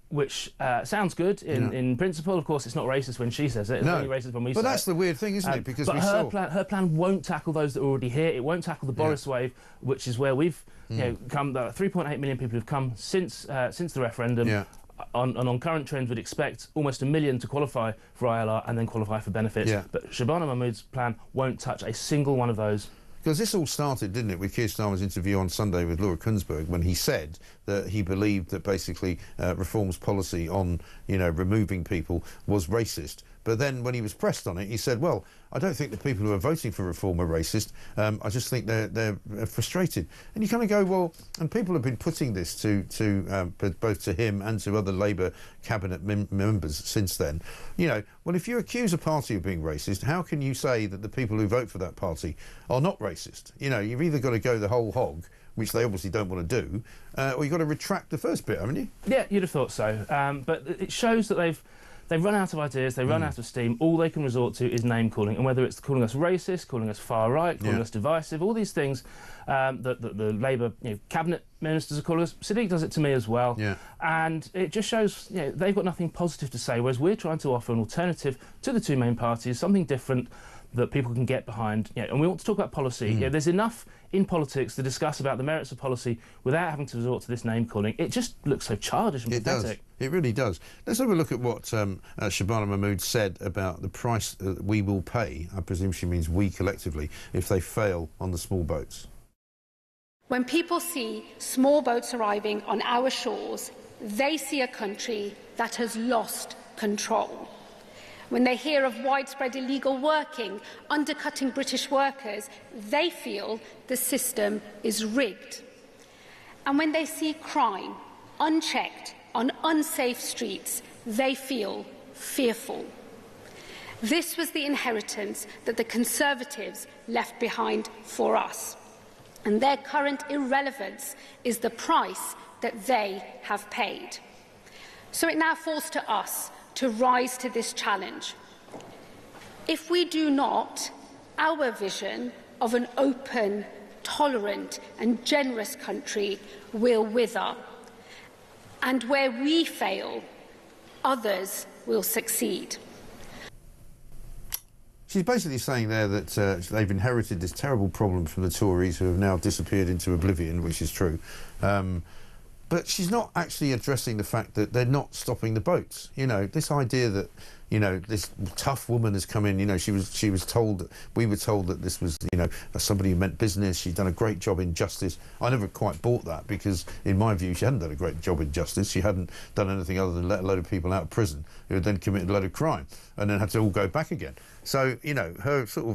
which sounds good in principle. Of course, it's not racist when she says it. It's only racist when we say it. But that's the weird thing, isn't it? Because her plan won't tackle those that are already here. It won't tackle the Boris wave, which is where we've come. 3.8 million people have come since the referendum. on current trends, would expect almost 1 million to qualify for ILR and then qualify for benefits. Yeah. But Shabana Mahmood's plan won't touch a single one of those. Because this all started, didn't it, with Keir Starmer's interview on Sunday with Laura Kuenssberg, when he said that he believed that basically Reform's policy on, removing people was racist. But then when he was pressed on it, he said, well, I don't think the people who are voting for Reform are racist. I just think they're frustrated. And you kind of go, well, and people have been putting this to both to him and to other Labour cabinet members since then. Well, if you accuse a party of being racist, how can you say that the people who vote for that party are not racist? You've either got to go the whole hog, which they obviously don't want to do, or you've got to retract the first bit, haven't you? Yeah, you'd have thought so. But it shows that they've run out of ideas, they run out of steam. All they can resort to is name-calling. And whether it's calling us racist, calling us far-right, calling us divisive, all these things that the Labour cabinet ministers are calling us. Sadiq does it to me as well. Yeah. And it just shows they've got nothing positive to say, whereas we're trying to offer an alternative to the two main parties, something different that people can get behind. And we want to talk about policy. There's enough in politics to discuss about the merits of policy without having to resort to this name-calling. It just looks so childish and pathetic. It really does. Let's have a look at what Shabana Mahmood said about the price that we will pay, I presume she means we collectively, if they fail on the small boats. When people see small boats arriving on our shores, they see a country that has lost control. When they hear of widespread illegal working, undercutting British workers, they feel the system is rigged. And when they see crime unchecked on unsafe streets, they feel fearful. This was the inheritance that the Conservatives left behind for us. And their current irrelevance is the price that they have paid. So it now falls to us to rise to this challenge. If we do not, our vision of an open, tolerant and generous country will wither. And where we fail, others will succeed. She's basically saying there that they've inherited this terrible problem from the Tories, who have now disappeared into oblivion, which is true. But she's not actually addressing the fact that they're not stopping the boats. This idea that, this tough woman has come in, we were told that this was, somebody who meant business. She'd done a great job in justice. I never quite bought that because, in my view, she hadn't done a great job in justice. She hadn't done anything other than let a load of people out of prison who had then committed a load of crime and then had to all go back again. So, her sort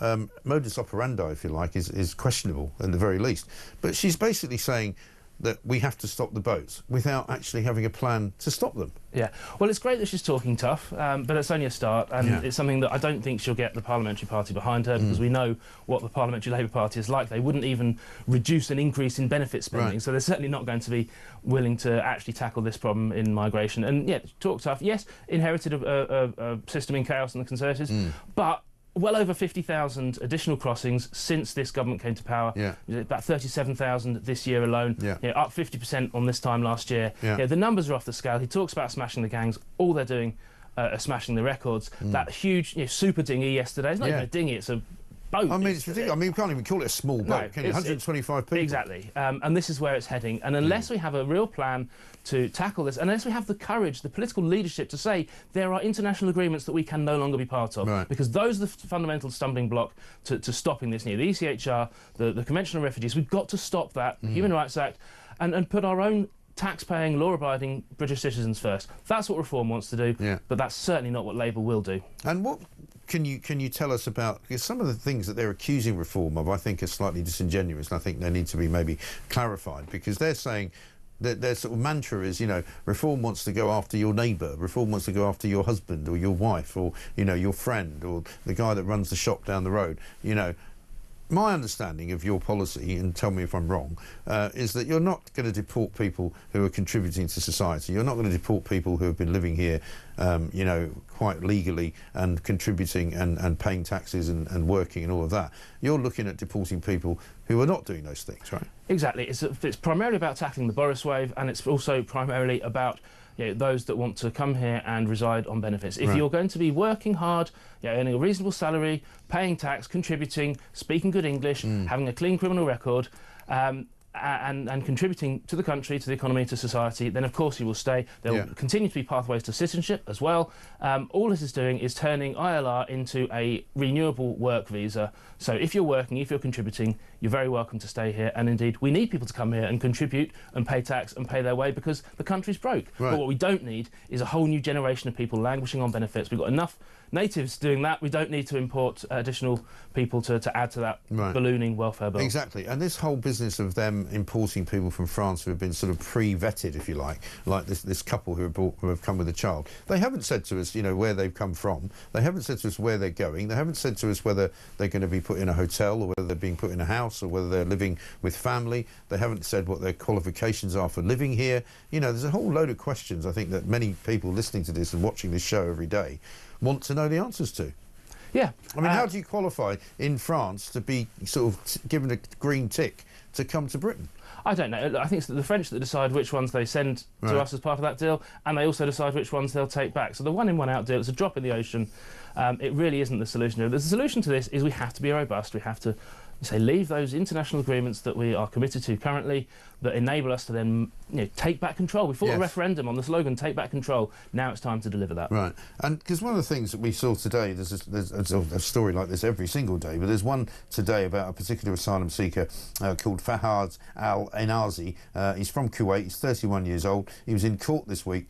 of modus operandi, if you like, is questionable at the very least. But she's basically saying that we have to stop the boats without actually having a plan to stop them. Yeah, well, it's great that she's talking tough, but it's only a start, and it's something that I don't think she'll get the Parliamentary Party behind her, because we know what the Parliamentary Labour Party is like. They wouldn't even reduce an increase in benefit spending, so they're certainly not going to be willing to actually tackle this problem in migration. And talk tough, yes, inherited a system in chaos in the Conservatives, but well over 50,000 additional crossings since this government came to power. About 37,000 this year alone. Up 50% on this time last year. The numbers are off the scale. He talks about smashing the gangs. All they're doing are smashing the records. That huge super dinghy yesterday. It's not even a dinghy. It's a boat. I mean, it's ridiculous. I mean, you can't even call it a small boat, can you? 125 people. Exactly. And this is where it's heading. And unless we have a real plan to tackle this, unless we have the courage, the political leadership to say there are international agreements that we can no longer be part of, because those are the fundamental stumbling block to stopping this. The ECHR, the Convention on Refugees, we've got to stop that, the Human Rights Act, and put our own tax-paying, law-abiding British citizens first. That's what Reform wants to do, but that's certainly not what Labour will do. And what can you tell us about, because some of the things that they're accusing Reform of, I think, are slightly disingenuous, and I think they need to be maybe clarified, because they're saying that their sort of mantra is, Reform wants to go after your neighbour, Reform wants to go after your husband or your wife or, your friend or the guy that runs the shop down the road. My understanding of your policy, and tell me if I'm wrong, is that you're not going to deport people who are contributing to society. You're not going to deport people who have been living here, quite legally and contributing and paying taxes and working and all of that. You're looking at deporting people who are not doing those things, right? Exactly. It's primarily about tackling the Boris wave, and it's also primarily about those that want to come here and reside on benefits. If you're going to be working hard, earning a reasonable salary, paying tax, contributing, speaking good English, having a clean criminal record, and contributing to the country, to the economy, to society, then of course you will stay. There will continue to be pathways to citizenship as well. All this is doing is turning ILR into a renewable work visa. So if you're working, if you're contributing, you're very welcome to stay here. And indeed, we need people to come here and contribute and pay tax and pay their way because the country's broke. Right. But what we don't need is a whole new generation of people languishing on benefits. We've got enough natives doing that. We don't need to import additional people to add to that ballooning welfare bill. Exactly. And this whole business of them importing people from France who have been sort of pre-vetted, if you like this couple who have come with a child, they haven't said to us, you know, where they've come from. They haven't said to us where they're going. They haven't said to us whether they're going to be put in a hotel or whether they're being put in a house or whether they're living with family. They haven't said what their qualifications are for living here. You know, there's a whole load of questions, I think, that many people listening to this and watching this show every day want to know the answers to. Yeah. I mean, how do you qualify in France to be sort of given a green tick to come to Britain? I don't know. I think it's the French that decide which ones they send to us as part of that deal, and they also decide which ones they'll take back. So the one-in, one-out deal is a drop in the ocean. It really isn't the solution. The solution to this is we have to be robust. We have to leave those international agreements that we are committed to currently that enable us to then take back control. We fought a referendum on the slogan, take back control. Now it's time to deliver that. Right. And because one of the things that we saw today, there's a story like this every single day, but there's one today about a particular asylum seeker called Fahad Al-Enazi. He's from Kuwait. He's 31 years old. He was in court this week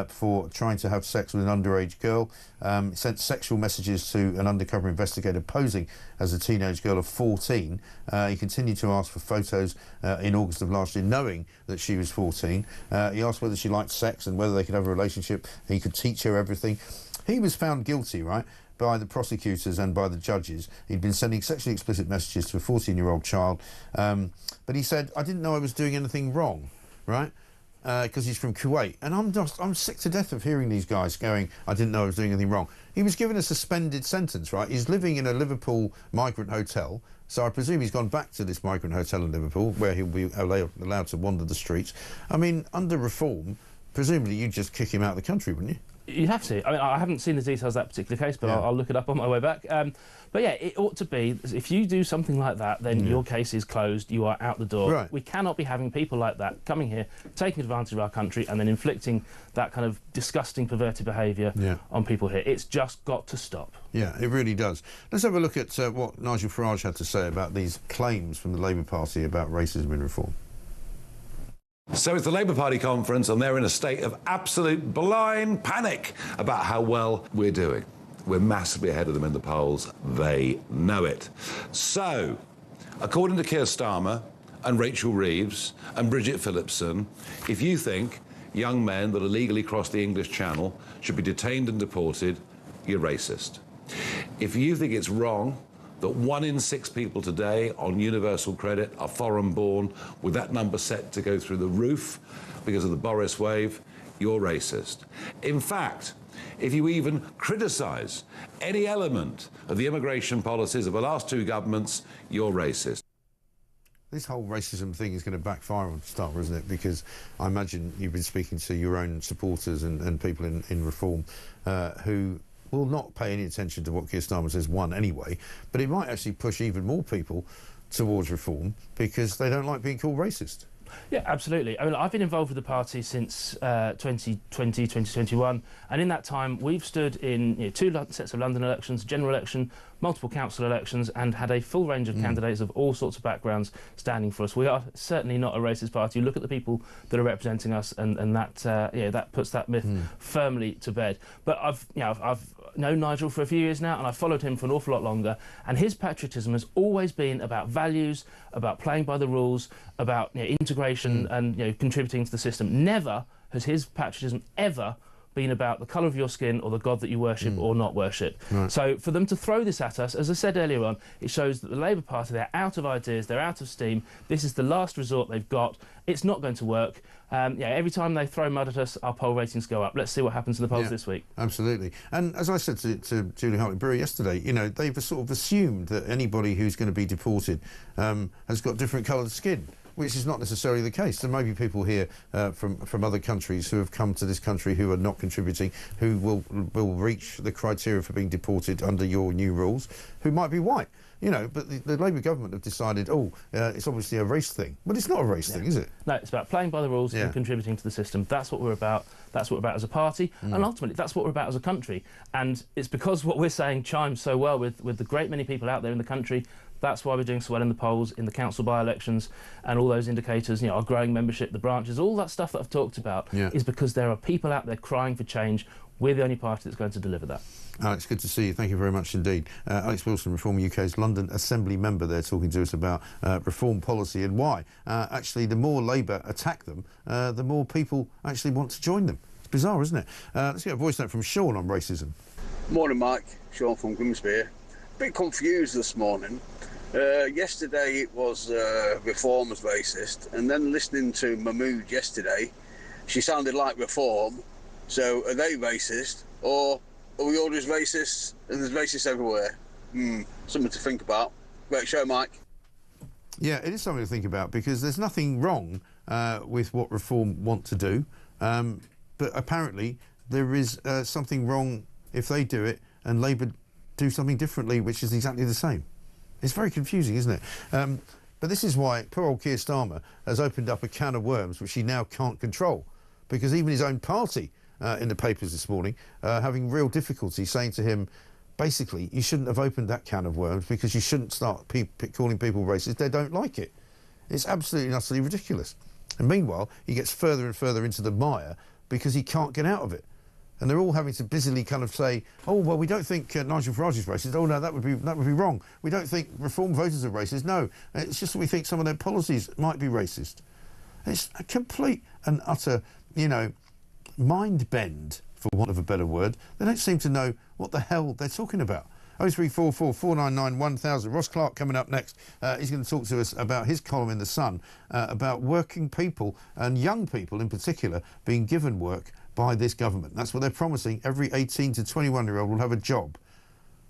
for trying to have sex with an underage girl. He sent sexual messages to an undercover investigator posing as a teenage girl of 14. He continued to ask for photos in August of last year, knowing that she was 14. He asked whether she liked sex and whether they could have a relationship. He could teach her everything. He was found guilty, right, by the prosecutors and by the judges. He'd been sending sexually explicit messages to a 14-year-old child. But he said, I didn't know I was doing anything wrong, right? Because he's from Kuwait. And I'm sick to death of hearing these guys going, I didn't know I was doing anything wrong. He was given a suspended sentence, right? He's living in a Liverpool migrant hotel. So I presume he's gone back to this migrant hotel in Liverpool where he'll be allowed to wander the streets. I mean, under reform, presumably you'd just kick him out of the country, wouldn't you? You'd have to. I mean, I haven't seen the details of that particular case, but I'll look it up on my way back. But yeah, it ought to be, if you do something like that, then your case is closed, you are out the door. Right. We cannot be having people like that coming here, taking advantage of our country and then inflicting that kind of disgusting, perverted behaviour on people here. It's just got to stop. Yeah, it really does. Let's have a look at what Nigel Farage had to say about these claims from the Labour Party about racism and reform. So it's the Labour Party conference, and they're in a state of absolute blind panic about how well we're doing. We're massively ahead of them in the polls. They know it. So, according to Keir Starmer and Rachel Reeves and Bridget Phillipson, if you think young men that illegally cross the English Channel should be detained and deported, you're racist. If you think it's wrong that 1 in 6 people today on universal credit are foreign-born, with that number set to go through the roof because of the Boris wave, you're racist. In fact, if you even criticise any element of the immigration policies of the last 2 governments, you're racist. This whole racism thing is going to backfire on Starmer, isn't it? Because I imagine you've been speaking to your own supporters and people in reform who will not pay any attention to what Keir Starmer says, anyway, but it might actually push even more people towards reform because they don't like being called racist. Yeah, absolutely. I mean, I've been involved with the party since 2020, 2021, and in that time we've stood in 2 sets of London elections, general election, multiple council elections, and had a full range of candidates of all sorts of backgrounds standing for us. We are certainly not a racist party. You look at the people that are representing us, and that that puts that myth firmly to bed. But I've known Nigel for a few years now, and I've followed him for an awful lot longer, and his patriotism has always been about values, about playing by the rules, about integration and contributing to the system. Never has his patriotism ever been about the colour of your skin or the God that you worship or not worship. Right. So for them to throw this at us, as I said earlier on, it shows that the Labour Party, they're out of ideas, they're out of steam. This is the last resort they've got. It's not going to work. Every time they throw mud at us, our poll ratings go up. Let's see what happens in the polls this week. Absolutely. And as I said to Julie Hartley-Brewer yesterday, they've sort of assumed that anybody who's going to be deported has got different coloured skin. which is not necessarily the case. There may be people here from other countries who have come to this country who are not contributing, who will reach the criteria for being deported under your new rules, who might be white. You know, but the Labour government have decided, it's obviously a race thing. But it's not a race thing, is it? No, it's about playing by the rules and contributing to the system. That's what we're about. That's what we're about as a party. And ultimately, that's what we're about as a country. And it's because what we're saying chimes so well with the great many people out there in the country. That's why we're doing so well in the polls, in the council by-elections, and all those indicators, you know, our growing membership, the branches, all that stuff that I've talked about is because there are people out there crying for change. We're the only party that's going to deliver that. Alex, good to see you. Thank you very much indeed. Alex Wilson, Reform UK's London Assembly member there, talking to us about reform policy and why. Actually, the more Labour attack them, the more people actually want to join them. It's bizarre, isn't it? Let's get a voice note from Sean on racism. Morning, Mike. Sean from Grimsby. A bit confused this morning. Yesterday it was Reform was racist, and then listening to Mahmood yesterday, she sounded like Reform. So are they racist, or are we all just racists and there's racists everywhere? Something to think about. Great show, Mike. Yeah, it is something to think about, because there's nothing wrong with what Reform want to do, but apparently there is something wrong if they do it and Labour do something differently, which is exactly the same. It's very confusing, isn't it? But this is why poor old Keir Starmer has opened up a can of worms which he now can't control, because even his own party in the papers this morning having real difficulty saying to him, basically, you shouldn't have opened that can of worms, because you shouldn't start calling people racist. They don't like it. It's absolutely and utterly ridiculous. And meanwhile, he gets further and further into the mire because he can't get out of it. And they're all having to busily kind of say, oh, well, we don't think Nigel Farage is racist. Oh, no, that would be wrong. We don't think Reform voters are racist. No, it's just that we think some of their policies might be racist. It's a complete and utter, you know, mind bend, for want of a better word. They don't seem to know what the hell they're talking about. 0344 499 1000. Ross Clark coming up next. He's going to talk to us about his column in The Sun about working people and young people in particular being given work by this government. That's what they're promising. Every 18 to 21-year-old will have a job.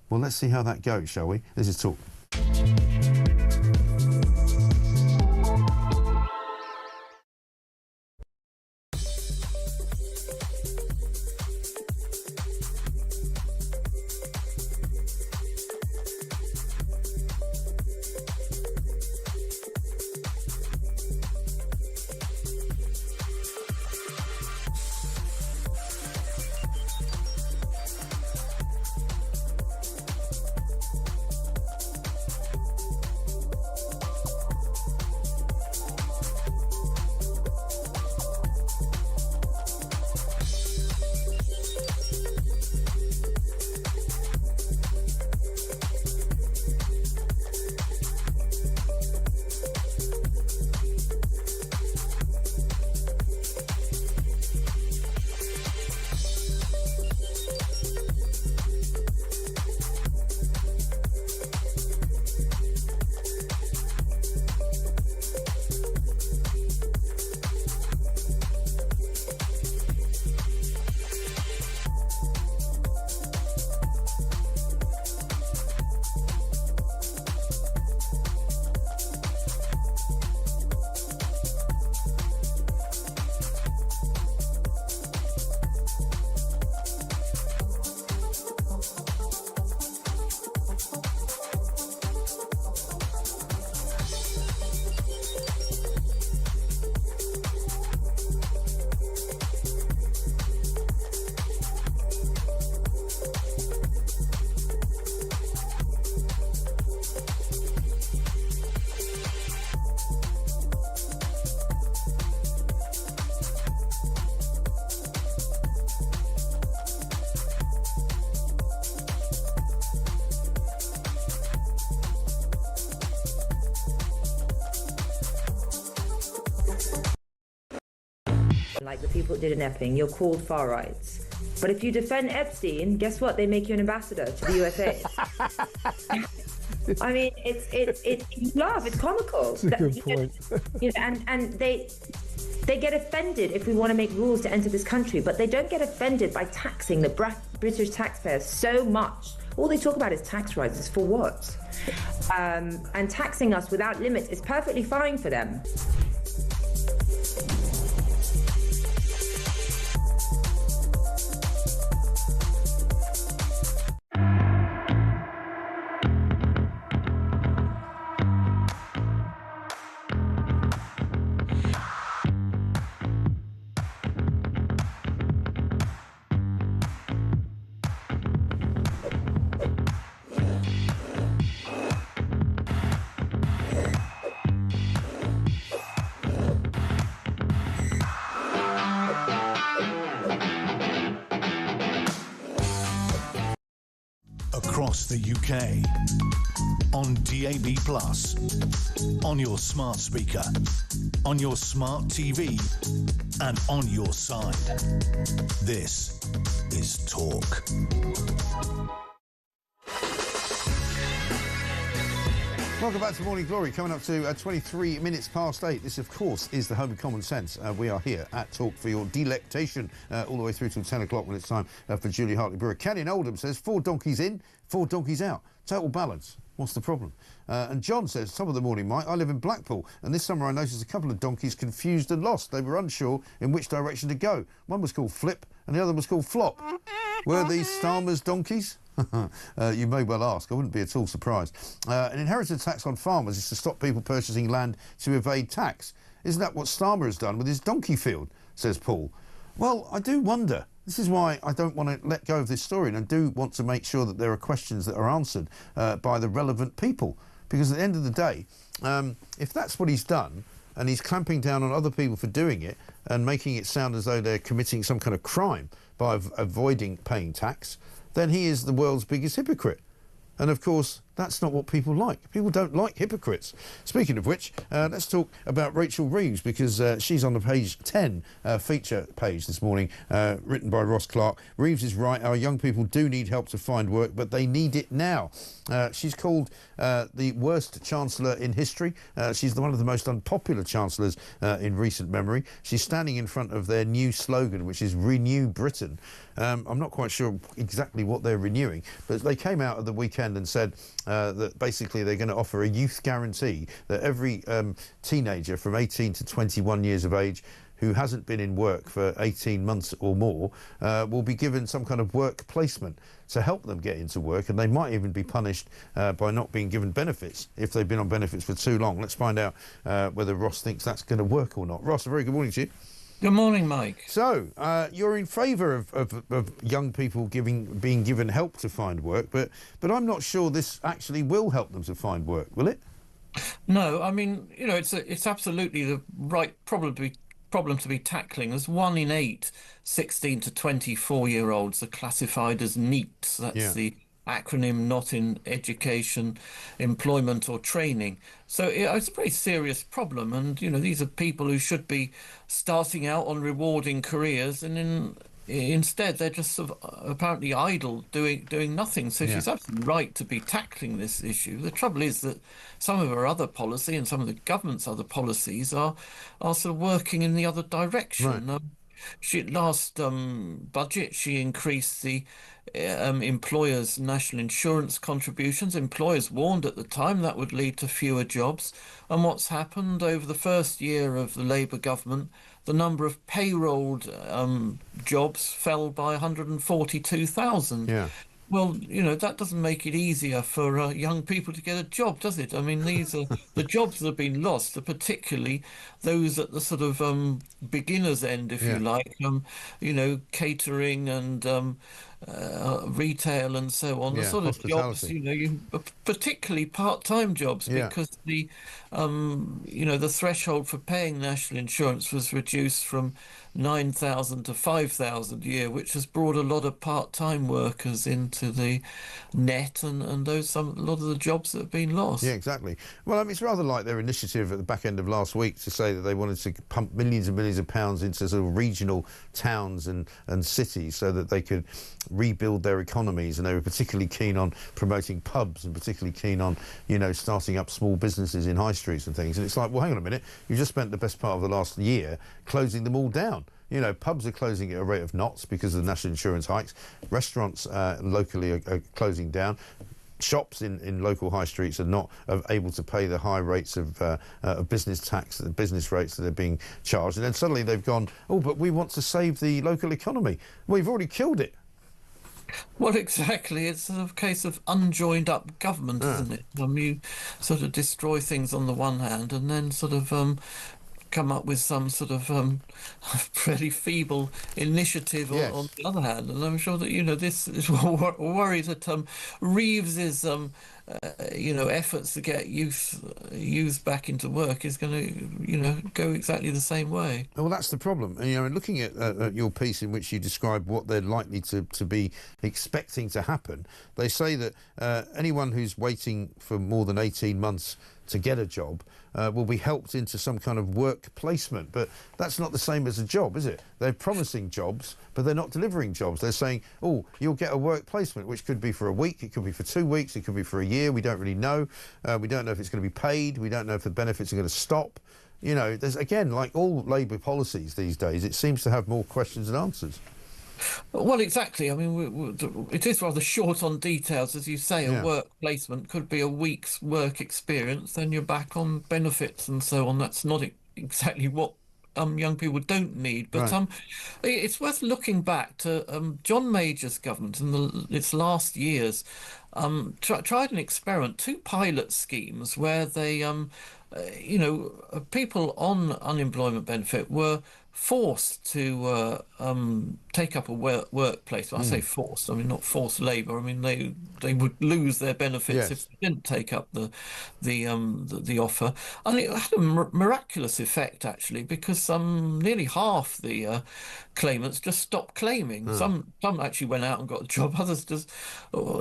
Well, let's see how that goes, shall we? This is Talk. Like the people that did an Epping, you're called far rights. But if you defend Epstein, guess what? They make you an ambassador to the USA. I mean, it's you laugh, it's comical. That's a good point. And they get offended if we want to make rules to enter this country, but they don't get offended by taxing the British taxpayers so much. All they talk about is tax rises. For what? And taxing us without limits is perfectly fine for them. Across the UK, on DAB+, on your smart speaker, on your smart TV, and on your side. This is Talk. Welcome back to Morning Glory, coming up to 23 minutes past 8. This, of course, is the home of common sense. We are here at Talk for your delectation all the way through till 10 o'clock when it's time for Julie Hartley-Brewer. Kenny in Oldham says 4 donkeys in, 4 donkeys out. Total balance. What's the problem? And John says, top of the morning, Mike, I live in Blackpool, and this summer I noticed a couple of donkeys confused and lost. They were unsure in which direction to go. One was called Flip, and the other was called Flop. Were these Starmer's donkeys? You may well ask. I wouldn't be at all surprised. An inheritance tax on farmers is to stop people purchasing land to evade tax. Isn't that what Starmer has done with his donkey field, says Paul. Well, I do wonder. This is why I don't want to let go of this story, and I do want to make sure that there are questions that are answered by the relevant people. Because at the end of the day, if that's what he's done, and he's clamping down on other people for doing it and making it sound as though they're committing some kind of crime by avoiding paying tax, then he is the world's biggest hypocrite. And of course, that's not what people like. People don't like hypocrites. Speaking of which, let's talk about Rachel Reeves, because she's on the page 10 feature page this morning, written by Ross Clark. Reeves is right. Our young people do need help to find work, but they need it now. She's called the worst Chancellor in history. She's one of the most unpopular Chancellors in recent memory. She's standing in front of their new slogan, which is Renew Britain. I'm not quite sure exactly what they're renewing, but they came out at the weekend and said that basically they're going to offer a youth guarantee that every teenager from 18 to 21 years of age who hasn't been in work for 18 months or more will be given some kind of work placement to help them get into work, and they might even be punished by not being given benefits if they've been on benefits for too long. Let's find out whether Ross thinks that's going to work or not. Ross, a very good morning to you. Good morning, Mike. So, you're in favour of young people being given help to find work, but I'm not sure this actually will help them to find work, will it? No, I mean, you know, it's absolutely the right problem to be tackling. As 1 in 8 16 to 24-year-olds are classified as NEETs. That's the acronym, not in education, employment or training. So it's a very serious problem, and you know, these are people who should be starting out on rewarding careers, and instead they're just sort of apparently idle, doing nothing. So she's absolutely right to be tackling this issue. The trouble is that some of her other policy and some of the government's other policies are sort of working in the other direction. Right. Last budget, she increased the employers' national insurance contributions. Employers warned at the time that would lead to fewer jobs. And what's happened over the first year of the Labour government, the number of payrolled jobs fell by 142,000. Yeah. Well, you know, that doesn't make it easier for young people to get a job, does it? I mean, these are the jobs that have been lost are particularly those at the sort of beginner's end, if you like, you know, catering and retail and so on, the sort of jobs, you know, particularly part-time jobs, because the, you know, the threshold for paying national insurance was reduced from 9,000 to 5,000 a year, which has brought a lot of part-time workers into the net, and a lot of the jobs that have been lost. Yeah, exactly. Well, I mean, it's rather like their initiative at the back end of last week to say that they wanted to pump millions and millions of pounds into sort of regional towns and cities so that they could rebuild their economies, and they were particularly keen on promoting pubs and particularly keen on, you know, starting up small businesses in high streets and things. And it's like, well, hang on a minute, you just spent the best part of the last year closing them all down. You know, pubs are closing at a rate of knots because of the national insurance hikes. Restaurants locally are closing down. shops in local high streets are not able to pay the high rates of business tax, the business rates that they're being charged. And then suddenly they've gone, oh, but we want to save the local economy. Well, you've already killed it. Well, exactly. It's a case of unjoined up government, isn't it? You sort of destroy things on the one hand and then sort of come up with some sort of fairly feeble initiative on the other hand. And I'm sure that, this is worry that Reeves's efforts to get youth back into work is going to, go exactly the same way. Well, that's the problem. And, looking at your piece in which you describe what they're likely to be expecting to happen, they say that anyone who's waiting for more than 18 months to get a job will be helped into some kind of work placement. But that's not the same as a job, is it? They're promising jobs, but they're not delivering jobs. They're saying, oh, you'll get a work placement, which could be for a week, it could be for 2 weeks, it could be for a year. We don't really know. We don't know if it's going to be paid. We don't know if the benefits are going to stop. There's, again, like all Labour policies these days, it seems to have more questions than answers. Well, exactly. I mean, it is rather short on details. As you say, a work placement could be a week's work experience, then you're back on benefits and so on. That's not exactly what young people don't need. But it's worth looking back to John Major's government in its last years. Tried an experiment, 2 pilot schemes where they, people on unemployment benefit were forced to take up a workplace. Well, I say forced, I mean not forced labour. I mean they would lose their benefits if they didn't take up the offer, and it had a miraculous effect actually, because nearly half the claimants just stopped claiming. Some actually went out and got a job. Others just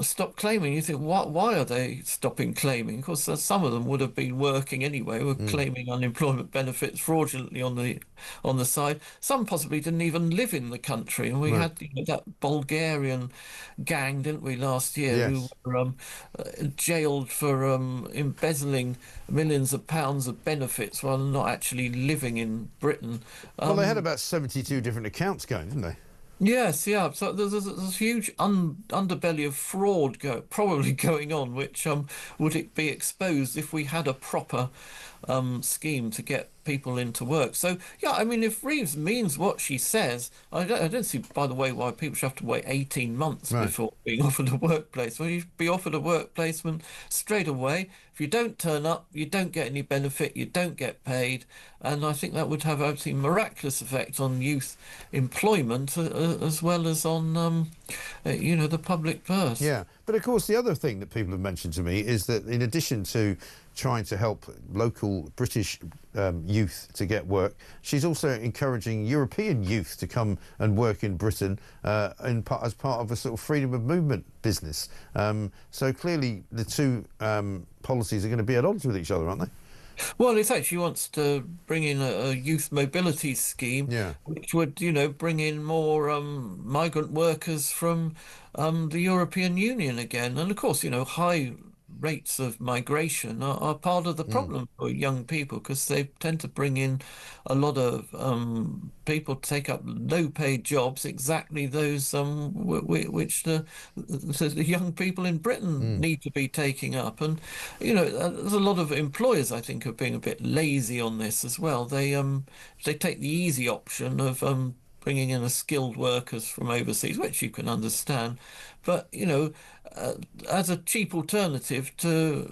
stopped claiming. You think, why are they stopping claiming? Of course, some of them would have been working anyway, were claiming unemployment benefits fraudulently on the side. Some possibly didn't even live in the country, and we had that Bulgarian gang, didn't we, last year, who were jailed for embezzling millions of pounds of benefits while not actually living in Britain. Well, they had about 72 different accounts going, didn't they? Yes, yeah. So there's a huge underbelly of fraud probably going on, which would be exposed if we had a proper scheme to get people into work. So, yeah, I mean, if Reeves means what she says, I don't see, by the way, why people should have to wait 18 months before being offered a workplace. Well, you should be offered a work placement straight away. If you don't turn up, you don't get any benefit, you don't get paid. And I think that would have a miraculous effect on youth employment as well as on, the public purse. Yeah, but of course the other thing that people have mentioned to me is that in addition to trying to help local British youth to get work, she's also encouraging European youth to come and work in Britain as part of a sort of freedom of movement business. So clearly the two policies are going to be at odds with each other, aren't they? Well, it's actually wants to bring in a youth mobility scheme, which would, bring in more migrant workers from the European Union again. And of course, high rates of migration are part of the problem for young people, because they tend to bring in a lot of people to take up low-paid jobs, exactly those which the young people in Britain need to be taking up. And there's a lot of employers, I think, are being a bit lazy on this as well. They take the easy option of bringing in skilled workers from overseas, which you can understand, but as a cheap alternative to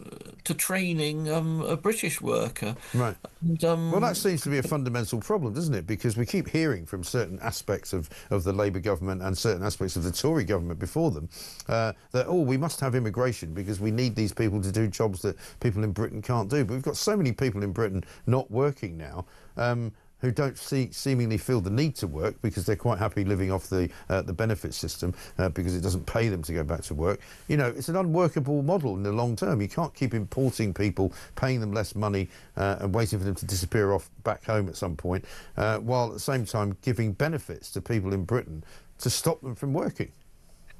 training a British worker. Right. And, well, that seems to be a fundamental problem, doesn't it? Because we keep hearing from certain aspects of the Labour government and certain aspects of the Tory government before them that, we must have immigration because we need these people to do jobs that people in Britain can't do. But we've got so many people in Britain not working now who don't seemingly feel the need to work because they're quite happy living off the benefit system because it doesn't pay them to go back to work. It's an unworkable model in the long term. You can't keep importing people, paying them less money and waiting for them to disappear off back home at some point, while at the same time giving benefits to people in Britain to stop them from working.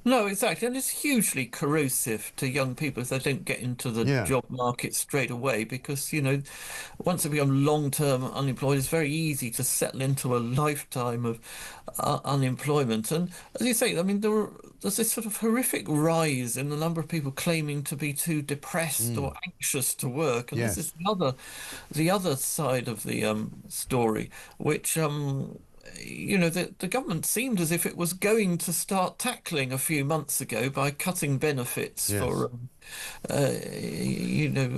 No, exactly. And it's hugely corrosive to young people if they don't get into the Yeah. job market straight away because, once they become long-term unemployed, it's very easy to settle into a lifetime of unemployment. And as you say, I mean, there's this sort of horrific rise in the number of people claiming to be too depressed or anxious to work. And Yes. this is the other side of the story, which the government seemed as if it was going to start tackling a few months ago by cutting benefits Yes. for,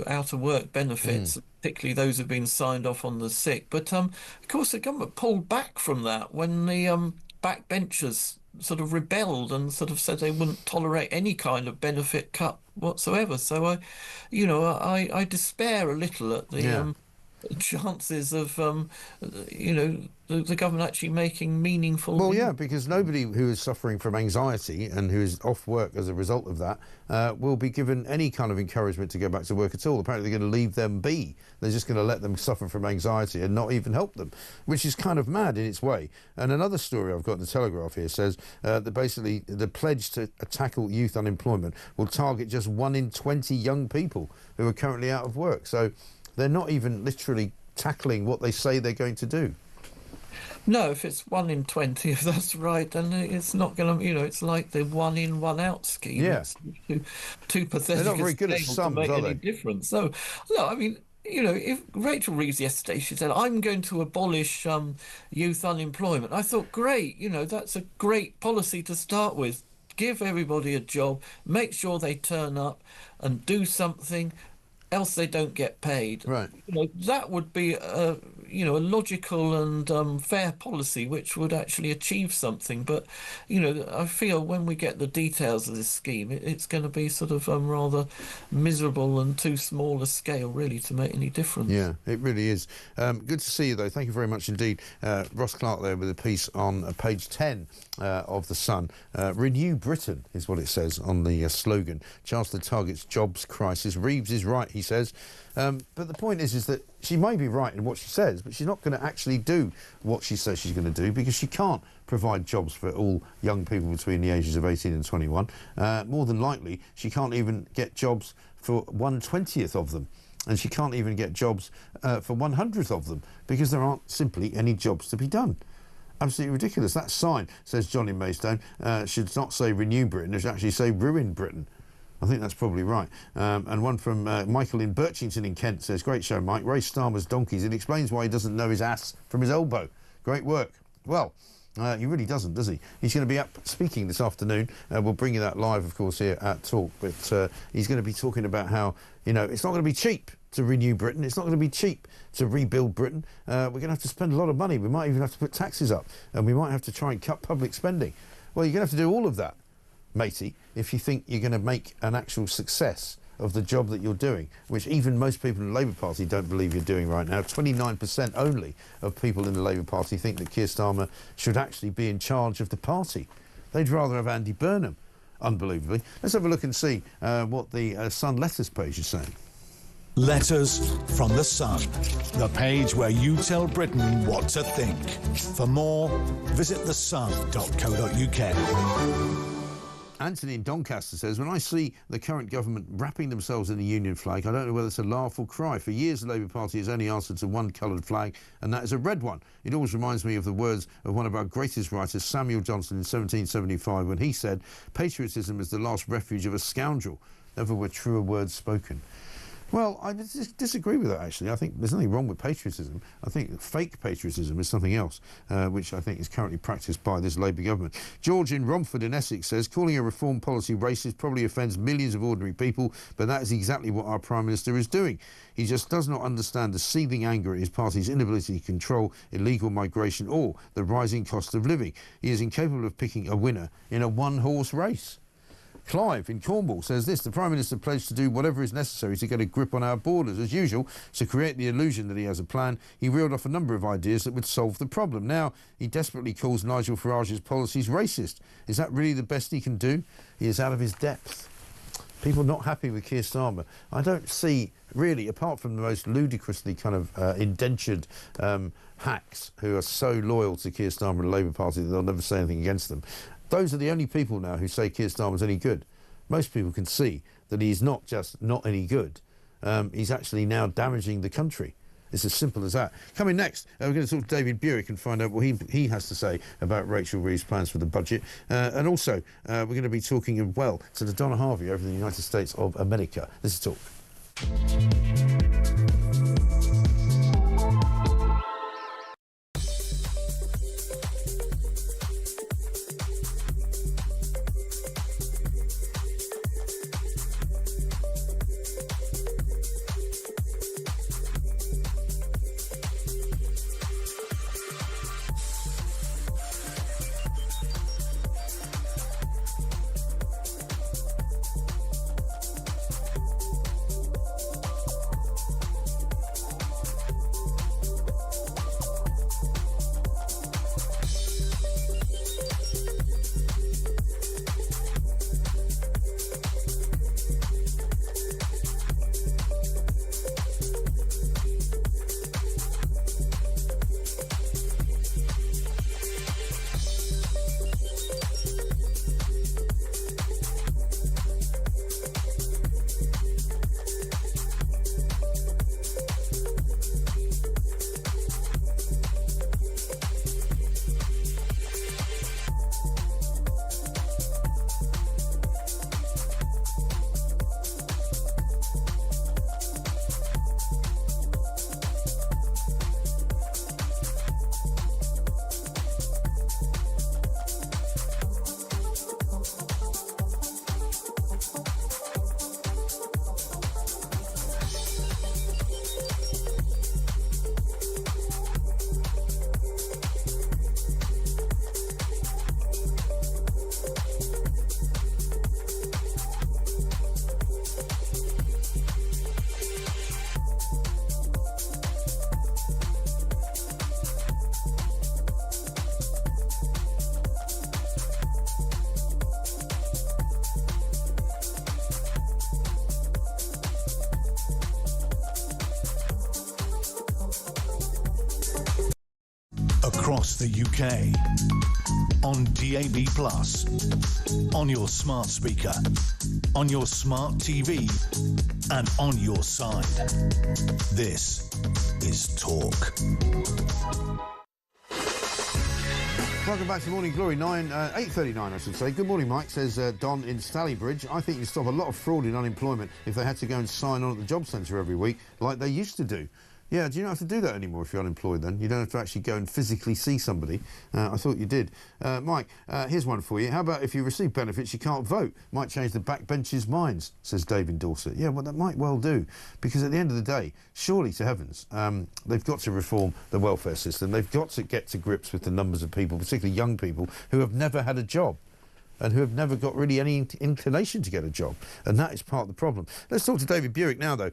out of work benefits, particularly those who've been signed off on the sick. But of course, the government pulled back from that when the backbenchers sort of rebelled and sort of said they wouldn't tolerate any kind of benefit cut whatsoever. So I despair a little at the chances of the government actually making meaningful. Well, yeah, because nobody who is suffering from anxiety and who is off work as a result of that will be given any kind of encouragement to go back to work at all. Apparently they're going to leave them be. They're just going to let them suffer from anxiety and not even help them, which is kind of mad in its way. And another story I've got in the Telegraph here says that basically the pledge to tackle youth unemployment will target just 1 in 20 young people who are currently out of work. So they're not even literally tackling what they say they're going to do. No, if it's 1 in 20, if that's right, then it's not going to, it's like the 1 in, 1 out scheme. Yeah. It's too pathetic. They're not very good at sums, to make are any they? difference. So, no, I mean, if Rachel Reeves yesterday, she said, I'm going to abolish youth unemployment. I thought, great, that's a great policy to start with. Give everybody a job, make sure they turn up and do something, else they don't get paid. Right. That would be a logical and fair policy which would actually achieve something. But I feel when we get the details of this scheme, it's going to be sort of rather miserable and too small a scale really to make any difference. Yeah, it really is. Good to see you though. Thank you very much indeed. Ross Clark there with a piece on page 10 of The Sun. Renew Britain is what it says on the slogan. Chancellor targets jobs crisis. Reeves is right, he says. But the point is that she may be right in what she says, but she's not going to actually do what she says she's going to do because she can't provide jobs for all young people between the ages of 18 and 21. More than likely, she can't even get jobs for 1/20th of them. And she can't even get jobs for 100th of them because there aren't simply any jobs to be done. Absolutely ridiculous. That sign, says John in Maidstone, should not say Renew Britain, it should actually say Ruin Britain. I think that's probably right. And one from Michael in Birchington in Kent says, great show, Mike. Ray Starmer's donkeys. It explains why he doesn't know his ass from his elbow. Great work. Well, he really doesn't, does he? He's going to be up speaking this afternoon. We'll bring you that live, of course, here at Talk. But he's going to be talking about how, it's not going to be cheap to renew Britain. It's not going to be cheap to rebuild Britain. We're going to have to spend a lot of money. We might even have to put taxes up. And we might have to try and cut public spending. Well, you're going to have to do all of that, matey, if you think you're going to make an actual success of the job that you're doing, which even most people in the Labour Party don't believe you're doing right now. 29% only of people in the Labour Party think that Keir Starmer should actually be in charge of the party. They'd rather have Andy Burnham, unbelievably. Let's have a look and see what the Sun Letters page is saying. Letters from the Sun, the page where you tell Britain what to think. For more, visit thesun.co.uk. Anthony in Doncaster says, when I see the current government wrapping themselves in the Union flag, I don't know whether it's a laugh or cry. For years, the Labour Party has only answered to one coloured flag, and that is a red one. It always reminds me of the words of one of our greatest writers, Samuel Johnson, in 1775, when he said, patriotism is the last refuge of a scoundrel. Never were truer words spoken. Well, I disagree with that, actually. I think there's nothing wrong with patriotism. I think fake patriotism is something else, which I think is currently practised by this Labour government. George in Romford in Essex says, calling a reform policy racist probably offends millions of ordinary people, but that is exactly what our Prime Minister is doing. He just does not understand the seething anger at his party's inability to control illegal migration or the rising cost of living. He is incapable of picking a winner in a one-horse race. Clive in Cornwall says this, the Prime Minister pledged to do whatever is necessary to get a grip on our borders. As usual, to create the illusion that he has a plan, he reeled off a number of ideas that would solve the problem. Now, he desperately calls Nigel Farage's policies racist. Is that really the best he can do? He is out of his depth. People not happy with Keir Starmer. I don't see really, apart from the most ludicrously kind of indentured hacks who are so loyal to Keir Starmer and the Labour Party that they'll never say anything against them, those are the only people now who say Keir Starmer's any good. Most people can see that he's not just not any good, he's actually now damaging the country. It's as simple as that. Coming next, we're going to talk to David Burek and find out what he has to say about Rachel Reeves' plans for the budget. And also, we're going to be talking as well to the Donna Harvey over in the United States of America. This is Talk. Across the UK, on DAB+, on your smart speaker, on your smart TV, and on your side. This is Talk. Welcome back to Morning Glory, 8:39 I should say. Good morning, Mike, says Don in Stalybridge. I think you'd stop a lot of fraud in unemployment if they had to go and sign on at the job centre every week like they used to do. Yeah, do you not have to do that anymore if you're unemployed then? You don't have to actually go and physically see somebody. I thought you did. Mike, here's one for you. How about if you receive benefits, you can't vote? Might change the backbenchers' minds, says Dave in Dorset. Yeah, well, that might well do. Because at the end of the day, surely to heavens, they've got to reform the welfare system. They've got to get to grips with the numbers of people, particularly young people, who have never had a job and who have never got really any inclination to get a job. And that is part of the problem. Let's talk to David Burek now, though,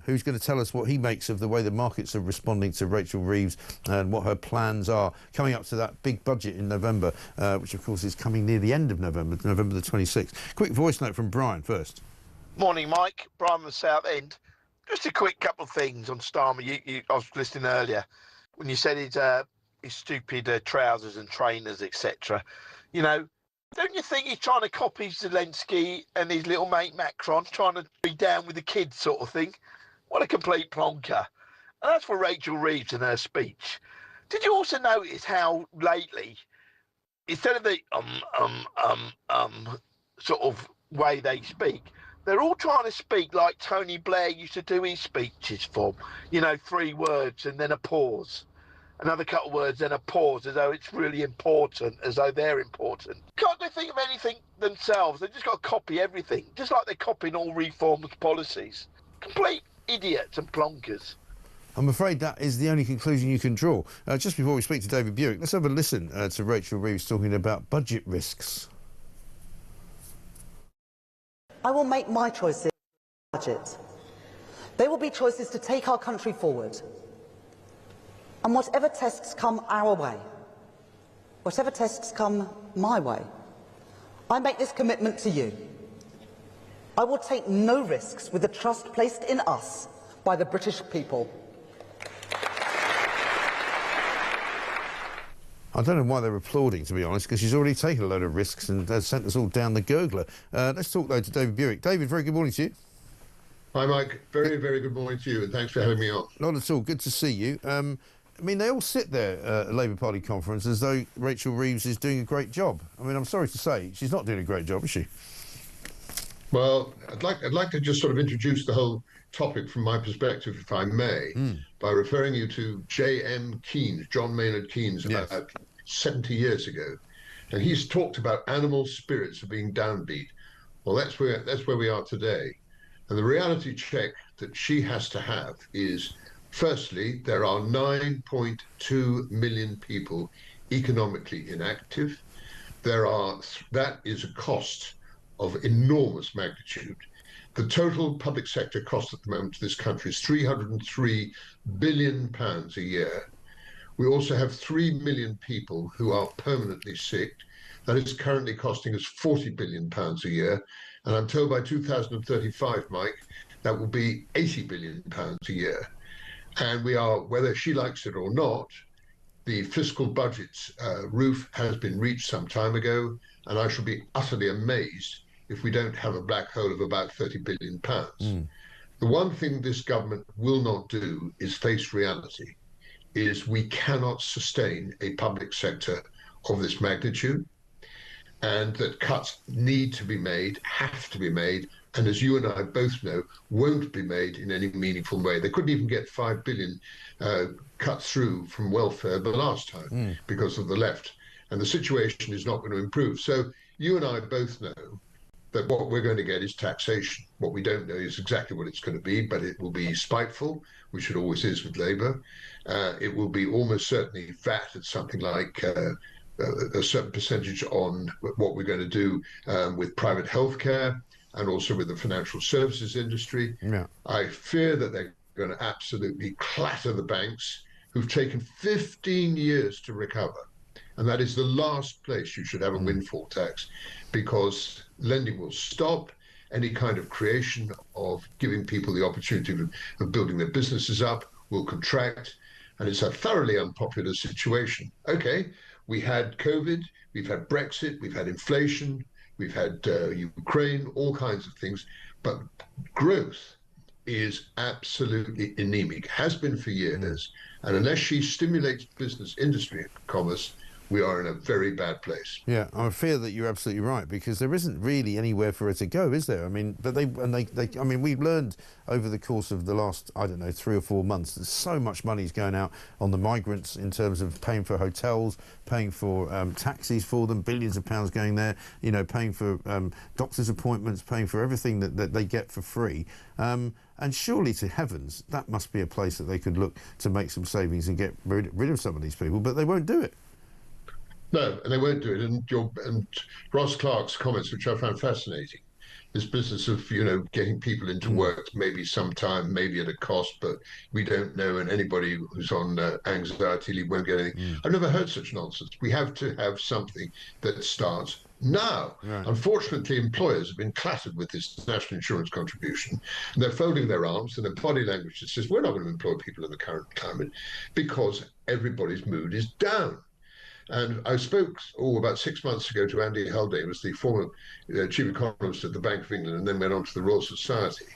who's going to tell us what he makes of the way the markets are responding to Rachel Reeves and what her plans are coming up to that big budget in November, which, of course, is coming near the end of November, November the 26th. Quick voice note from Brian first. Morning, Mike. Brian from the South End. Just a quick couple of things on Starmer. I was listening earlier when you said his stupid trousers and trainers, etc. You know, don't you think he's trying to copy Zelensky and his little mate Macron, trying to be down with the kids sort of thing? What a complete plonker. And that's for Rachel Reeves and her speech. Did you also notice how lately, instead of the sort of way they speak, they're all trying to speak like Tony Blair used to do his speeches for, you know, 3 words and then a pause. Another couple of words, then a pause, as though it's really important, as though they're important. Can't they think of anything themselves? They've just got to copy everything, just like they're copying all reforms policies. Complete idiots and plonkers. I'm afraid that is the only conclusion you can draw. Just before we speak to David Burek, let's have a listen to Rachel Reeves talking about budget risks. I will make my choices in the budget. They will be choices to take our country forward. And whatever tests come our way, whatever tests come my way, I make this commitment to you. I will take no risks with the trust placed in us by the British people. I don't know why they're applauding, to be honest, because she's already taken a load of risks and sent us all down the gurgler. Let's talk, though, to David Buick. David, very good morning to you. Hi, Mike. Very, very good morning to you, and thanks for having me on. Not at all. Good to see you. I mean, they all sit there at a Labour Party conference as though Rachel Reeves is doing a great job. I mean, I'm sorry to say, she's not doing a great job, is she? Well, I'd like to just sort of introduce the whole topic from my perspective, if I may, by referring you to J.M. Keynes, John Maynard Keynes, about 70 years ago. And he's talked about animal spirits being downbeat. Well, that's where we are today. And the reality check that she has to have is, firstly, there are 9.2 million people economically inactive. That is a cost of enormous magnitude. The total public sector cost at the moment to this country is £303 billion a year. We also have 3 million people who are permanently sick. That is currently costing us £40 billion a year. And I'm told by 2035, Mike, that will be £80 billion a year. And we are, whether she likes it or not, the fiscal budget's roof has been reached some time ago, and I shall be utterly amazed if we don't have a black hole of about £30 billion. The one thing this government will not do is face reality, is we cannot sustain a public sector of this magnitude, and that cuts need to be made, have to be made, and as you and I both know, won't be made in any meaningful way. They couldn't even get 5 billion cut through from welfare the last time because of the left, and the situation is not going to improve. So you and I both know that what we're going to get is taxation. What we don't know is exactly what it's going to be, but it will be spiteful, which it always is with Labour. It will be almost certainly VAT at something like a certain percentage on what we're going to do with private healthcare and also with the financial services industry. I fear that they're going to absolutely clatter the banks who've taken 15 years to recover. And that is the last place you should have a windfall tax, because lending will stop. Any kind of creation of giving people the opportunity of building their businesses up will contract. And it's a thoroughly unpopular situation. Okay, we had COVID, we've had Brexit, we've had inflation, we've had Ukraine, all kinds of things. But growth is absolutely anemic, has been for years. And unless she stimulates business, industry, and commerce, we are in a very bad place. Yeah, I fear that you're absolutely right, because there isn't really anywhere for her to go, is there? I mean, but I mean, we've learned over the course of the last, I don't know, 3 or 4 months, that so much money is going out on the migrants in terms of paying for hotels, paying for taxis for them, billions of pounds going there, you know, paying for doctor's appointments, paying for everything that they get for free. And surely, to heavens, that must be a place that they could look to make some savings and get rid of some of these people, but they won't do it. No, and they won't do it. And Ross Clark's comments, which I found fascinating, this business of, you know, getting people into work, maybe sometime, maybe at a cost, but we don't know, and anybody who's on anxiety leave won't get anything. I've never heard such nonsense. We have to have something that starts now. Unfortunately, employers have been clattered with this national insurance contribution, and they're folding their arms, and their body language that says we're not going to employ people in the current climate because everybody's mood is down. And I spoke about 6 months ago to Andy Haldane, who was the former chief economist at the Bank of England and then went on to the Royal Society.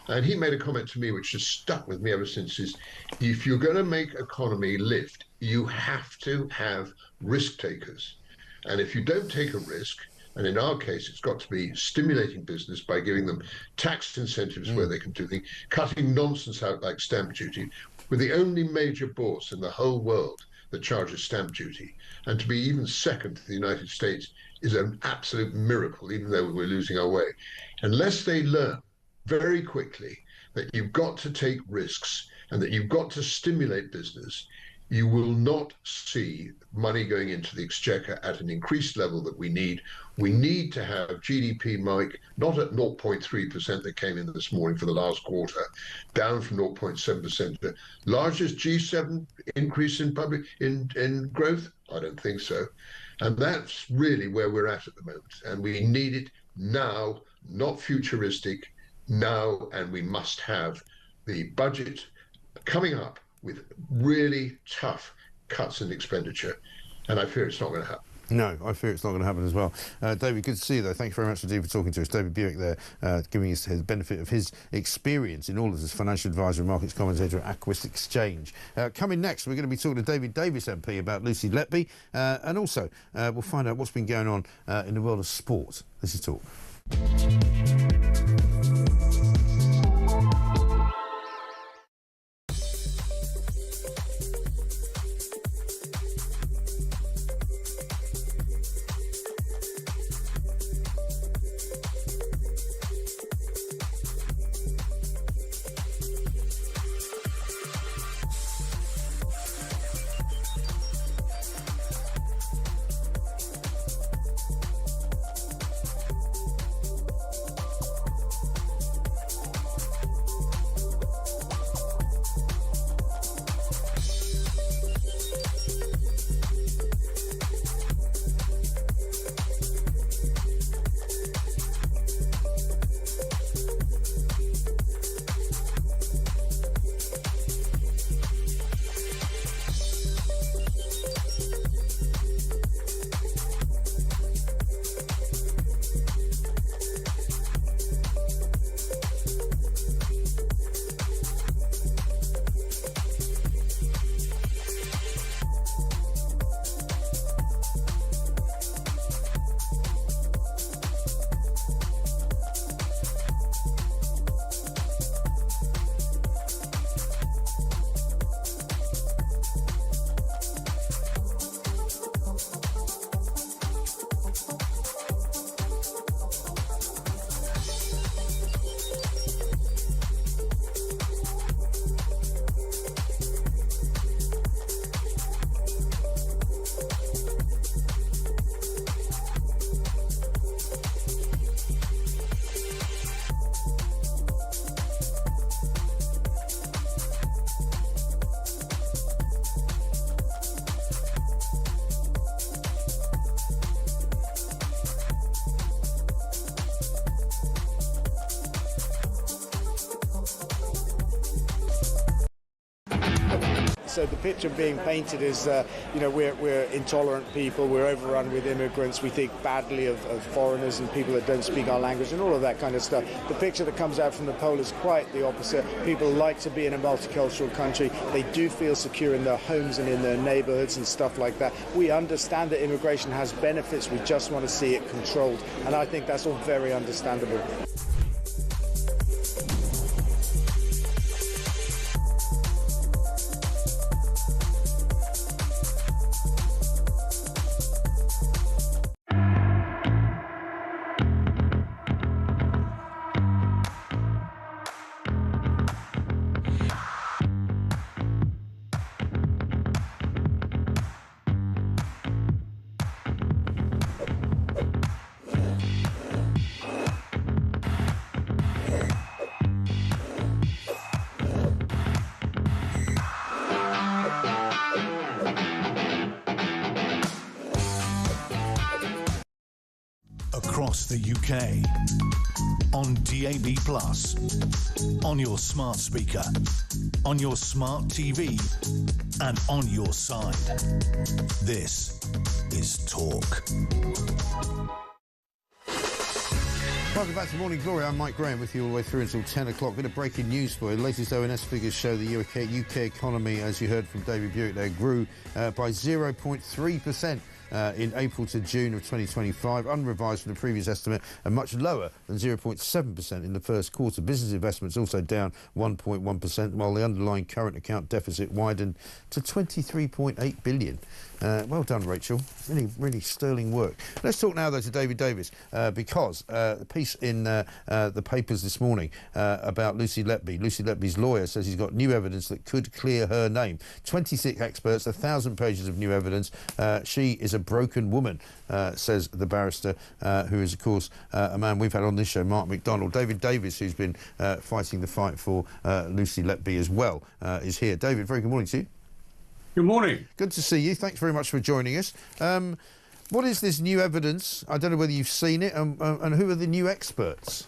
And he made a comment to me which has stuck with me ever since, is if you're going to make economy lift, you have to have risk takers. And if you don't take a risk, and in our case, it's got to be stimulating business by giving them tax incentives where they can do things, cutting nonsense out like stamp duty. We're the only major bourse in the whole world that charges stamp duty. And to be even second to the United States is an absolute miracle, even though we're losing our way. Unless they learn very quickly that you've got to take risks and that you've got to stimulate business, you will not see money going into the exchequer at an increased level that we need. We need to have GDP, Mike, not at 0.3% that came in this morning for the last quarter, down from 0.7%. The largest G7 increase in growth? I don't think so. And that's really where we're at the moment. And we need it now, not futuristic, now, and we must have the budget coming up with really tough cuts in expenditure, and I fear it's not going to happen. No, I fear it's not going to happen as well. David, good to see you, though. Thank you very much indeed for talking to us. David Buick there, giving us the benefit of his experience in all of this, financial advisor and markets commentator at Aquis Exchange. Coming next, we're going to be talking to David Davis MP about Lucy Letby, and also we'll find out what's been going on in the world of sport. This is Talk. So the picture being painted is, we're intolerant people, we're overrun with immigrants, we think badly of foreigners and people that don't speak our language and all of that kind of stuff. The picture that comes out from the poll is quite the opposite. People like to be in a multicultural country. They do feel secure in their homes and in their neighborhoods and stuff like that. We understand that immigration has benefits. We just want to see it controlled. And I think that's all very understandable. Across the UK, on DAB+, on your smart speaker, on your smart TV, and on your side. This is Talk. Welcome back to Morning Glory. I'm Mike Graham with you all the way through until 10 o'clock. Bit of breaking news for you. The latest ONS figures show the UK economy, as you heard from David Buick there, grew by 0.3%. In April to June of 2025, unrevised from the previous estimate and much lower than 0.7% in the first quarter. Business investments also down 1.1%, while the underlying current account deficit widened to 23.8 billion. Well done, Rachel. Really sterling work. Let's talk now, though, to David Davis, because the piece in the papers this morning about Lucy Letby. Lucy Letby's lawyer says he's got new evidence that could clear her name. 26 experts, 1,000 pages of new evidence. She is a broken woman, says the barrister, who is, of course, a man we've had on this show, Mark McDonald. David Davis, who's been fighting the fight for Lucy Letby as well, is here. David, very good morning to you. Good morning. Good to see you. Thanks very much for joining us. What is this new evidence? I don't know whether you've seen it, and who are the new experts?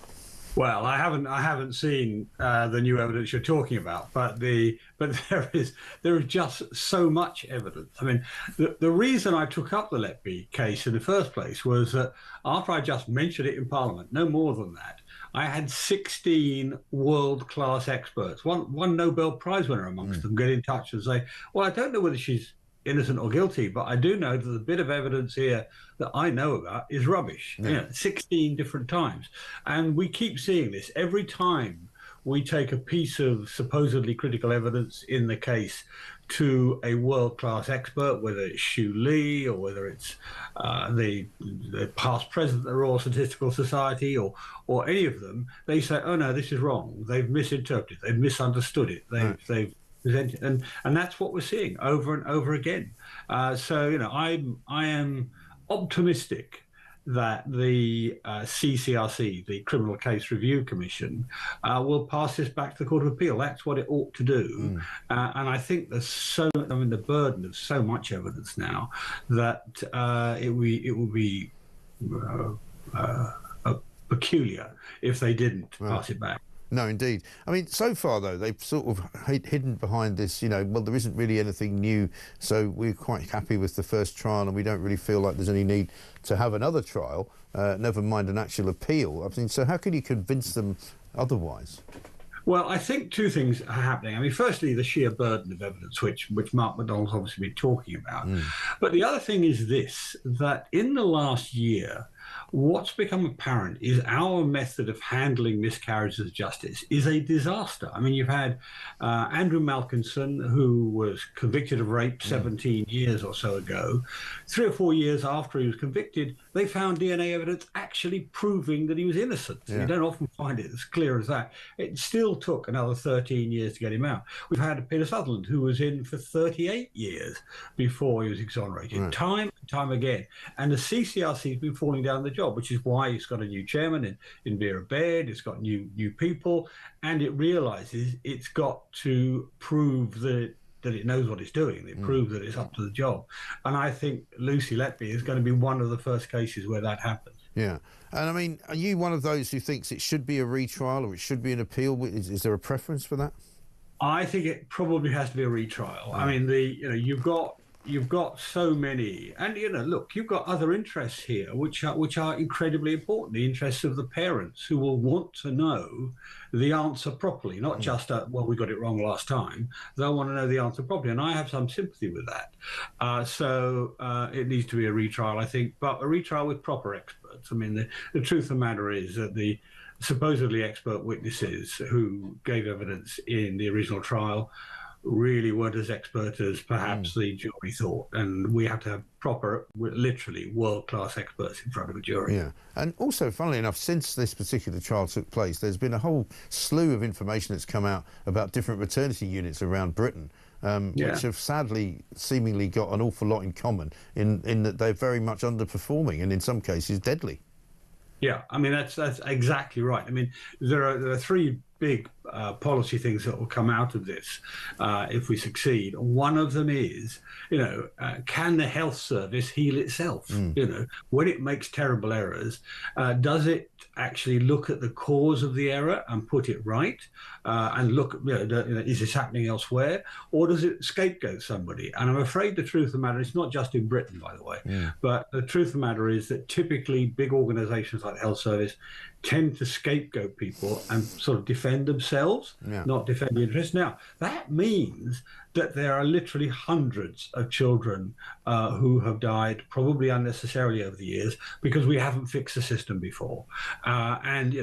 Well, I haven't seen the new evidence you're talking about, but there is just so much evidence. I mean, the reason I took up the Letby case in the first place was that after I just mentioned it in Parliament, no more than that, I had 16 world-class experts, one Nobel Prize winner amongst them, get in touch and say, well, I don't know whether she's innocent or guilty, but I do know that the bit of evidence here that I know about is rubbish. Yeah. You know, 16 different times. And we keep seeing this every time we take a piece of supposedly critical evidence in the case to a world-class expert, whether it's Xu Li or whether it's the past president of the Royal Statistical Society or any of them. They say, oh no, this is wrong. They've misinterpreted, they've misunderstood it, they've presented, and that's what we're seeing over and over again. So, you know, I am optimistic that the CCRC, the Criminal Case Review Commission, will pass this back to the Court of Appeal. That's what it ought to do. And I think there's the burden of so much evidence now that it will be peculiar if they didn't pass it back. No, indeed. I mean, so far, though, they've sort of hidden behind this, you know, well, there isn't really anything new, so we're quite happy with the first trial and we don't really feel like there's any need to have another trial, never mind an actual appeal. I mean, so how can you convince them otherwise? Well, I think two things are happening. I mean, firstly, the sheer burden of evidence, which Mark McDonald's obviously been talking about. But the other thing is this, that in the last year, what's become apparent is our method of handling miscarriages of justice is a disaster. I mean, you've had Andrew Malkinson, who was convicted of rape 17 years or so ago. 3 or 4 years after he was convicted, they found DNA evidence actually proving that he was innocent. You don't often find it as clear as that. It still took another 13 years to get him out. We've had Peter Sutherland, who was in for 38 years before he was exonerated, time and time again. And the CCRC has been falling down the job, which is why it's got a new chairman in Vera Baird, it's got new people, and it realises it's got to prove that it knows what it's doing. It proves that it's up to the job. And I think Lucy Letby is going to be one of the first cases where that happens. Yeah. And I mean, are you one of those who thinks it should be a retrial or it should be an appeal? Is there a preference for that? I think it probably has to be a retrial. I mean, you've got so many, and look, you've got other interests here which are incredibly important. The interests of the parents who will want to know the answer properly, not just well, we got it wrong last time. They'll want to know the answer properly, and I have some sympathy with that. So it needs to be a retrial, I think, but a retrial with proper experts. I mean, the truth of the matter is that the supposedly expert witnesses who gave evidence in the original trial really weren't as expert as perhaps the jury thought, and we have to have proper, literally world-class experts in front of a jury. Yeah, and also, funnily enough, since this particular trial took place, there's been a whole slew of information that's come out about different maternity units around Britain, which have sadly seemingly got an awful lot in common in that they're very much underperforming and in some cases deadly. Yeah, I mean, that's exactly right. I mean, there are three big policy things that will come out of this if we succeed. One of them is, can the health service heal itself? When it makes terrible errors, does it actually look at the cause of the error and put it right? And look, is this happening elsewhere? Or does it scapegoat somebody? And I'm afraid the truth of the matter, it's not just in Britain, by the way, but the truth of the matter is that typically big organizations like the health service tend to scapegoat people and sort of defend themselves, not defend the interests. Now, that means that there are literally hundreds of children who have died, probably unnecessarily over the years, because we haven't fixed the system before. And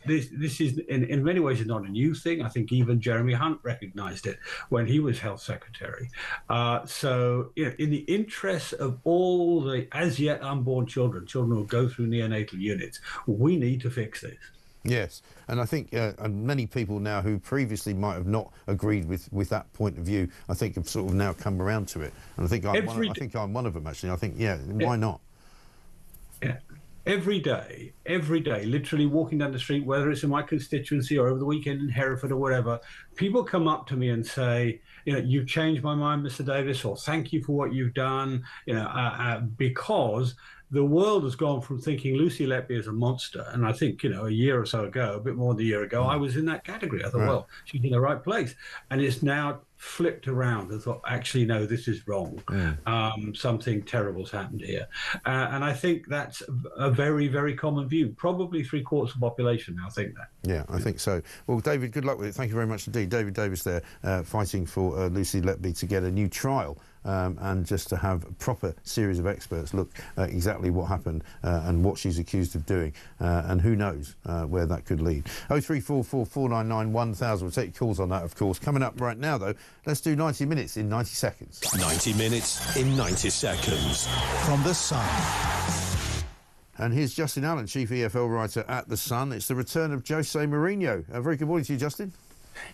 this is, in many ways, is not a new thing. I think even Jeremy Hunt recognized it when he was health secretary. So, in the interests of all the as yet unborn children who go through neonatal units, we need to fix this. Yes, and I think many people now who previously might have not agreed with that point of view, I think have sort of now come around to it. And I think I'm one of them, actually. I think, why not? Yeah. Every day, literally walking down the street, whether it's in my constituency or over the weekend in Hereford or whatever, people come up to me and say, you've changed my mind, Mr. Davis, or thank you for what you've done, because the world has gone from thinking Lucy Letby is a monster, and I think, a year or so ago, a bit more than a year ago, I was in that category. I thought, well, she's in the right place. And it's now flipped around and thought, actually, no, this is wrong. Something terrible's happened here. And I think that's a very, very common view. Probably 3/4 of the population now think that. Yeah, I think so. Well, David, good luck with it. Thank you very much indeed. David Davis there, fighting for Lucy Letby to get a new trial. And just to have a proper series of experts look at exactly what happened and what she's accused of doing, and who knows where that could lead. 0344 499 1000. We'll take your calls on that, of course. Coming up right now, though, let's do 90 minutes in 90 seconds. 90 minutes in 90 seconds from The Sun. And here's Justin Allen, Chief EFL Writer at The Sun. It's the return of Jose Mourinho. Very good morning to you, Justin.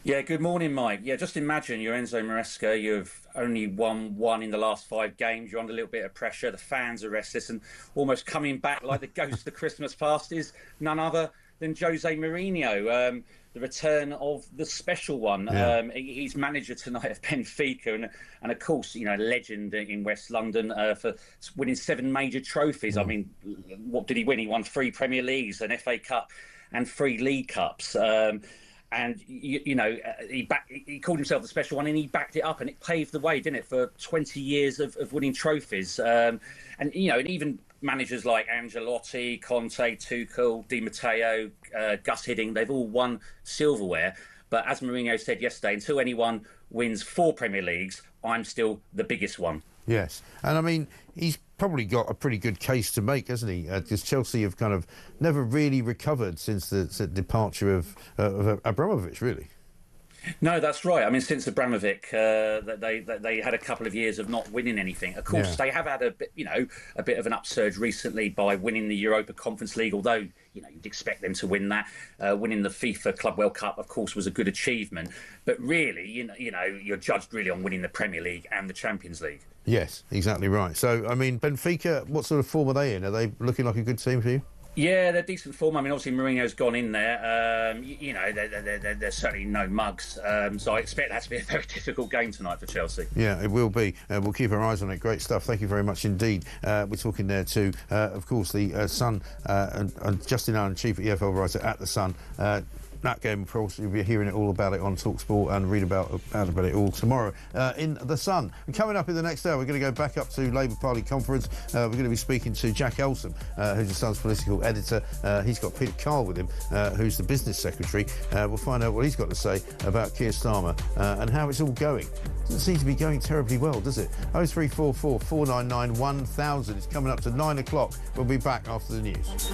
Yeah, good morning, Mike. Yeah, just imagine you're Enzo Maresca. You've only won one in the last 5 games. You're under a little bit of pressure. The fans are restless, and almost coming back like the ghost of the Christmas past is none other than Jose Mourinho. The return of the special one. Yeah. He's manager tonight of Benfica, and of course, a legend in West London for winning 7 major trophies. I mean, what did he win? He won 3 Premier Leagues, an FA Cup, and 3 League Cups. And he called himself the special one, and he backed it up, and it paved the way, didn't it, for 20 years of winning trophies. And even managers like Ancelotti, Conte, Tuchel, Di Matteo, Gus Hiddink, they've all won silverware. But as Mourinho said yesterday, until anyone wins 4 Premier Leagues, I'm still the biggest one. Yes, and I mean, he's probably got a pretty good case to make, hasn't he? Because Chelsea have kind of never really recovered since the departure of Abramovich, really. No, that's right. I mean, since Abramovich, they had a couple of years of not winning anything. Of course, they have had a bit of an upsurge recently by winning the Europa Conference League. Although you'd expect them to win that. Winning the FIFA Club World Cup, of course, was a good achievement. But really, you're judged really on winning the Premier League and the Champions League. Yes, exactly right. So, I mean, Benfica, what sort of form are they in? Are they looking like a good team for you? Yeah, they're decent form. I mean, obviously Mourinho's gone in there. There's certainly no mugs. So I expect that to be a very difficult game tonight for Chelsea. Yeah, it will be. We'll keep our eyes on it. Great stuff. Thank you very much indeed. We're talking there to, of course, the Sun and Justin Allen, Chief EFL Writer at the Sun. That game, of course, you'll be hearing it all about it on TalkSport and read about it all tomorrow in The Sun. And coming up in the next hour, we're going to go back up to Labour Party conference. We're going to be speaking to Jack Elsom, who's The Sun's political editor. He's got Peter Carl with him, who's the business secretary. We'll find out what he's got to say about Keir Starmer and how it's all going. Doesn't seem to be going terribly well, does it? 0344 499 1000. It's coming up to 9 o'clock. We'll be back after the news.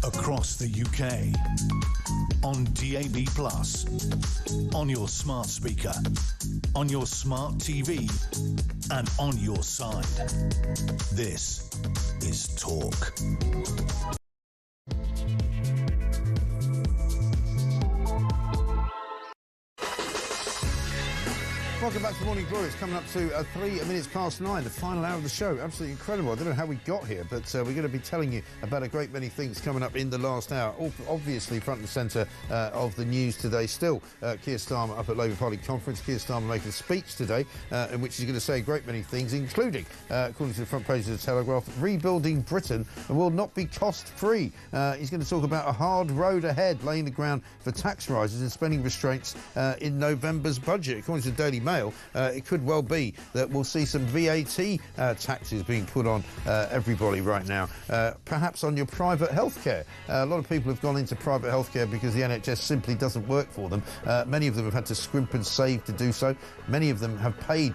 across the UK, on DAB+, on your smart speaker, on your smart TV, and on your side. This is Talk. Welcome back to Morning Glory. It's coming up to 3 minutes past 9, the final hour of the show. Absolutely incredible. I don't know how we got here, but we're going to be telling you about a great many things coming up in the last hour. All, obviously, front and centre of the news today. Still, Keir Starmer up at Labour Party conference. Keir Starmer making a speech today in which he's going to say a great many things, including, according to the front page of the Telegraph, rebuilding Britain will not be cost-free. He's going to talk about a hard road ahead, laying the ground for tax rises and spending restraints in November's budget. According to the Daily Mail, it could well be that we'll see some VAT taxes being put on everybody right now, perhaps on your private healthcare. A lot of people have gone into private healthcare because the NHS simply doesn't work for them. Many of them have had to scrimp and save to do so. Many of them have paid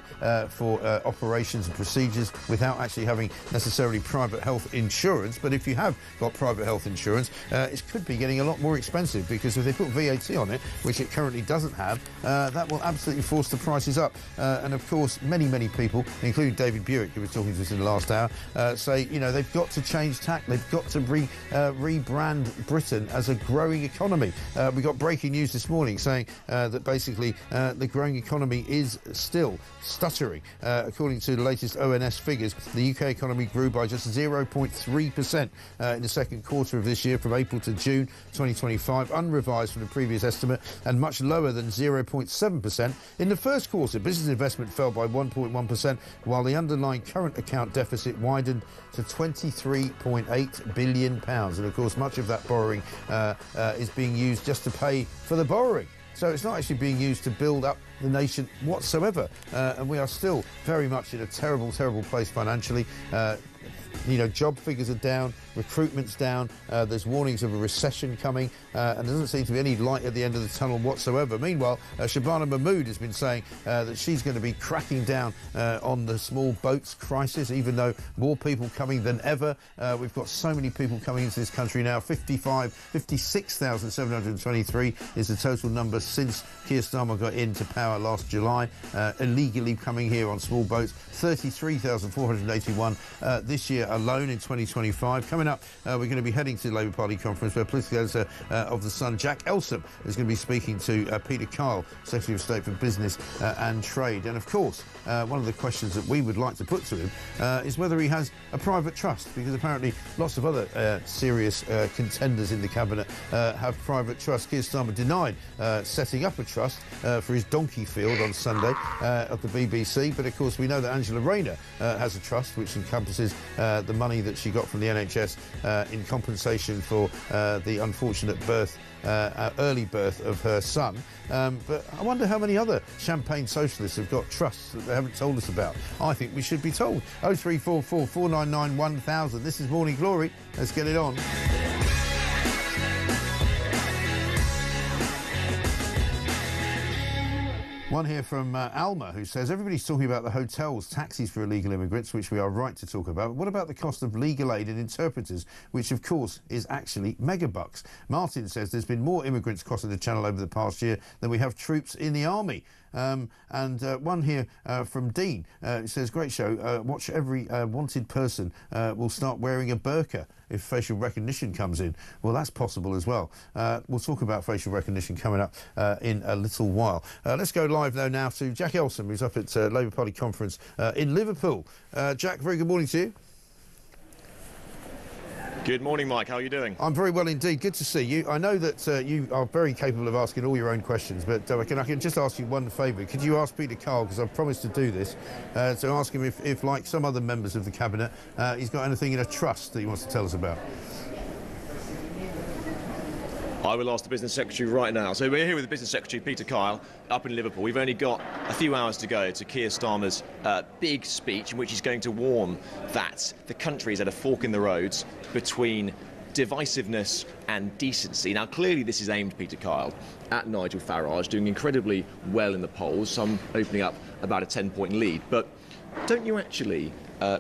for operations and procedures without actually having necessarily private health insurance. But if you have got private health insurance, it could be getting a lot more expensive, because if they put VAT on it, which it currently doesn't have, that will absolutely force the prices up. And of course, many people, including David Buick, who was talking to us in the last hour, say, you know, they've got to change tack. They've got to rebrand Britain as a growing economy. We got breaking news this morning saying that basically the growing economy is still stuttering. According to the latest ONS figures, the UK economy grew by just 0.3% in the second quarter of this year, from April to June 2025, unrevised from the previous estimate, and much lower than 0.7% in the first quarter. Business investment fell by 1.1%, while the underlying current account deficit widened to £23.8 billion. And of course, much of that borrowing is being used just to pay for the borrowing. So it's not actually being used to build up the nation whatsoever. And we are still very much in a terrible place financially. You know, job figures are down, recruitment's down, there's warnings of a recession coming, and there doesn't seem to be any light at the end of the tunnel whatsoever. Meanwhile, Shabana Mahmood has been saying that she's going to be cracking down on the small boats crisis, even though more people coming than ever. We've got so many people coming into this country now. 56,723 is the total number since Keir Starmer got into power last July, illegally coming here on small boats. 33,481 this year alone in 2025. Coming up, we're going to be heading to the Labour Party conference, where political editor of The Sun, Jack Elsom, is going to be speaking to Peter Kyle, Secretary of State for Business and Trade. And of course, one of the questions that we would like to put to him is whether he has a private trust, because apparently lots of other serious contenders in the cabinet have private trusts. Keir Starmer denied setting up a trust for his donkey field on Sunday at the BBC, but of course we know that Angela Rayner has a trust which encompasses the money that she got from the NHS in compensation for the unfortunate early birth of her son. But I wonder how many other champagne socialists have got trusts that they haven't told us about. I think we should be told. 0344 499 1000. This is Morning Glory. Let's get it on. One here from Alma, who says, everybody's talking about the hotels, taxis for illegal immigrants, which we are right to talk about. But what about the cost of legal aid and interpreters, which, of course, is actually megabucks? Martin says there's been more immigrants crossing the Channel over the past year than we have troops in the army. One here from Dean says, great show. Watch every wanted person will start wearing a burqa if facial recognition comes in. Well, that's possible as well. We'll talk about facial recognition coming up in a little while. Let's go live now to Jack Elsom, who's up at Labour Party conference in Liverpool. Jack, very good morning to you. Good morning, Mike. How are you doing? I'm very well indeed. Good to see you. I know that you are very capable of asking all your own questions, but I can just ask you one favour. Could you ask Peter Kyle, because I've promised to do this, to ask him if, like some other members of the Cabinet, he's got anything in a trust that he wants to tell us about? I will ask the Business Secretary right now. So we're here with the Business Secretary, Peter Kyle, up in Liverpool. We've only got a few hours to go to Keir Starmer's big speech, in which he's going to warn that the country is at a fork in the roads between divisiveness and decency. Now, clearly this is aimed, Peter Kyle, at Nigel Farage, doing incredibly well in the polls, some opening up about a 10-point lead. But don't you actually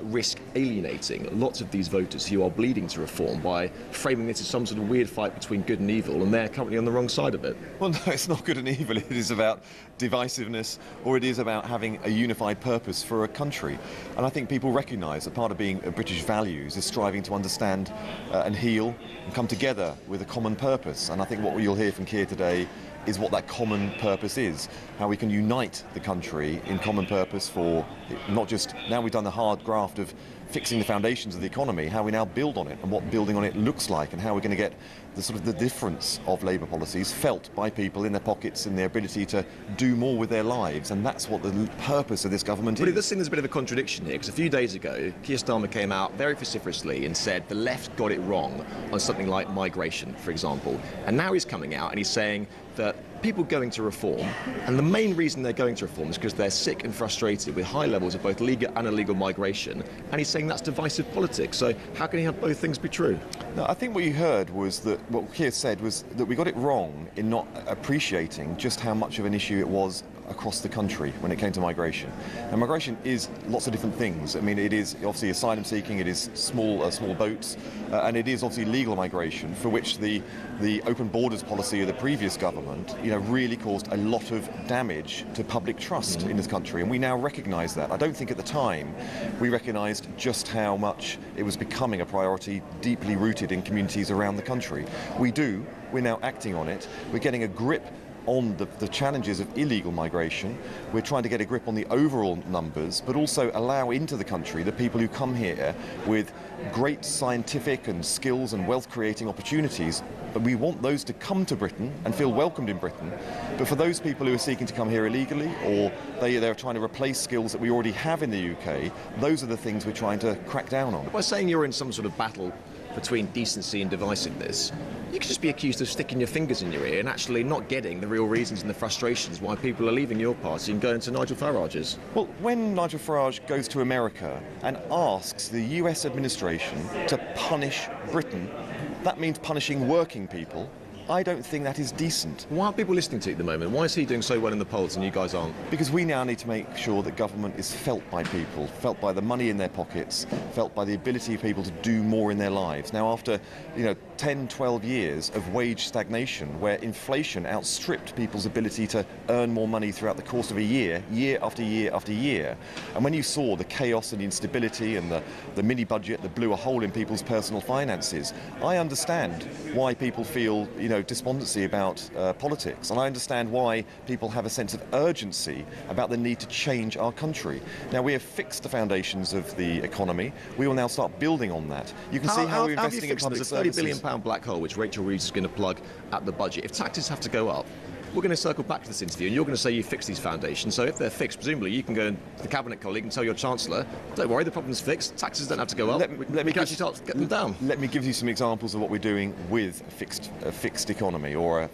risk alienating lots of these voters who are bleeding to reform by framing this as some sort of weird fight between good and evil, and they're currently on the wrong side of it. Well, no, it's not good and evil. It is about divisiveness, or it is about having a unified purpose for a country. And I think people recognise that part of being a British values is striving to understand and heal and come together with a common purpose. And I think what you'll hear from Keir today is what that common purpose is, how we can unite the country in common purpose for not just, now we've done the hard graft of fixing the foundations of the economy, how we now build on it and what building on it looks like, and how we're going to get the sort of the difference of Labour policies felt by people in their pockets and their ability to do more with their lives. And that's what the purpose of this government is. But it does seem there's a bit of a contradiction here, because a few days ago Keir Starmer came out very vociferously and said the left got it wrong on something like migration, for example, and now he's coming out and he's saying that people going to reform, and the main reason they're going to reform is because they're sick and frustrated with high levels of both legal and illegal migration, and he's saying that's divisive politics. So how can he have both things be true? No, I think what you heard was that what Keir said was that we got it wrong in not appreciating just how much of an issue it was across the country when it came to migration. And migration is lots of different things. I mean, it is obviously asylum seeking, it is small boats, and it is obviously legal migration, for which the open borders policy of the previous government, really caused a lot of damage to public trust in this country, and we now recognise that. I don't think at the time we recognised just how much it was becoming a priority deeply rooted in communities around the country. We do. We're now acting on it. We're getting a grip on the challenges of illegal migration. We're trying to get a grip on the overall numbers, but also allow into the country the people who come here with great scientific and skills and wealth creating opportunities. But we want those to come to Britain and feel welcomed in Britain. But for those people who are seeking to come here illegally, or they're trying to replace skills that we already have in the UK, those are the things we're trying to crack down on. By saying you're in some sort of battle between decency and divisiveness, you could just be accused of sticking your fingers in your ear and actually not getting the real reasons and the frustrations why people are leaving your party and going to Nigel Farage's. Well, when Nigel Farage goes to America and asks the US administration to punish Britain, that means punishing working people. I don't think that is decent. Why aren't people listening to it at the moment? Why is he doing so well in the polls and you guys aren't? Because we now need to make sure that government is felt by people, felt by the money in their pockets, felt by the ability of people to do more in their lives. Now, after 10, 12 years of wage stagnation, where inflation outstripped people's ability to earn more money throughout the course of a year, year after year after year, and when you saw the chaos and the instability and the mini-budget that blew a hole in people's personal finances, I understand why people feel, despondency about politics, and I understand why people have a sense of urgency about the need to change our country. Now, we have fixed the foundations of the economy. We will now start building on that. You can see how we're investing in public services. There's a £30 billion black hole which Rachel Reeves is going to plug at the budget. If taxes have to go up, we're going to circle back to this interview and you're going to say you fixed these foundations. So if they're fixed, presumably you can go to the cabinet colleague and tell your chancellor, don't worry, the problem's fixed, taxes don't have to go up. Let me can actually start to get them down. Let me give you some examples of what we're doing with a fixed economy, or a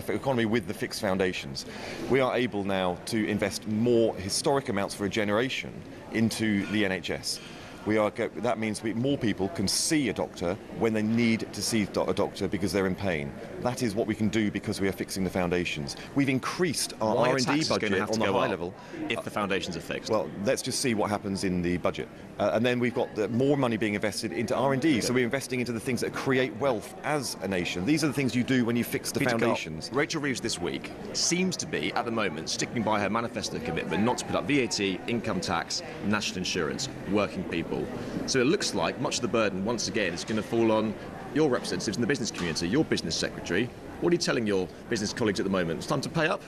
economy with the fixed foundations. We are able now to invest more historic amounts for a generation into the NHS. That means more people can see a doctor when they need to see a doctor because they're in pain. That is what we can do because we are fixing the foundations. We've increased our R&D budget on the high level. If the foundations are fixed. Well, let's just see what happens in the budget. And then we've got more money being invested into R&D. So we're investing into the things that create wealth as a nation. These are the things you do when you fix the foundations. Rachel Reeves this week seems to be, at the moment, sticking by her manifesto commitment not to put up VAT, income tax, national insurance, working people. So it looks like much of the burden, once again, is going to fall on your representatives in the business community, your business secretary. What are you telling your business colleagues at the moment? It's time to pay up?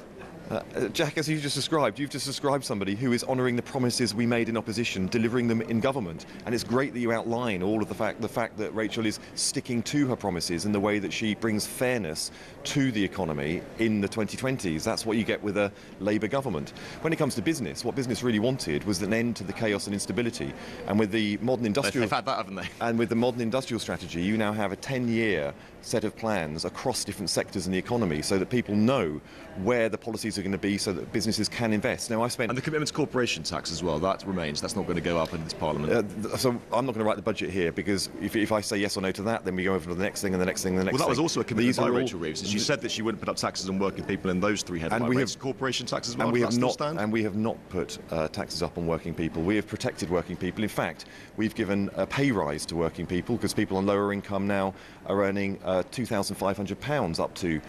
Jack, as you've just described somebody who is honouring the promises we made in opposition, delivering them in government. And it's great that you outline all of the fact that Rachel is sticking to her promises in the way that she brings fairness to the economy in the 2020s. That's what you get with a Labour government. When it comes to business, what business really wanted was an end to the chaos and instability. And with the modern industrial... They've had that, haven't they? And with the modern industrial strategy, you now have a 10-year set of plans across different sectors in the economy so that people know where the policies policies are going to be so that businesses can invest. Now, and the commitment to corporation tax as well, that remains. That's not going to go up in this Parliament. So I'm not going to write the budget here, because if I say yes or no to that, then we go over to the next thing and the next thing and the next thing. Well, that was also a commitment by Rachel all... Reeves. She said that she wouldn't put up taxes on working people in those three headline rates. Corporation tax as well. And we have not put taxes up on working people. We have protected working people. In fact, we've given a pay rise to working people, because people on lower income now are earning £2,500 up to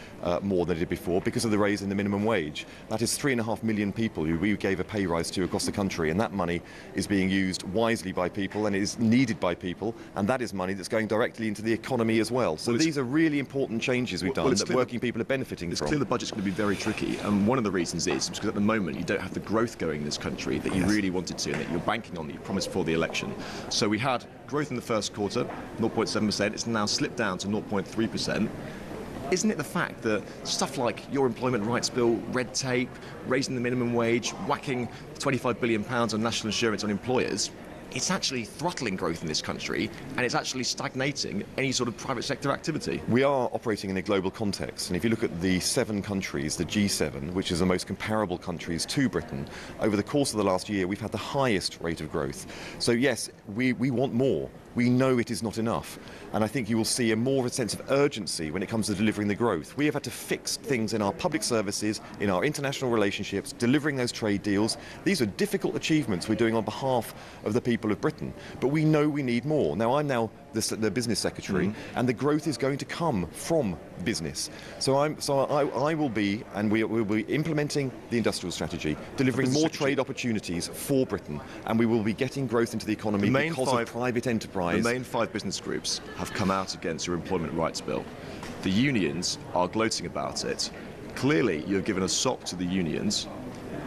more than they did before because of the raise in the minimum wage. That is 3.5 million people who we gave a pay rise to across the country, and that money is being used wisely by people and is needed by people, and that is money that's going directly into the economy as well. So these are really important changes we've done that working people are benefiting from. It's clear the budget's going to be very tricky, and one of the reasons is because at the moment you don't have the growth going in this country that you really wanted to and that you're banking on, that you promised before the election. So we had growth in the first quarter, 0.7%. It's now slipped down to 0.3%. Isn't it the fact that stuff like your employment rights bill, red tape, raising the minimum wage, whacking £25 billion on national insurance on employers, it's actually throttling growth in this country, and it's actually stagnating any sort of private sector activity? We are operating in a global context, and if you look at the 7 countries, the G7, which is the most comparable countries to Britain, over the course of the last year we've had the highest rate of growth. So yes, we want more. We know it is not enough, and I think you will see more of a sense of urgency when it comes to delivering the growth. We have had to fix things in our public services, in our international relationships, delivering those trade deals. These are difficult achievements we're doing on behalf of the people of Britain, but we know we need more. Now, I'm now the business secretary, and the growth is going to come from business. So I will be, and we will be implementing the industrial strategy, delivering more trade opportunities for Britain, and we will be getting growth into the economy because of private enterprise. The main 5 business groups have come out against your employment rights bill. The unions are gloating about it. Clearly, you've given a sop to the unions,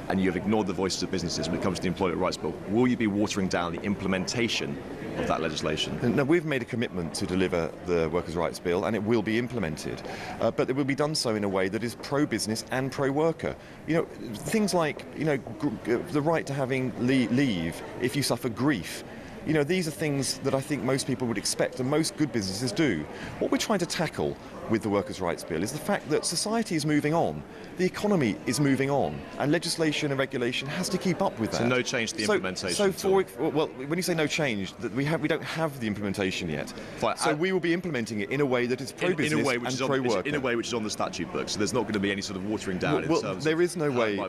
and you have ignored the voices of businesses when it comes to the employment rights bill. Will you be watering down the implementation of that legislation? No, we've made a commitment to deliver the workers' rights bill, and it will be implemented. But it will be done so in a way that is pro-business and pro-worker. You know, things like, you know, the right to having leave if you suffer grief. You know, these are things that I think most people would expect, and most good businesses do. What we're trying to tackle with the Workers' Rights Bill is the fact that society is moving on, the economy is moving on, and legislation and regulation has to keep up with that. So no change to the implementation? Well, when you say no change, that we don't have the implementation yet. Fine. So we will be implementing it in a way that is pro-business and pro-worker. In a way which is on the statute book, so there's not going to be any sort of watering down in terms there is no of way.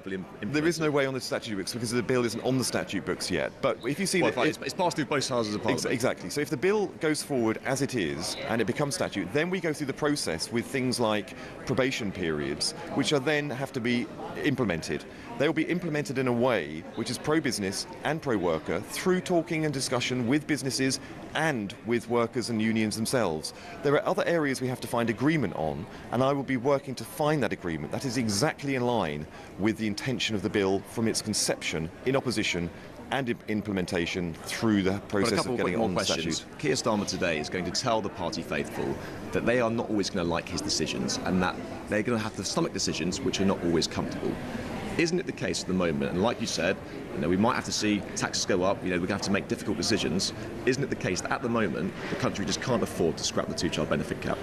There is no way on the statute books because the bill isn't on the statute books yet. But if you see it's passed through both houses of Parliament. Exactly. So if the bill goes forward as it is and it becomes statute, then we go through the process with things like probation periods, which are then have to be implemented. They will be implemented in a way which is pro-business and pro-worker through talking and discussion with businesses and with workers and unions themselves. There are other areas we have to find agreement on, and I will be working to find that agreement. That is exactly in line with the intention of the bill from its conception in opposition and implementation through the process of getting it on the statute. Keir Starmer today is going to tell the party faithful that they are not always going to like his decisions, and that they're going to have to stomach decisions which are not always comfortable. Isn't it the case at the moment, and like you said, you know, we might have to see taxes go up, you know, we're going to have to make difficult decisions. Isn't it the case that at the moment the country just can't afford to scrap the 2-child benefit cap?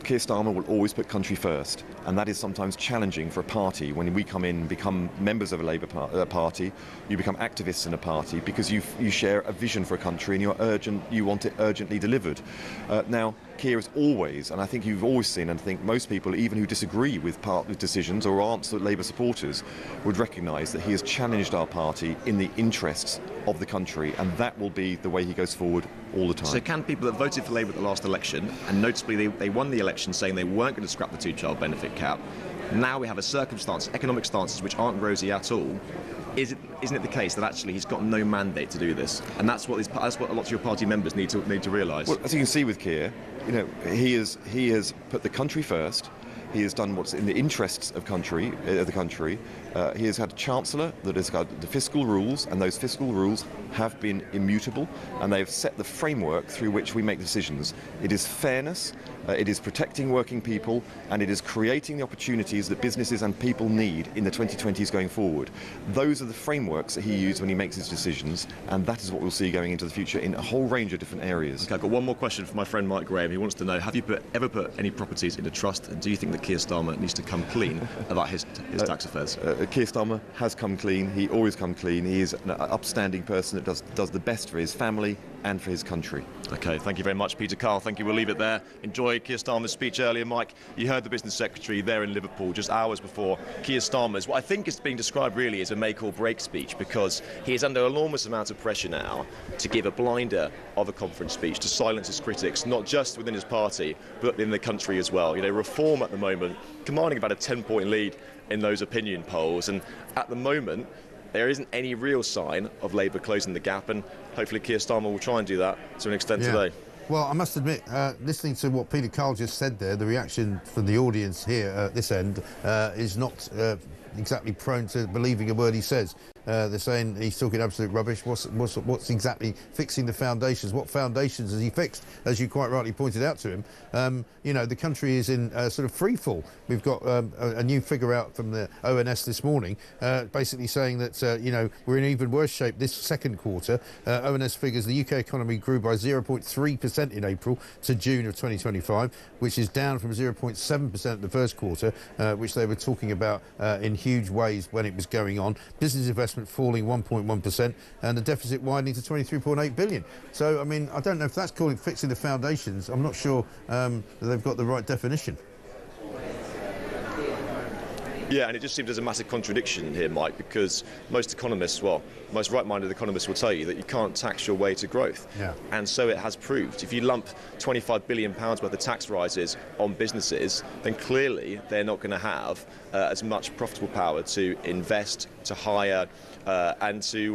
Keir Starmer will always put country first, and that is sometimes challenging for a party. When we come in and become members of a Labour party, you become activists in a party because you share a vision for a country and you want it urgently delivered. Now, Keir is always, and I think you've always seen, and I think most people, even who disagree with decisions or aren't Labour supporters, would recognise that he has challenged our party in the interests of the country, and that will be the way he goes forward all the time. So can people that voted for Labour at the last election, and noticeably they won the election saying they weren't going to scrap the 2-child benefit cap, now we have a circumstance, economic stances which aren't rosy at all. Isn't it the case that actually he's got no mandate to do this, and that's what a lot of your party members need to realise? Well, as you can see with Keir, you know, he has put the country first. He has done what's in the interests of the country. He has had a Chancellor that has got the fiscal rules, and those fiscal rules have been immutable, and they've set the framework through which we make decisions. It is fairness, it is protecting working people, and it is creating the opportunities that businesses and people need in the 2020s going forward. Those are the frameworks that he used when he makes his decisions, and that is what we'll see going into the future in a whole range of different areas. Okay, I've got one more question for my friend Mike Graham. He wants to know, have you ever put any properties into trust, and do you think that Keir Starmer needs to come clean about his tax affairs? Keir Starmer has come clean. He always come clean. He is an upstanding person that does the best for his family and for his country. Okay, thank you very much, Peter Carl. Thank you. We'll leave it there. Enjoy Keir Starmer's speech earlier, Mike. You heard the business secretary there in Liverpool just hours before Keir Starmer's, what I think is being described really as a make or break speech, because he is under enormous amounts of pressure now to give a blinder of a conference speech, to silence his critics, not just within his party, but in the country as well. You know, Reform at the moment commanding about a 10-point lead in those opinion polls, and at the moment there isn't any real sign of Labour closing the gap, and hopefully Keir Starmer will try and do that to an extent today. Well, I must admit, listening to what Peter Carl just said there, the reaction from the audience here at this end is not exactly prone to believing a word he says. They're saying he's talking absolute rubbish. What's exactly fixing the foundations? What foundations has he fixed? As you quite rightly pointed out to him, you know, the country is in sort of free fall. We've got a new figure out from the ONS this morning, basically saying that, you know, we're in even worse shape this second quarter. ONS figures the UK economy grew by 0.3% in April to June of 2025, which is down from 0.7% the first quarter, which they were talking about in huge ways when it was going on. Business investment falling 1.1%, and the deficit widening to 23.8 billion. So, I mean, I don't know if that's calling fixing the foundations. I'm not sure that they've got the right definition. Yeah, and it just seems there's a massive contradiction here, Mike, because most economists, well, most right-minded economists will tell you that you can't tax your way to growth. Yeah. And so it has proved. If you lump £25 billion worth of tax rises on businesses, then clearly they're not going to have as much profitable power to invest, to hire, and to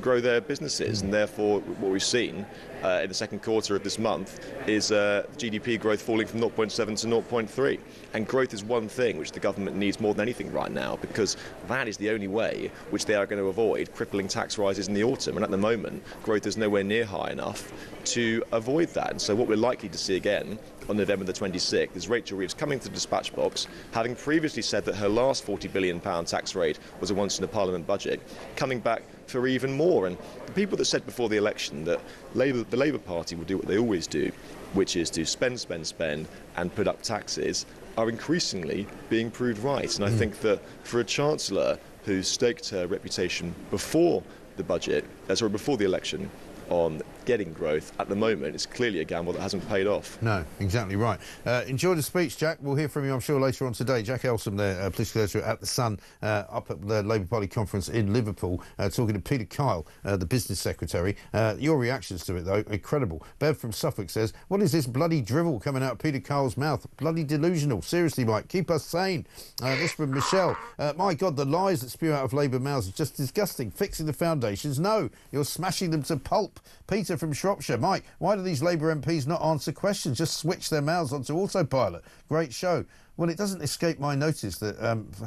grow their businesses. And therefore, what we've seen in the second quarter of this month is GDP growth falling from 0.7 to 0.3. And growth is one thing which the government needs more than anything right now, because that is the only way which they are going to avoid crippling tax rises in the autumn. And at the moment, growth is nowhere near high enough to avoid that. And so what we're likely to see again on November the 26th is Rachel Reeves coming to the dispatch box, having previously said that her last £40 billion tax rate was a once-in-a-parliament budget, coming back for even more. And the people that said before the election that the Labour Party will do what they always do, which is to spend, spend, spend and put up taxes, are increasingly being proved right. And I think that for a Chancellor who staked her reputation before the budget, before the election, on getting growth, at the moment it's clearly a gamble that hasn't paid off. No, exactly right. Enjoy the speech, Jack. We'll hear from you, I'm sure, later on today. Jack Elsom there, political editor at The Sun, up at the Labour Party conference in Liverpool, talking to Peter Kyle, the business secretary. Your reactions to it, though, incredible. Bev from Suffolk says, what is this bloody drivel coming out of Peter Kyle's mouth? Bloody delusional. Seriously, Mike, keep us sane. This from Michelle. My God, the lies that spew out of Labour mouths is just disgusting. Fixing the foundations? No, you're smashing them to pulp. Peter from Shropshire. Mike, why do these Labour MPs not answer questions? Just switch their mouths onto autopilot. Great show. Well, it doesn't escape my notice that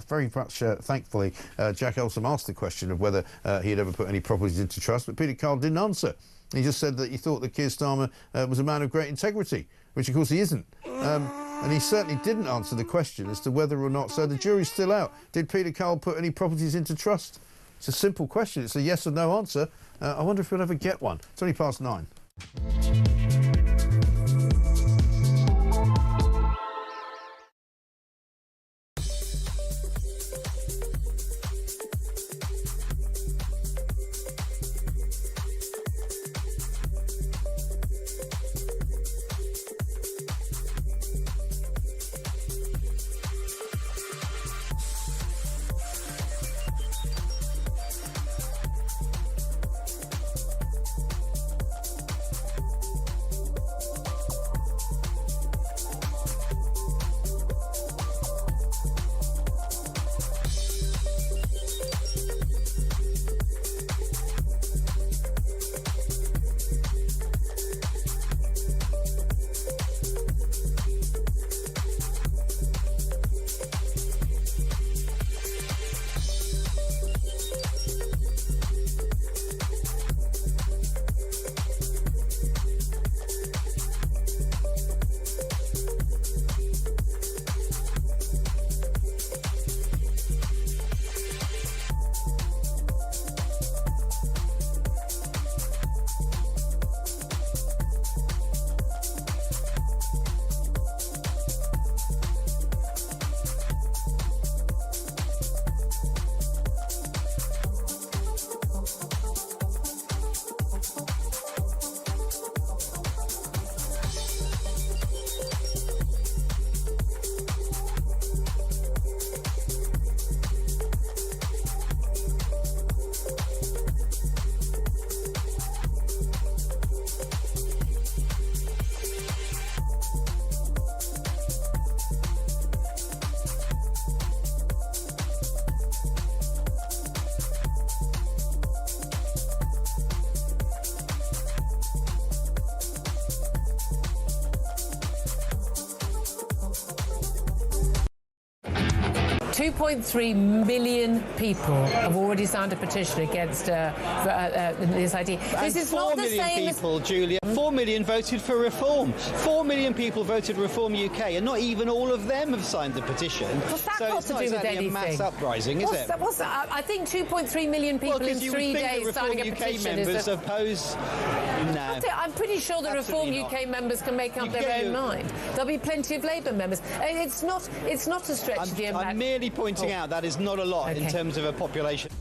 very much, thankfully, Jack Elsom asked the question of whether he had ever put any properties into trust, but Peter Kyle didn't answer. He just said that he thought that Keir Starmer was a man of great integrity, which, of course, he isn't. And he certainly didn't answer the question as to whether or not, so the jury's still out. Did Peter Kyle put any properties into trust? It's a simple question. It's a yes or no answer. I wonder if we'll ever get one. 9:20. 2.3 million people have already signed a petition against this idea. This is not the same as... 4 million people, Julia, 4 million voted for reform. 4 million people voted Reform UK, and not even all of them have signed the petition. What's that so got it's to not do with exactly anything? a mass uprising, is it? What's that? I think 2.3 million people in 3 days signing a petition is... Oppose... No. I'm pretty sure the Reform UK members can make up their own mind. There'll be plenty of Labour members. It's not a stretch to the amount. I'm merely pointing out that is not a lot in terms of a population.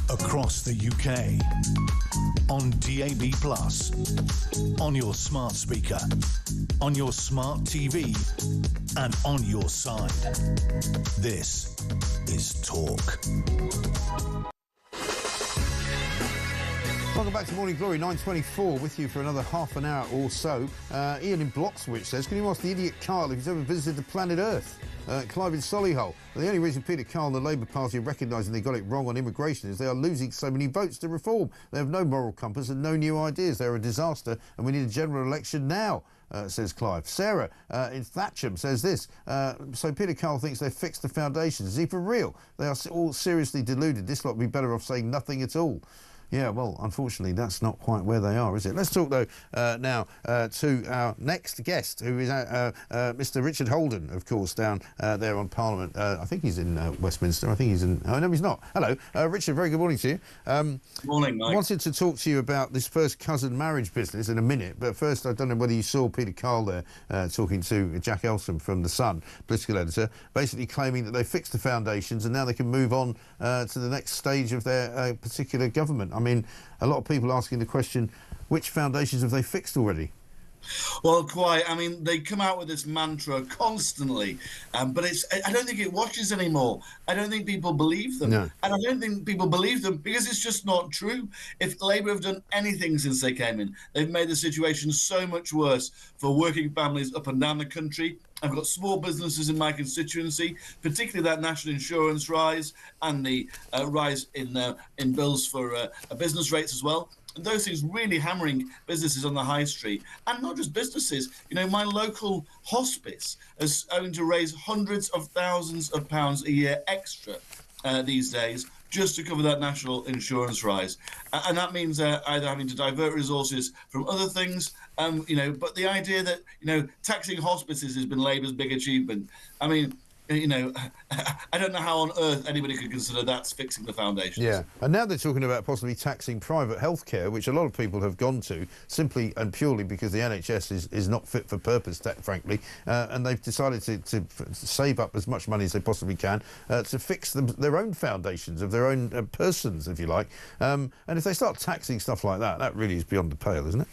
Across the UK, on DAB+, on your smart speaker, on your smart TV, and on your side. This is Talk. Welcome back to Morning Glory, 9:24, with you for another half an hour or so. Ian in Bloxwich says, can you ask the idiot Carl if he's ever visited the planet Earth? Clive in Solihull. Well, the only reason Peter Carl and the Labour Party are recognising they got it wrong on immigration is they are losing so many votes to reform. They have no moral compass and no new ideas. They're a disaster and we need a general election now, says Clive. Sarah in Thatcham says this. So Peter Carl thinks they've fixed the foundations. Is he for real? They are all seriously deluded. This lot would be better off saying nothing at all. Yeah, well, unfortunately, that's not quite where they are, is it? Let's talk, though, now to our next guest, who is Mr. Richard Holden, of course, down there on Parliament. I think he's in Westminster. I think he's in... Oh, no, he's not. Hello. Richard, very good morning to you. Morning, Mike. Wanted to talk to you about this first cousin marriage business in a minute, but first, I don't know whether you saw Peter Carl there talking to Jack Elsom from The Sun, political editor, basically claiming that they fixed the foundations and now they can move on to the next stage of their particular government. I mean, a lot of people asking the question, which foundations have they fixed already? Well, quite. I mean, they come out with this mantra constantly, but I don't think it watches anymore. I don't think people believe them. No. And I don't think people believe them because it's just not true. If Labour have done anything since they came in, they've made the situation so much worse for working families up and down the country. I've got small businesses in my constituency, particularly that national insurance rise and the rise in bills for business rates as well. And those things really hammering businesses on the high street, and not just businesses. You know, my local hospice is having to raise hundreds of thousands of pounds a year extra these days just to cover that national insurance rise. And that means either having to divert resources from other things, you know, but the idea that, you know, taxing hospices has been Labour's big achievement. I mean, you know, I don't know how on earth anybody could consider that's fixing the foundations. Yeah, and now they're talking about possibly taxing private healthcare, which a lot of people have gone to simply and purely because the NHS is not fit for purpose, frankly, and they've decided to save up as much money as they possibly can to fix their own foundations of their own persons, if you like. And if they start taxing stuff like that, that really is beyond the pale, isn't it?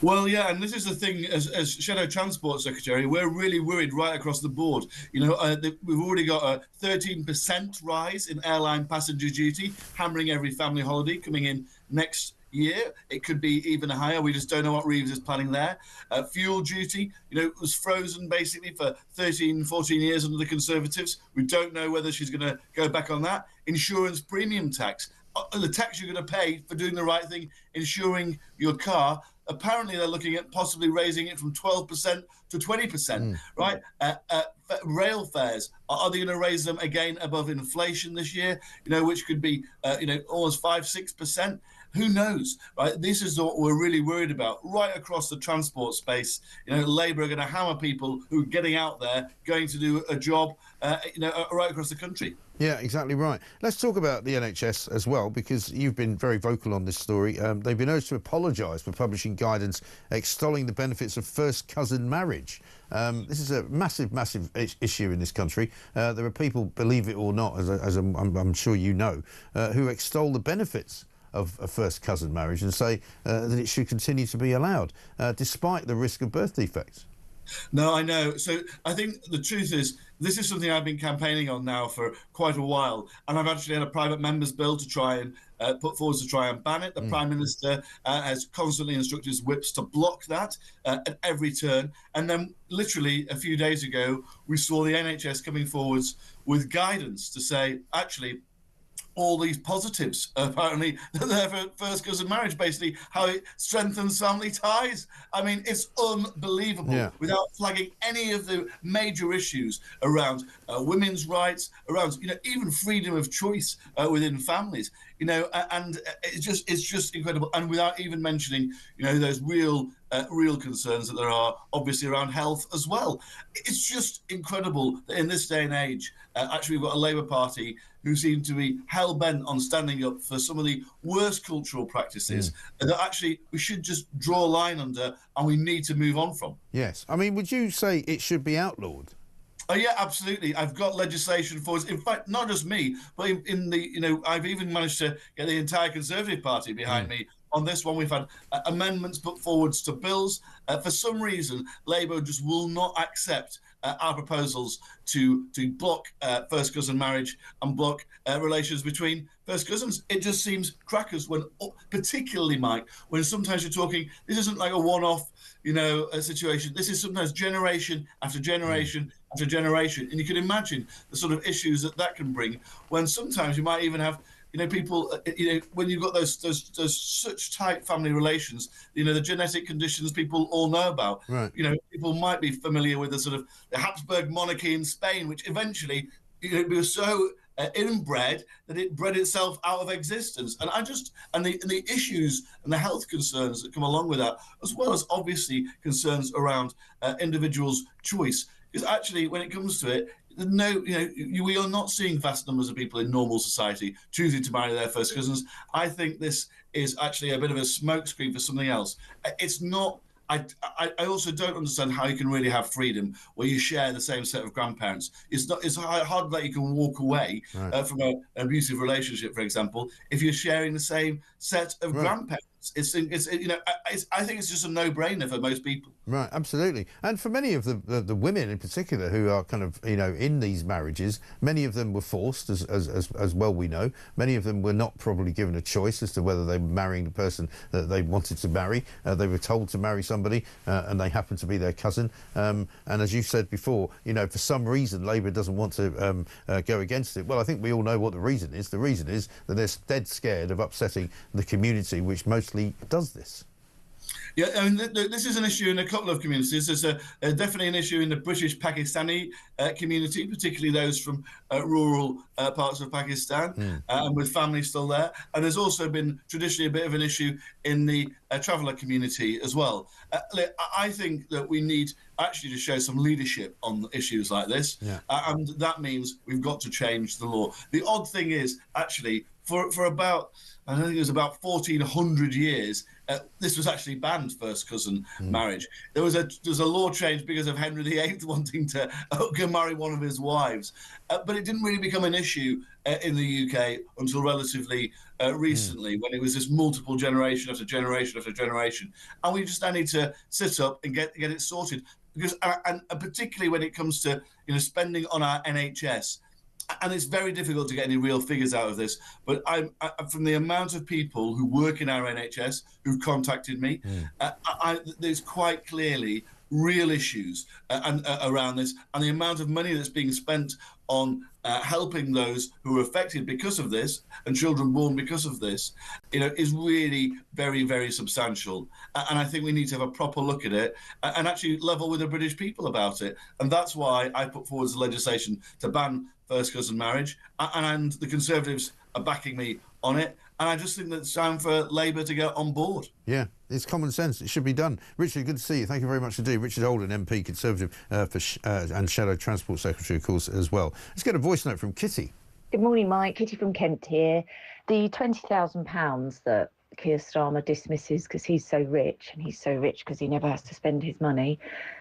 Well, yeah, and this is the thing, as Shadow Transport Secretary, we're really worried right across the board. You know, we've already got a 13% rise in airline passenger duty, hammering every family holiday coming in next year. It could be even higher. We just don't know what Reeves is planning there. Fuel duty, you know, was frozen basically for 13, 14 years under the Conservatives. We don't know whether she's going to go back on that. Insurance premium tax, the tax you're going to pay for doing the right thing, insuring your car. Apparently, they're looking at possibly raising it from 12% to 20%, right? Rail fares, are they going to raise them again above inflation this year? You know, which could be, you know, almost 5-6%. Who knows, right? This is what we're really worried about right across the transport space. You know, Labour are going to hammer people who are getting out there, going to do a job, you know, right across the country. Yeah, exactly right. Let's talk about the NHS as well, because you've been very vocal on this story. They've been urged to apologise for publishing guidance extolling the benefits of first cousin marriage. This is a massive, massive issue in this country. There are people, believe it or not, as I'm sure you know, who extol the benefits of a first cousin marriage and say that it should continue to be allowed, despite the risk of birth defects. No, I know. So I think the truth is this is something I've been campaigning on now for quite a while, and I've actually had a private member's bill to try and put forward to try and ban it. The Prime Minister has constantly instructed his whips to block that at every turn. And then literally a few days ago, we saw the NHS coming forwards with guidance to say, actually, all these positives, apparently, there for first cousin marriage, basically how it strengthens family ties. I mean, it's unbelievable, without flagging any of the major issues around women's rights, around, even freedom of choice within families, and it's just incredible. And without even mentioning, those real concerns that there are obviously around health as well. It's just incredible that in this day and age, actually we've got a Labour Party who seem to be hell-bent on standing up for some of the worst cultural practices that actually we should just draw a line under and we need to move on from. Yes. I mean, would you say it should be outlawed? Oh yeah, absolutely. I've got legislation for it. In fact, not just me, but in the, I've even managed to get the entire Conservative Party behind me on this one. We've had amendments put forwards to bills. For some reason, Labour just will not accept our proposals to block first cousin marriage and block relations between first cousins. It just seems crackers when, particularly, Mike, when sometimes you're talking, this isn't like a one-off, a situation. This is sometimes generation after generation after generation. And you can imagine the sort of issues that can bring when sometimes you might even have people, when you've got those such tight family relations, the genetic conditions people all know about. Right. People might be familiar with the sort of the Habsburg monarchy in Spain, which eventually, was so inbred that it bred itself out of existence. And the issues and the health concerns that come along with that, as well as obviously concerns around individuals' choice. Because actually, when it comes to it, we are not seeing vast numbers of people in normal society choosing to marry their first cousins. I think this is actually a bit of a smokescreen for something else. It's not. I also don't understand how you can really have freedom where you share the same set of grandparents. It's hard that you can walk away from an abusive relationship, for example, if you're sharing the same set of grandparents. I think it's just a no-brainer for most people. Right, absolutely. And for many of the women in particular who are kind of, in these marriages, many of them were forced, as well we know. Many of them were not probably given a choice as to whether they were marrying the person that they wanted to marry. They were told to marry somebody and they happened to be their cousin. And as you said before, for some reason, Labour doesn't want to go against it. Well, I think we all know what the reason is. The reason is that they're dead scared of upsetting the community, which mostly does this. Yeah, I mean, this is an issue in a couple of communities. There's definitely an issue in the British Pakistani community, particularly those from rural parts of Pakistan, and with families still there. And there's also been traditionally a bit of an issue in the traveller community as well. I think that we need actually to show some leadership on issues like this, and that means we've got to change the law. The odd thing is, actually, for about, I think it was about 1,400 years, this was actually banned, first cousin marriage. There was a law change because of Henry VIII wanting to go marry one of his wives, but it didn't really become an issue in the UK until relatively recently, when it was this multiple generation after generation after generation, and we just now need to sit up and get it sorted. Because and particularly when it comes to spending on our NHS. And it's very difficult to get any real figures out of this, but from the amount of people who work in our NHS who've contacted me, there's quite clearly real issues around this, and the amount of money that's being spent on helping those who are affected because of this and children born because of this, is really very, very substantial. And I think we need to have a proper look at it and actually level with the British people about it. And that's why I put forward the legislation to ban first cousin marriage, and the Conservatives are backing me on it. And I just think that it's time for Labour to get on board. Yeah, it's common sense. It should be done. Richard, good to see you. Thank you very much indeed. Richard Holden, MP, Conservative, and Shadow Transport Secretary, of course, as well. Let's get a voice note from Kitty. Good morning, Mike. Kitty from Kent here. The £20,000 that Keir Starmer dismisses because he's so rich, and he's so rich because he never has to spend his money,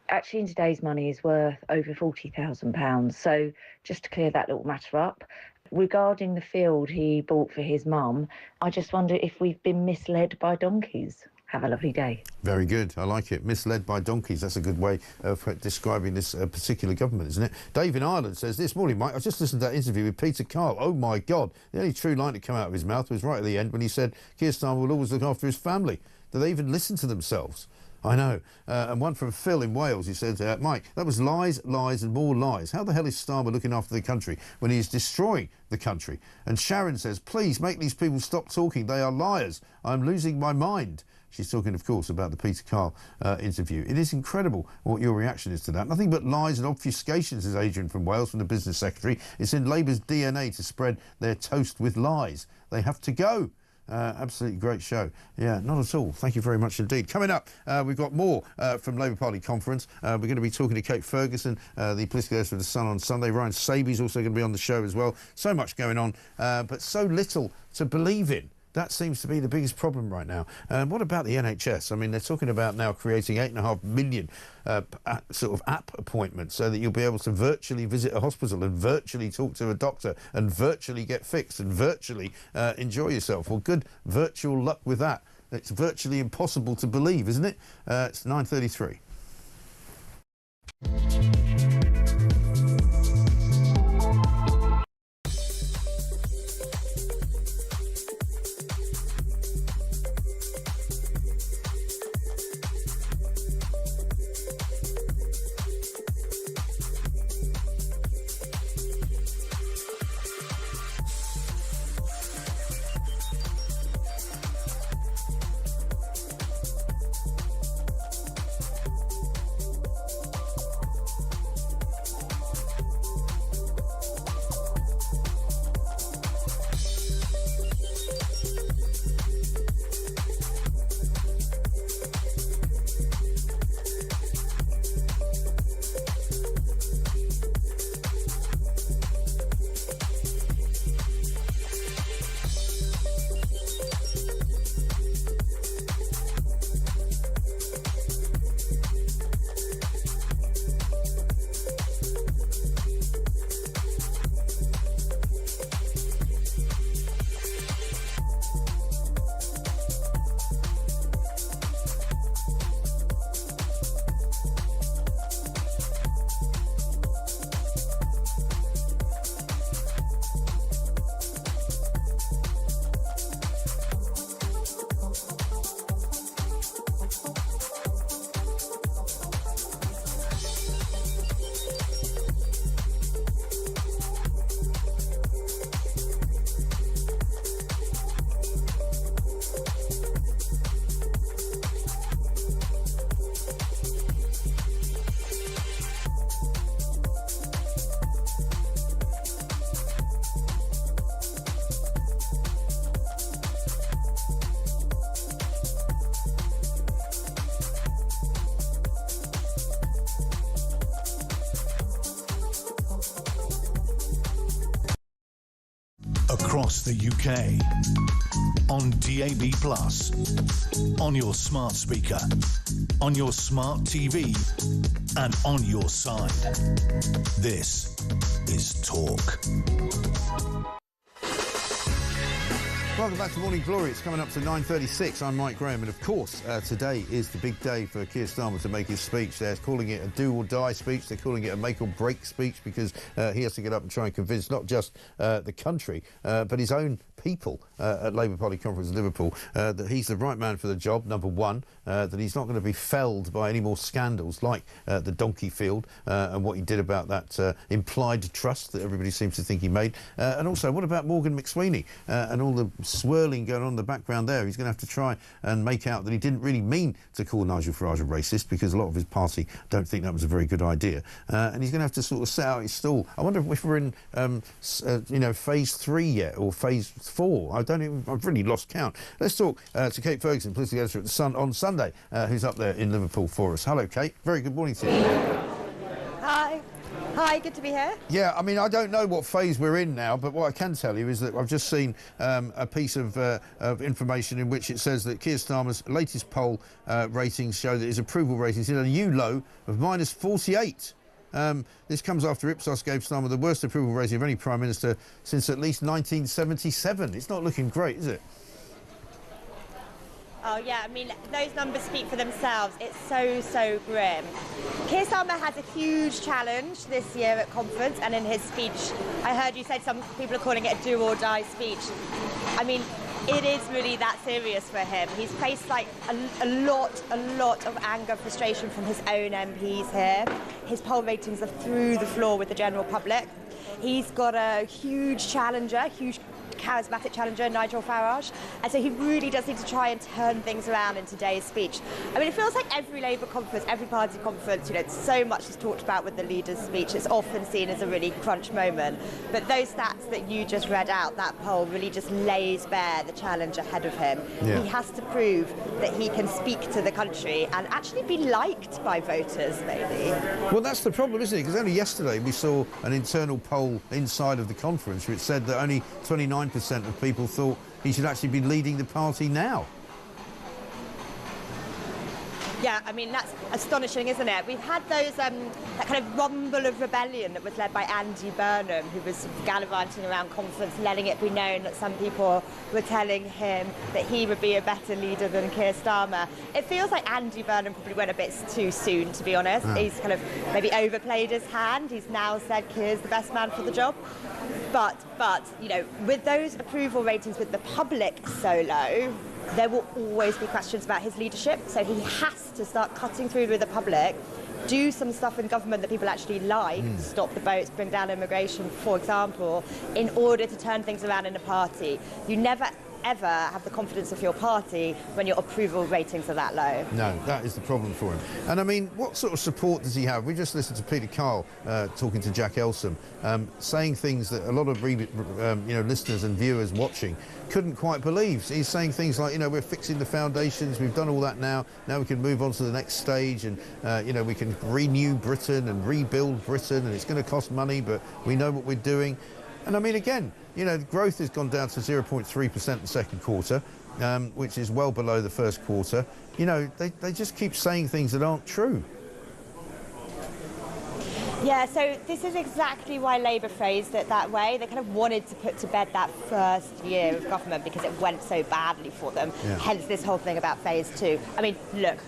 actually in today's money is worth over £40,000. So just to clear that little matter up. Regarding the field he bought for his mum, I just wonder if we've been misled by donkeys. Have a lovely day. Very good. I like it. Misled by donkeys. That's a good way of describing this particular government, isn't it? Dave in Ireland says, this morning, Mike, I just listened to that interview with Peter Kyle. Oh, my God. The only true line to come out of his mouth was right at the end when he said Keir Starmer will always look after his family. Do they even listen to themselves? I know. And one from Phil in Wales, he said, Mike, that was lies, lies and more lies. How the hell is Starmer looking after the country when he is destroying the country? And Sharon says, please make these people stop talking. They are liars. I'm losing my mind. She's talking, of course, about the Peter Kyle interview. It is incredible what your reaction is to that. Nothing but lies and obfuscations, says Adrian from Wales, from the Business Secretary. It's in Labour's DNA to spread their toast with lies. They have to go. Absolutely great show. Yeah, not at all. Thank you very much indeed. Coming up, we've got more from Labour Party conference. We're going to be talking to Kate Ferguson, the political editor of The Sun on Sunday. Ryan Saby's also going to be on the show as well. So much going on, but so little to believe in. That seems to be the biggest problem right now. What about the NHS? I mean, they're talking about now creating 8.5 million sort of app appointments so that you'll be able to virtually visit a hospital and virtually talk to a doctor and virtually get fixed and virtually enjoy yourself. Well, good virtual luck with that. It's virtually impossible to believe, isn't it? It's 9:33. Across the UK, on DAB+, on your smart speaker, on your smart TV, and on your side. This is Talk. Welcome back to Morning Glory. It's coming up to 9:36. I'm Mike Graham, and of course, today is the big day for Keir Starmer to make his speech. They're calling it a do-or-die speech. They're calling it a make-or-break speech because he has to get up and try and convince not just the country, but his own people at Labour Party conference in Liverpool that he's the right man for the job, number one, that he's not going to be felled by any more scandals like the donkey field and what he did about that implied trust that everybody seems to think he made. And also, what about Morgan McSweeney and all the swirling going on in the background there? He's going to have to try and make out that he didn't really mean to call Nigel Farage a racist because a lot of his party don't think that was a very good idea. And he's going to have to sort of set out his stall. I wonder if we're in, phase 3 yet or phase 4. I've really lost count. Let's talk to Kate Ferguson, political editor at The Sun on Sunday, who's up there in Liverpool for us. Hello, Kate. Very good morning to you. Hi. Hi, good to be here. Yeah, I mean, I don't know what phase we're in now, but what I can tell you is that I've just seen a piece of information in which it says that Keir Starmer's latest poll ratings show that his approval ratings hit a new low of -48. This comes after Ipsos gave Starmer the worst approval rating of any Prime Minister since at least 1977. It's not looking great, is it? Oh yeah, I mean, those numbers speak for themselves. It's so grim. Keir Starmer has a huge challenge this year at conference, and in his speech, I heard you said some people are calling it a do or die speech. I mean, it is really that serious for him. He's faced like a lot of anger, frustration from his own MPs here. His poll ratings are through the floor with the general public. He's got a huge challenger, huge charismatic challenger, Nigel Farage, and so he really does need to try and turn things around in today's speech. I mean, it feels like every Labour conference, every party conference, you know, so much is talked about with the leader's speech. It's often seen as a really crunch moment, but those stats that you just read out, that poll really just lays bare the challenge ahead of him. Yeah. He has to prove that he can speak to the country and actually be liked by voters, maybe. Well, that's the problem, isn't it? Because only yesterday we saw an internal poll inside of the conference which said that only 29% of people thought he should actually be leading the party now. Yeah, I mean, that's astonishing, isn't it? We've had those, that kind of rumble of rebellion that was led by Andy Burnham, who was sort of gallivanting around conference, letting it be known that some people were telling him that he would be a better leader than Keir Starmer. It feels like Andy Burnham probably went a bit too soon, to be honest. He's kind of maybe overplayed his hand. He's now said Keir's the best man for the job. But, you know, with those approval ratings with the public so low, there will always be questions about his leadership, so he has to start cutting through with the public, do some stuff in government that people actually like, stop the boats, bring down immigration, for example, in order to turn things around in a party. You never ever have the confidence of your party when your approval ratings are that low. No, that is the problem for him. And I mean, what sort of support does he have? We just listened to Peter Kyle talking to Jack Elsom, saying things that a lot of listeners and viewers watching couldn't quite believe. He's saying things like, you know, we're fixing the foundations, we've done all that now we can move on to the next stage, and you know, we can renew Britain and rebuild Britain, and it's going to cost money, but we know what we're doing. And I mean, again, you know, growth has gone down to 0.3% the second quarter, which is well below the first quarter. You know, they just keep saying things that aren't true. Yeah, so this is exactly why Labour phrased it that way. They kind of wanted to put to bed that first year of government because it went so badly for them. Yeah. Hence this whole thing about phase 2. I mean, look,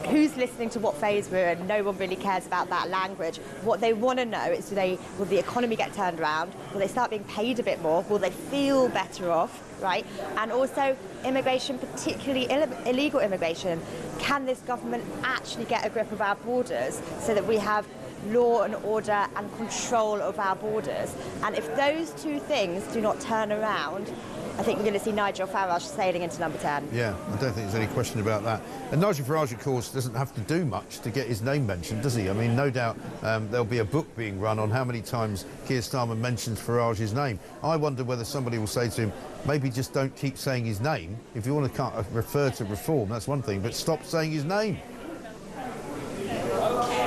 who's listening to what phase we're in? No one really cares about that language. What they want to know is, will the economy get turned around? Will they start being paid a bit more? Will they feel better off? Right? And also immigration, particularly illegal immigration. Can this government actually get a grip of our borders so that we have law and order and control of our borders? And if those two things do not turn around, I think we're going to see Nigel Farage sailing into number 10. Yeah, I don't think there's any question about that. And Nigel Farage, of course, doesn't have to do much to get his name mentioned, does he? I mean, no doubt there'll be a book being run on how many times Keir Starmer mentions Farage's name. I wonder whether somebody will say to him, maybe just don't keep saying his name. If you want to refer to reform, that's one thing, but stop saying his name.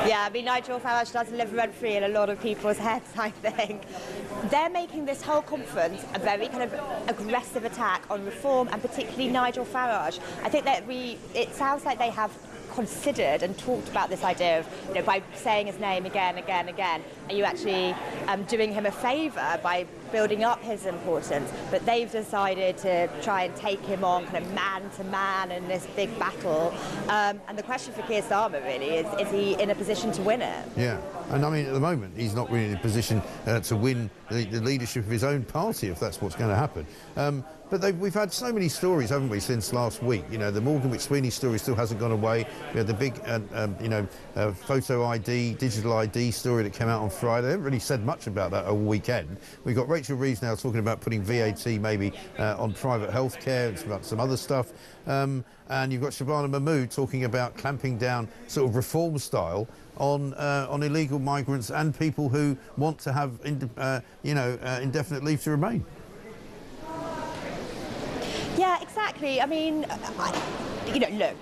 Yeah, I mean, Nigel Farage does live rent-free in a lot of people's heads, I think. They're making this whole conference a very kind of aggressive attack on reform, and particularly Nigel Farage. I think that it sounds like they have considered and talked about this idea of, you know, by saying his name again, are you actually doing him a favour by building up his importance? But they've decided to try and take him on kind of man to man in this big battle. And the question for Keir Starmer really is he in a position to win it? Yeah, and I mean, at the moment, he's not really in a position to win the leadership of his own party, if that's what's going to happen. But we've had so many stories, haven't we, since last week? You know, the Morgan McSweeney story still hasn't gone away. We had the big, photo ID, digital ID story that came out on Friday. They haven't really said much about that all weekend. We've got Rachel Reeves now talking about putting VAT maybe on private health care and about some other stuff. And you've got Shabana Mahmood talking about clamping down sort of reform style on illegal migrants and people who want to have indefinite leave to remain. Yeah, exactly. I mean, look,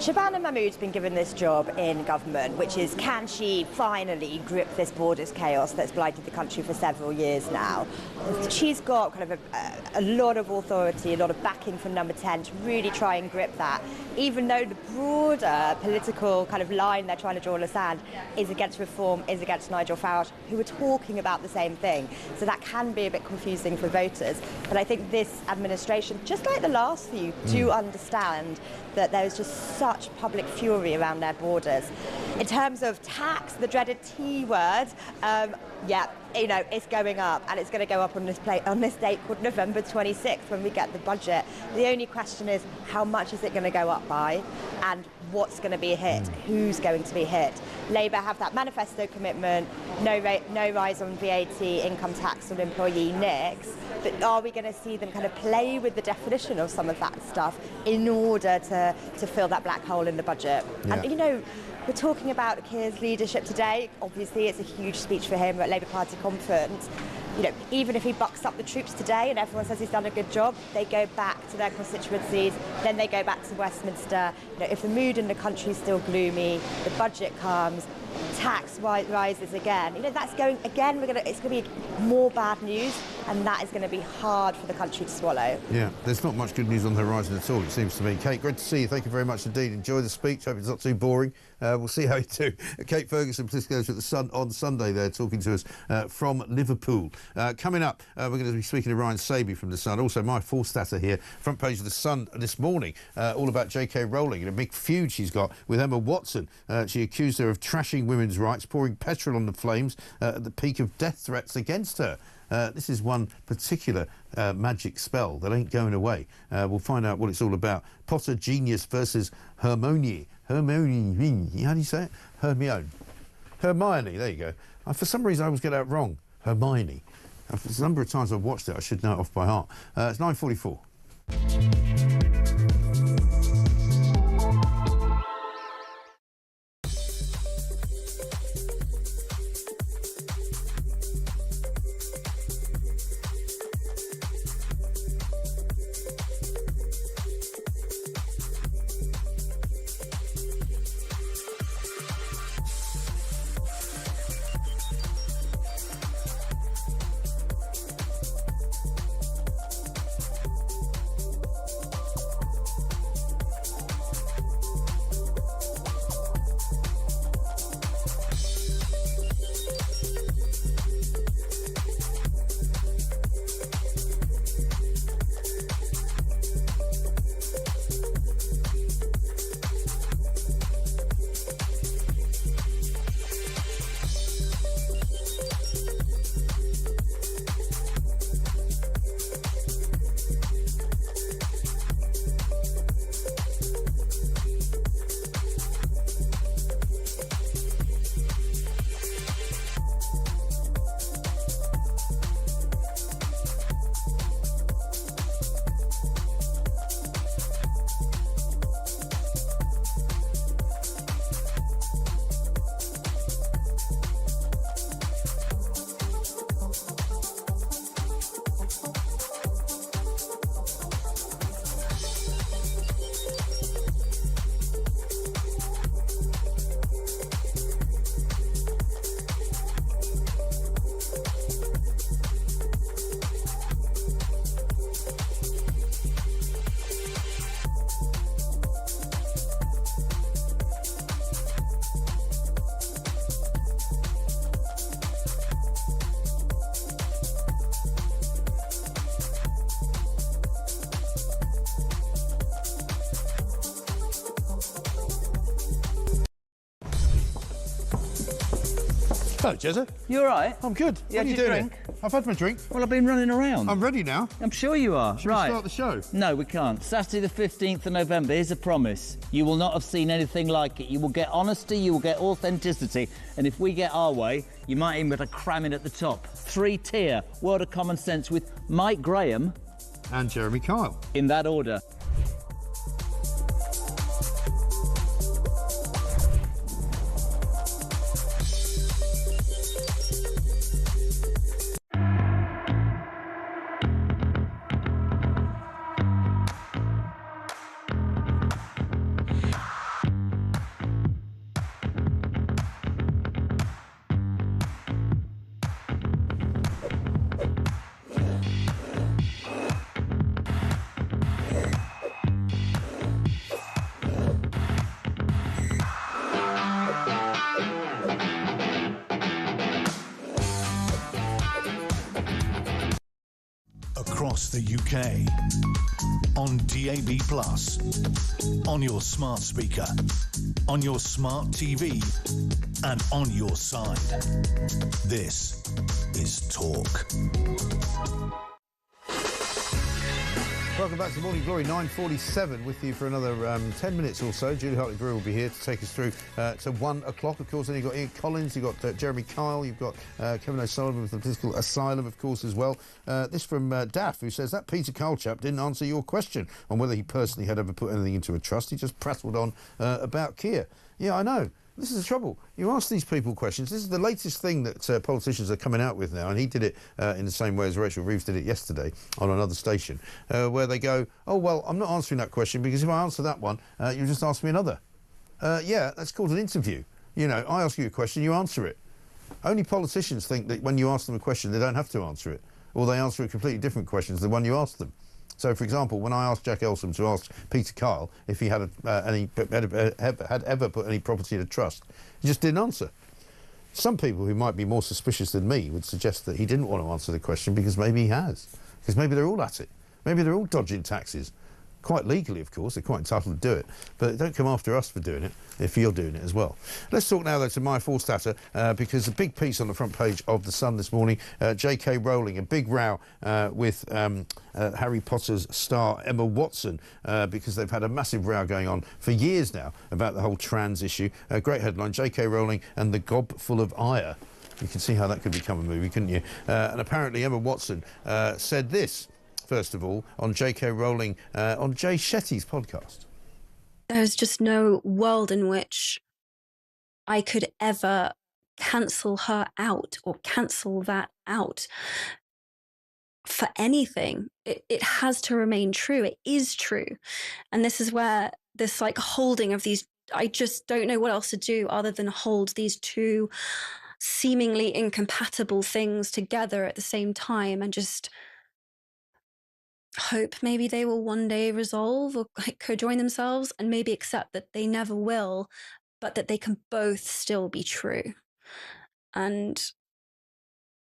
Shabana Mahmood's been given this job in government, which is, can she finally grip this borders chaos that's blighted the country for several years now? She's got kind of a lot of authority, a lot of backing from Number 10 to really try and grip that, even though the broader political kind of line they're trying to draw in the sand is against reform, is against Nigel Farage, who are talking about the same thing. So that can be a bit confusing for voters. But I think this administration, just like the last few, do understand that there's just such public fury around their borders. In terms of tax, the dreaded T word, yeah, you know, it's going up, and it's going to go up on this date called November 26th when we get the budget. The only question is, how much is it going to go up by, and what's going to be hit, who's going to be hit. Labour have that manifesto commitment, no rise on VAT, income tax on employee NICs, but are we going to see them kind of play with the definition of some of that stuff in order to fill that black hole in the budget? Yeah. And, you know, we're talking about Keir's leadership today. Obviously, it's a huge speech for him at Labour Party conference. You know, even if he bucks up the troops today and everyone says he's done a good job, they go back to their constituencies, then they go back to Westminster. You know, if the mood in the country is still gloomy, the budget comes, tax rises again. You know, that's going again. It's going to be more bad news, and that is going to be hard for the country to swallow. Yeah, there's not much good news on the horizon at all, it seems to me. Kate, great to see you. Thank you very much indeed. Enjoy the speech. Hope it's not too boring. We'll see how you do. Kate Ferguson, political editor at The Sun on Sunday there, talking to us from Liverpool. Coming up, we're going to be speaking to Ryan Saby from The Sun. Also, my full statter here, front page of The Sun this morning, all about J.K. Rowling and a big feud she's got with Emma Watson. She accused her of trashing women's rights, pouring petrol on the flames at the peak of death threats against her. This is one particular magic spell that ain't going away. We'll find out what it's all about. Potter Genius versus Hermione. Hermione, how do you say it? Hermione, there you go. For some reason I always get that wrong. Hermione. For a number of times I've watched it, I should know it off by heart. It's 9:44. Hello, Jezza. You all right? I'm good. Yeah, what are you doing? drink? I've had my drink. Well, I've been running around. I'm ready now. I'm sure you are. Should right. we start the show? No, we can't. Saturday the 15th of November, here's a promise. You will not have seen anything like it. You will get honesty, you will get authenticity, and if we get our way, you might even get a cram in at the top. 3-tier, World of Common Sense with Mike Graham. And Jeremy Kyle. In that order. across the UK. On DAB+, on your smart speaker, on your smart TV, and on your side. This is Talk. Welcome back to Morning Glory, 9:47, with you for another 10 minutes or so. Julie Hartley-Brewer will be here to take us through to 1 o'clock. Of course, then you've got Ian Collins, you've got Jeremy Kyle, you've got Kevin O'Sullivan with the Political Asylum, of course, as well. This from Daff, who says, that Peter Kyle chap didn't answer your question on whether he personally had ever put anything into a trust. He just prattled on about Keir. Yeah, I know. This is the trouble. You ask these people questions. This is the latest thing that politicians are coming out with now, and he did it in the same way as Rachel Reeves did it yesterday on another station, where they go, oh, well, I'm not answering that question because if I answer that one, you just ask me another. Yeah, that's called an interview. You know, I ask you a question, you answer it. Only politicians think that when you ask them a question, they don't have to answer it, or they answer a completely different question to the one you asked them. So, for example, when I asked Jack Elsom to ask Peter Kyle if he had ever put any property in a trust, he just didn't answer. Some people who might be more suspicious than me would suggest that he didn't want to answer the question because maybe he has. Because maybe they're all at it. Maybe they're all dodging taxes. Quite legally, of course, they're quite entitled to do it. But don't come after us for doing it if you're doing it as well. Let's talk now, though, to Maya Forstater, because a big piece on the front page of The Sun this morning, J.K. Rowling, a big row with Harry Potter's star Emma Watson, because they've had a massive row going on for years now about the whole trans issue. Great headline, J.K. Rowling and the Gob Full of Ire. You can see how that could become a movie, couldn't you? And apparently Emma Watson said this, first of all, on J.K. Rowling on Jay Shetty's podcast. There's just no world in which I could ever cancel her out or cancel that out for anything. It has to remain true. It is true. And this is where this like holding of these, I just don't know what else to do other than hold these two seemingly incompatible things together at the same time and just hope maybe they will one day resolve or co-join themselves and maybe accept that they never will, but that they can both still be true. And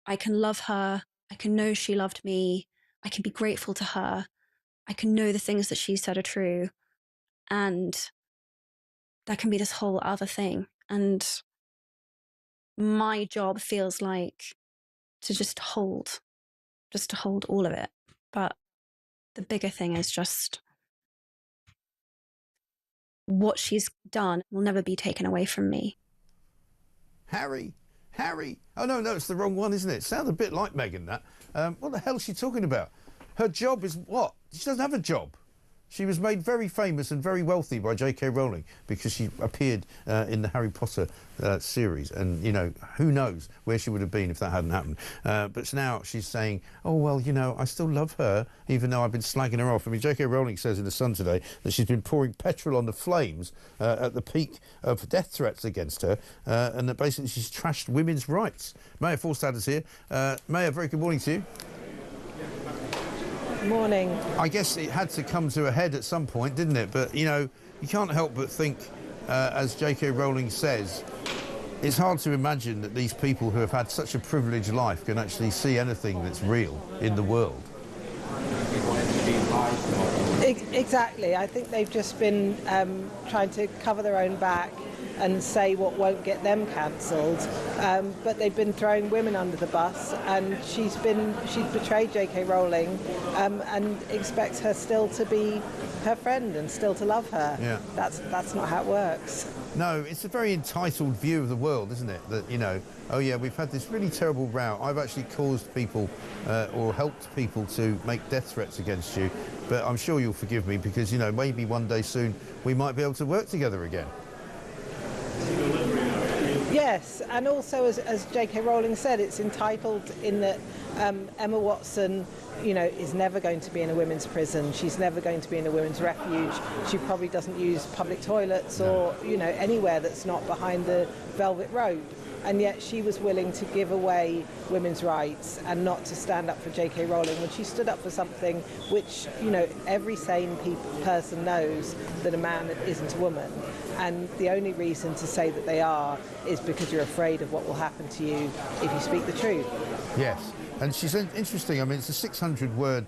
I can love her. I can know she loved me. I can be grateful to her. I can know the things that she said are true. And there can be this whole other thing. And my job feels like to just hold all of it. But the bigger thing is just what she's done will never be taken away from me. Harry. Oh, no, it's the wrong one, isn't it? It sounds a bit like Meghan, that. What the hell is she talking about? Her job is what? She doesn't have a job. She was made very famous and very wealthy by J.K. Rowling because she appeared in the Harry Potter series. And, you know, who knows where she would have been if that hadn't happened. But now she's saying, oh, well, you know, I still love her, even though I've been slagging her off. I mean, J.K. Rowling says in The Sun today that she's been pouring petrol on the flames at the peak of death threats against her, and that basically she's trashed women's rights. Maya Forstater's here. Maya, very good morning to you. Morning. I guess it had to come to a head at some point, didn't it? But, you know, you can't help but think, as J.K. Rowling says, it's hard to imagine that these people who have had such a privileged life can actually see anything that's real in the world. Exactly. I think they've just been trying to cover their own back and say what won't get them cancelled, but they've been throwing women under the bus, and she's betrayed J.K. Rowling and expects her still to be her friend and still to love her. Yeah. That's not how it works. No, it's a very entitled view of the world, isn't it? That, you know, oh yeah, we've had this really terrible row. I've actually caused people or helped people to make death threats against you, but I'm sure you'll forgive me because, you know, maybe one day soon we might be able to work together again. Yes, and also as J.K. Rowling said, it's entitled in that Emma Watson, you know, is never going to be in a women's prison. She's never going to be in a women's refuge. She probably doesn't use public toilets or, you know, anywhere that's not behind the velvet rope. And yet she was willing to give away women's rights and not to stand up for J.K. Rowling when she stood up for something which, you know, every sane person knows that a man isn't a woman. And the only reason to say that they are is because you're afraid of what will happen to you if you speak the truth. Yes. And she's interesting. I mean, it's a 600-word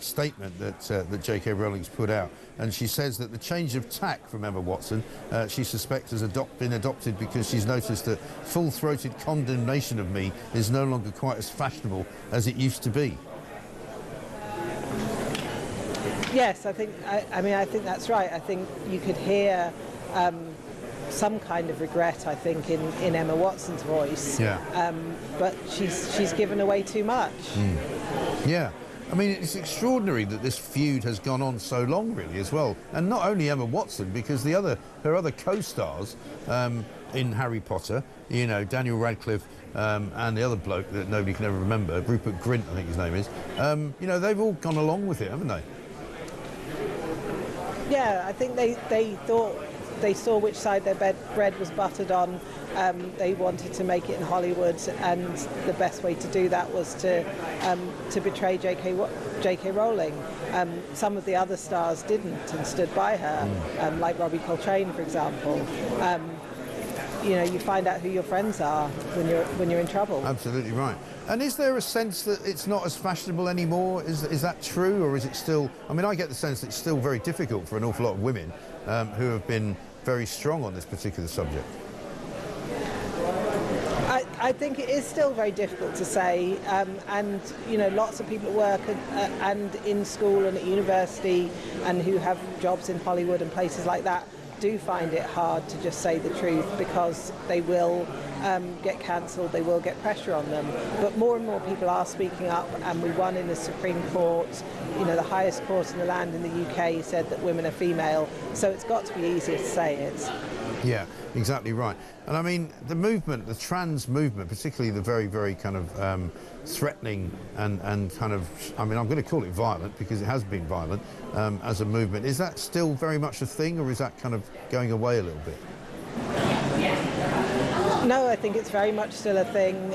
statement that J.K. Rowling's put out, and she says that the change of tack from Emma Watson, she suspects has been adopted because she's noticed that full-throated condemnation of me is no longer quite as fashionable as it used to be. Yes, I think that's right. I think you could hear some kind of regret, I think, in Emma Watson's voice. Yeah. But she's given away too much. Yeah. I mean, it's extraordinary that this feud has gone on so long, really, as well. And not only Emma Watson, because her other co-stars in Harry Potter, you know, Daniel Radcliffe and the other bloke that nobody can ever remember, Rupert Grint, I think his name is, you know, they've all gone along with it, haven't they? Yeah, I think they thought they saw which side their bread was buttered on. They wanted to make it in Hollywood, and the best way to do that was to betray J.K. Rowling. Some of the other stars didn't and stood by her, like Robbie Coltrane, for example. You know, you find out who your friends are when you're in trouble. Absolutely right. And is there a sense that it's not as fashionable anymore? Is that true, or is it still? I mean, I get the sense that it's still very difficult for an awful lot of women who have been very strong on this particular subject. I think it is still very difficult to say, and you know, lots of people at work and in school and at university and who have jobs in Hollywood and places like that do find it hard to just say the truth, because they will get cancelled, they will get pressure on them. But more and more people are speaking up, and we won in the Supreme Court. You know, the highest court in the land in the UK said that women are female, so it's got to be easier to say it. Yeah, exactly right. And I mean, the movement, the trans movement, particularly the very, very kind of threatening and kind of, I mean, I'm going to call it violent because it has been violent as a movement. Is that still very much a thing, or is that kind of going away a little bit? No, I think it's very much still a thing.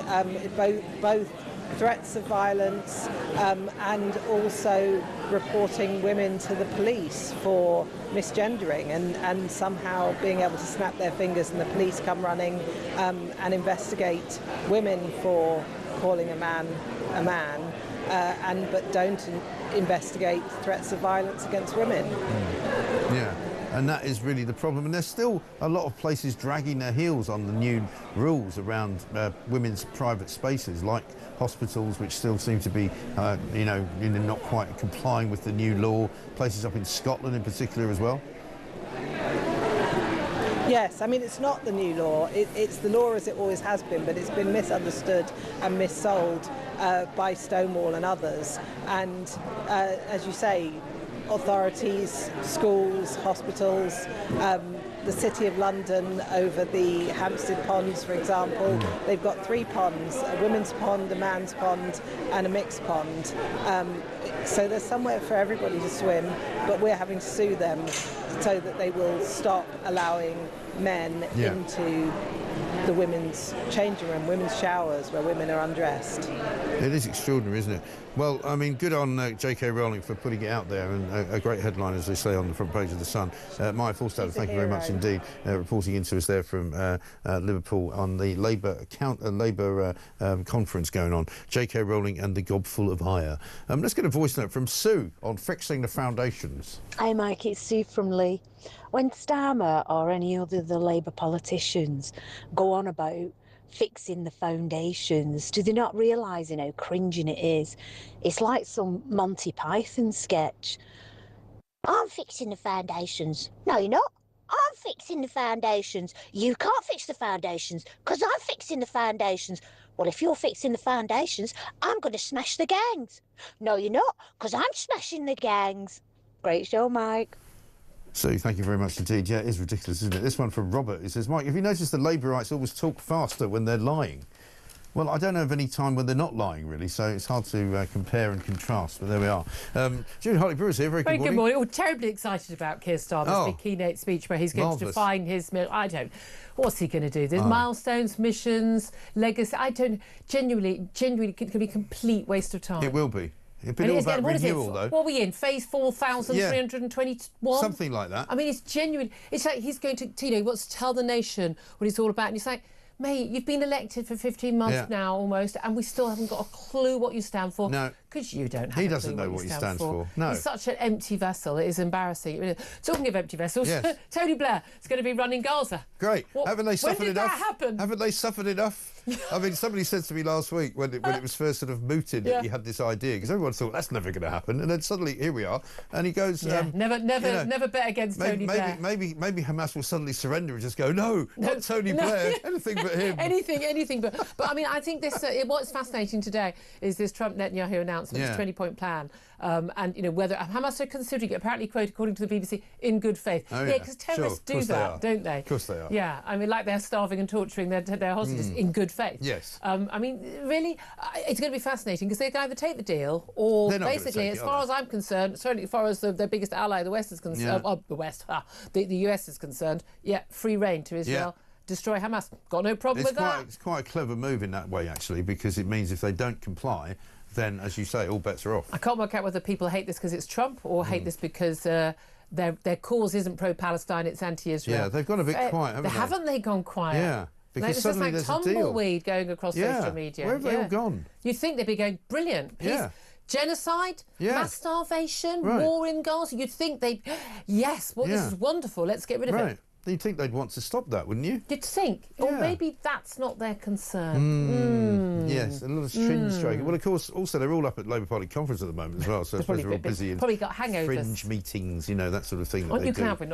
Both threats of violence and also reporting women to the police for misgendering and somehow being able to snap their fingers and the police come running and investigate women for calling a man a man, but don't investigate threats of violence against women. Yeah. And that is really the problem. And there's still a lot of places dragging their heels on the new rules around women's private spaces, like hospitals, which still seem to be, you know, not quite complying with the new law. Places up in Scotland in particular as well. Yes, I mean, it's not the new law. It's the law as it always has been, but it's been misunderstood and missold by Stonewall and others. And as you say, authorities, schools, hospitals, the City of London over the Hampstead Ponds, for example, they've got 3 ponds, a women's pond, a man's pond and a mixed pond. So there's somewhere for everybody to swim, but we're having to sue them so that they will stop allowing men into the women's changing room, women's showers where women are undressed. It is extraordinary, isn't it? Well, I mean, good on J.K. Rowling for putting it out there, and a great headline, as they say, on the front page of The Sun. Maya Forstater, thank you very much indeed, reporting into us there from Liverpool on the Labour conference going on. J.K. Rowling and the gobful of hire. Let's get a voice note from Sue on fixing the foundations. Hi Mike, it's Sue from Lee. When Starmer or any other of the Labour politicians go on about fixing the foundations, do they not realise, you know, cringing it is? It's like some Monty Python sketch. I'm fixing the foundations. No, you're not. I'm fixing the foundations. You can't fix the foundations because I'm fixing the foundations. Well, if you're fixing the foundations, I'm going to smash the gangs. No, you're not, because I'm smashing the gangs. Great show, Mike. So thank you very much indeed. Yeah, it is ridiculous, isn't it? This one from Robert. He says, Mike, have you noticed the Labourites always talk faster when they're lying? Well, I don't know of any time when they're not lying, really, so it's hard to compare and contrast, but there we are. Julie Hartley-Brewer's here. Very good morning. We're terribly excited about Keir Starmer's big keynote speech where he's going to define his... What's he going to do? There's milestones, missions, legacy. I don't... Genuinely, it could be a complete waste of time. It will be. It'll be all about renewal, though. What are we in? Phase 4,321? Something like that. I mean, it's genuine. It's like he's going to, you know, he wants to tell the nation what it's all about. And it's like, Mate, you've been elected for 15 months now, almost, and we still haven't got a clue what you stand for. No. Because you don't have He a clue doesn't know what he stands for. No. He's such an empty vessel. It is embarrassing. Talking of empty vessels, Yes. Tony Blair is going to be running Gaza. Great. Haven't they suffered enough? When did that happen? Haven't they suffered enough? I mean, somebody said to me last week when it was first sort of mooted that he had this idea, because everyone thought that's never going to happen, and then suddenly here we are, and he goes, never bet against Tony Blair. Maybe Hamas will suddenly surrender and just go, no, not Tony Blair, anything but him. anything but I mean, I think this what's fascinating today is this Trump Netanyahu announcement, this 20-point plan, and whether Hamas are considering it, apparently, quote, according to the BBC, in good faith. Because terrorists do that, don't they? Of course they are. Yeah, I mean, like they're starving and torturing their hostages in good faith. Yes. I mean, really, it's going to be fascinating because they can either take the deal or basically, as far as I'm concerned, certainly as far as their biggest ally, the West, is concerned, the US is concerned, free reign to Israel. Yeah. Destroy Hamas. Got no problem with that. It's quite a clever move in that way, actually, because it means if they don't comply, then, as you say, all bets are off. I can't work out whether people hate this because it's Trump or hate this because their cause isn't pro-Palestine, it's anti-Israel. Yeah, they've gone a bit quiet, haven't they? Haven't they gone quiet? Yeah. Because suddenly there's like tumbleweed going across social media. Where have they all gone? You'd think they'd be going, brilliant, peace, genocide, mass starvation, war in Gaza. You'd think they'd, this is wonderful, let's get rid of it. You'd think they'd want to stop that, wouldn't you? You'd think. Or maybe that's not their concern. Yes, a lot of string striking. Well, of course, also they're all up at Labour Party conference at the moment as well, so I suppose they're all busy in probably got hangovers. fringe meetings, that sort of thing that Aren't they you do. glad we're not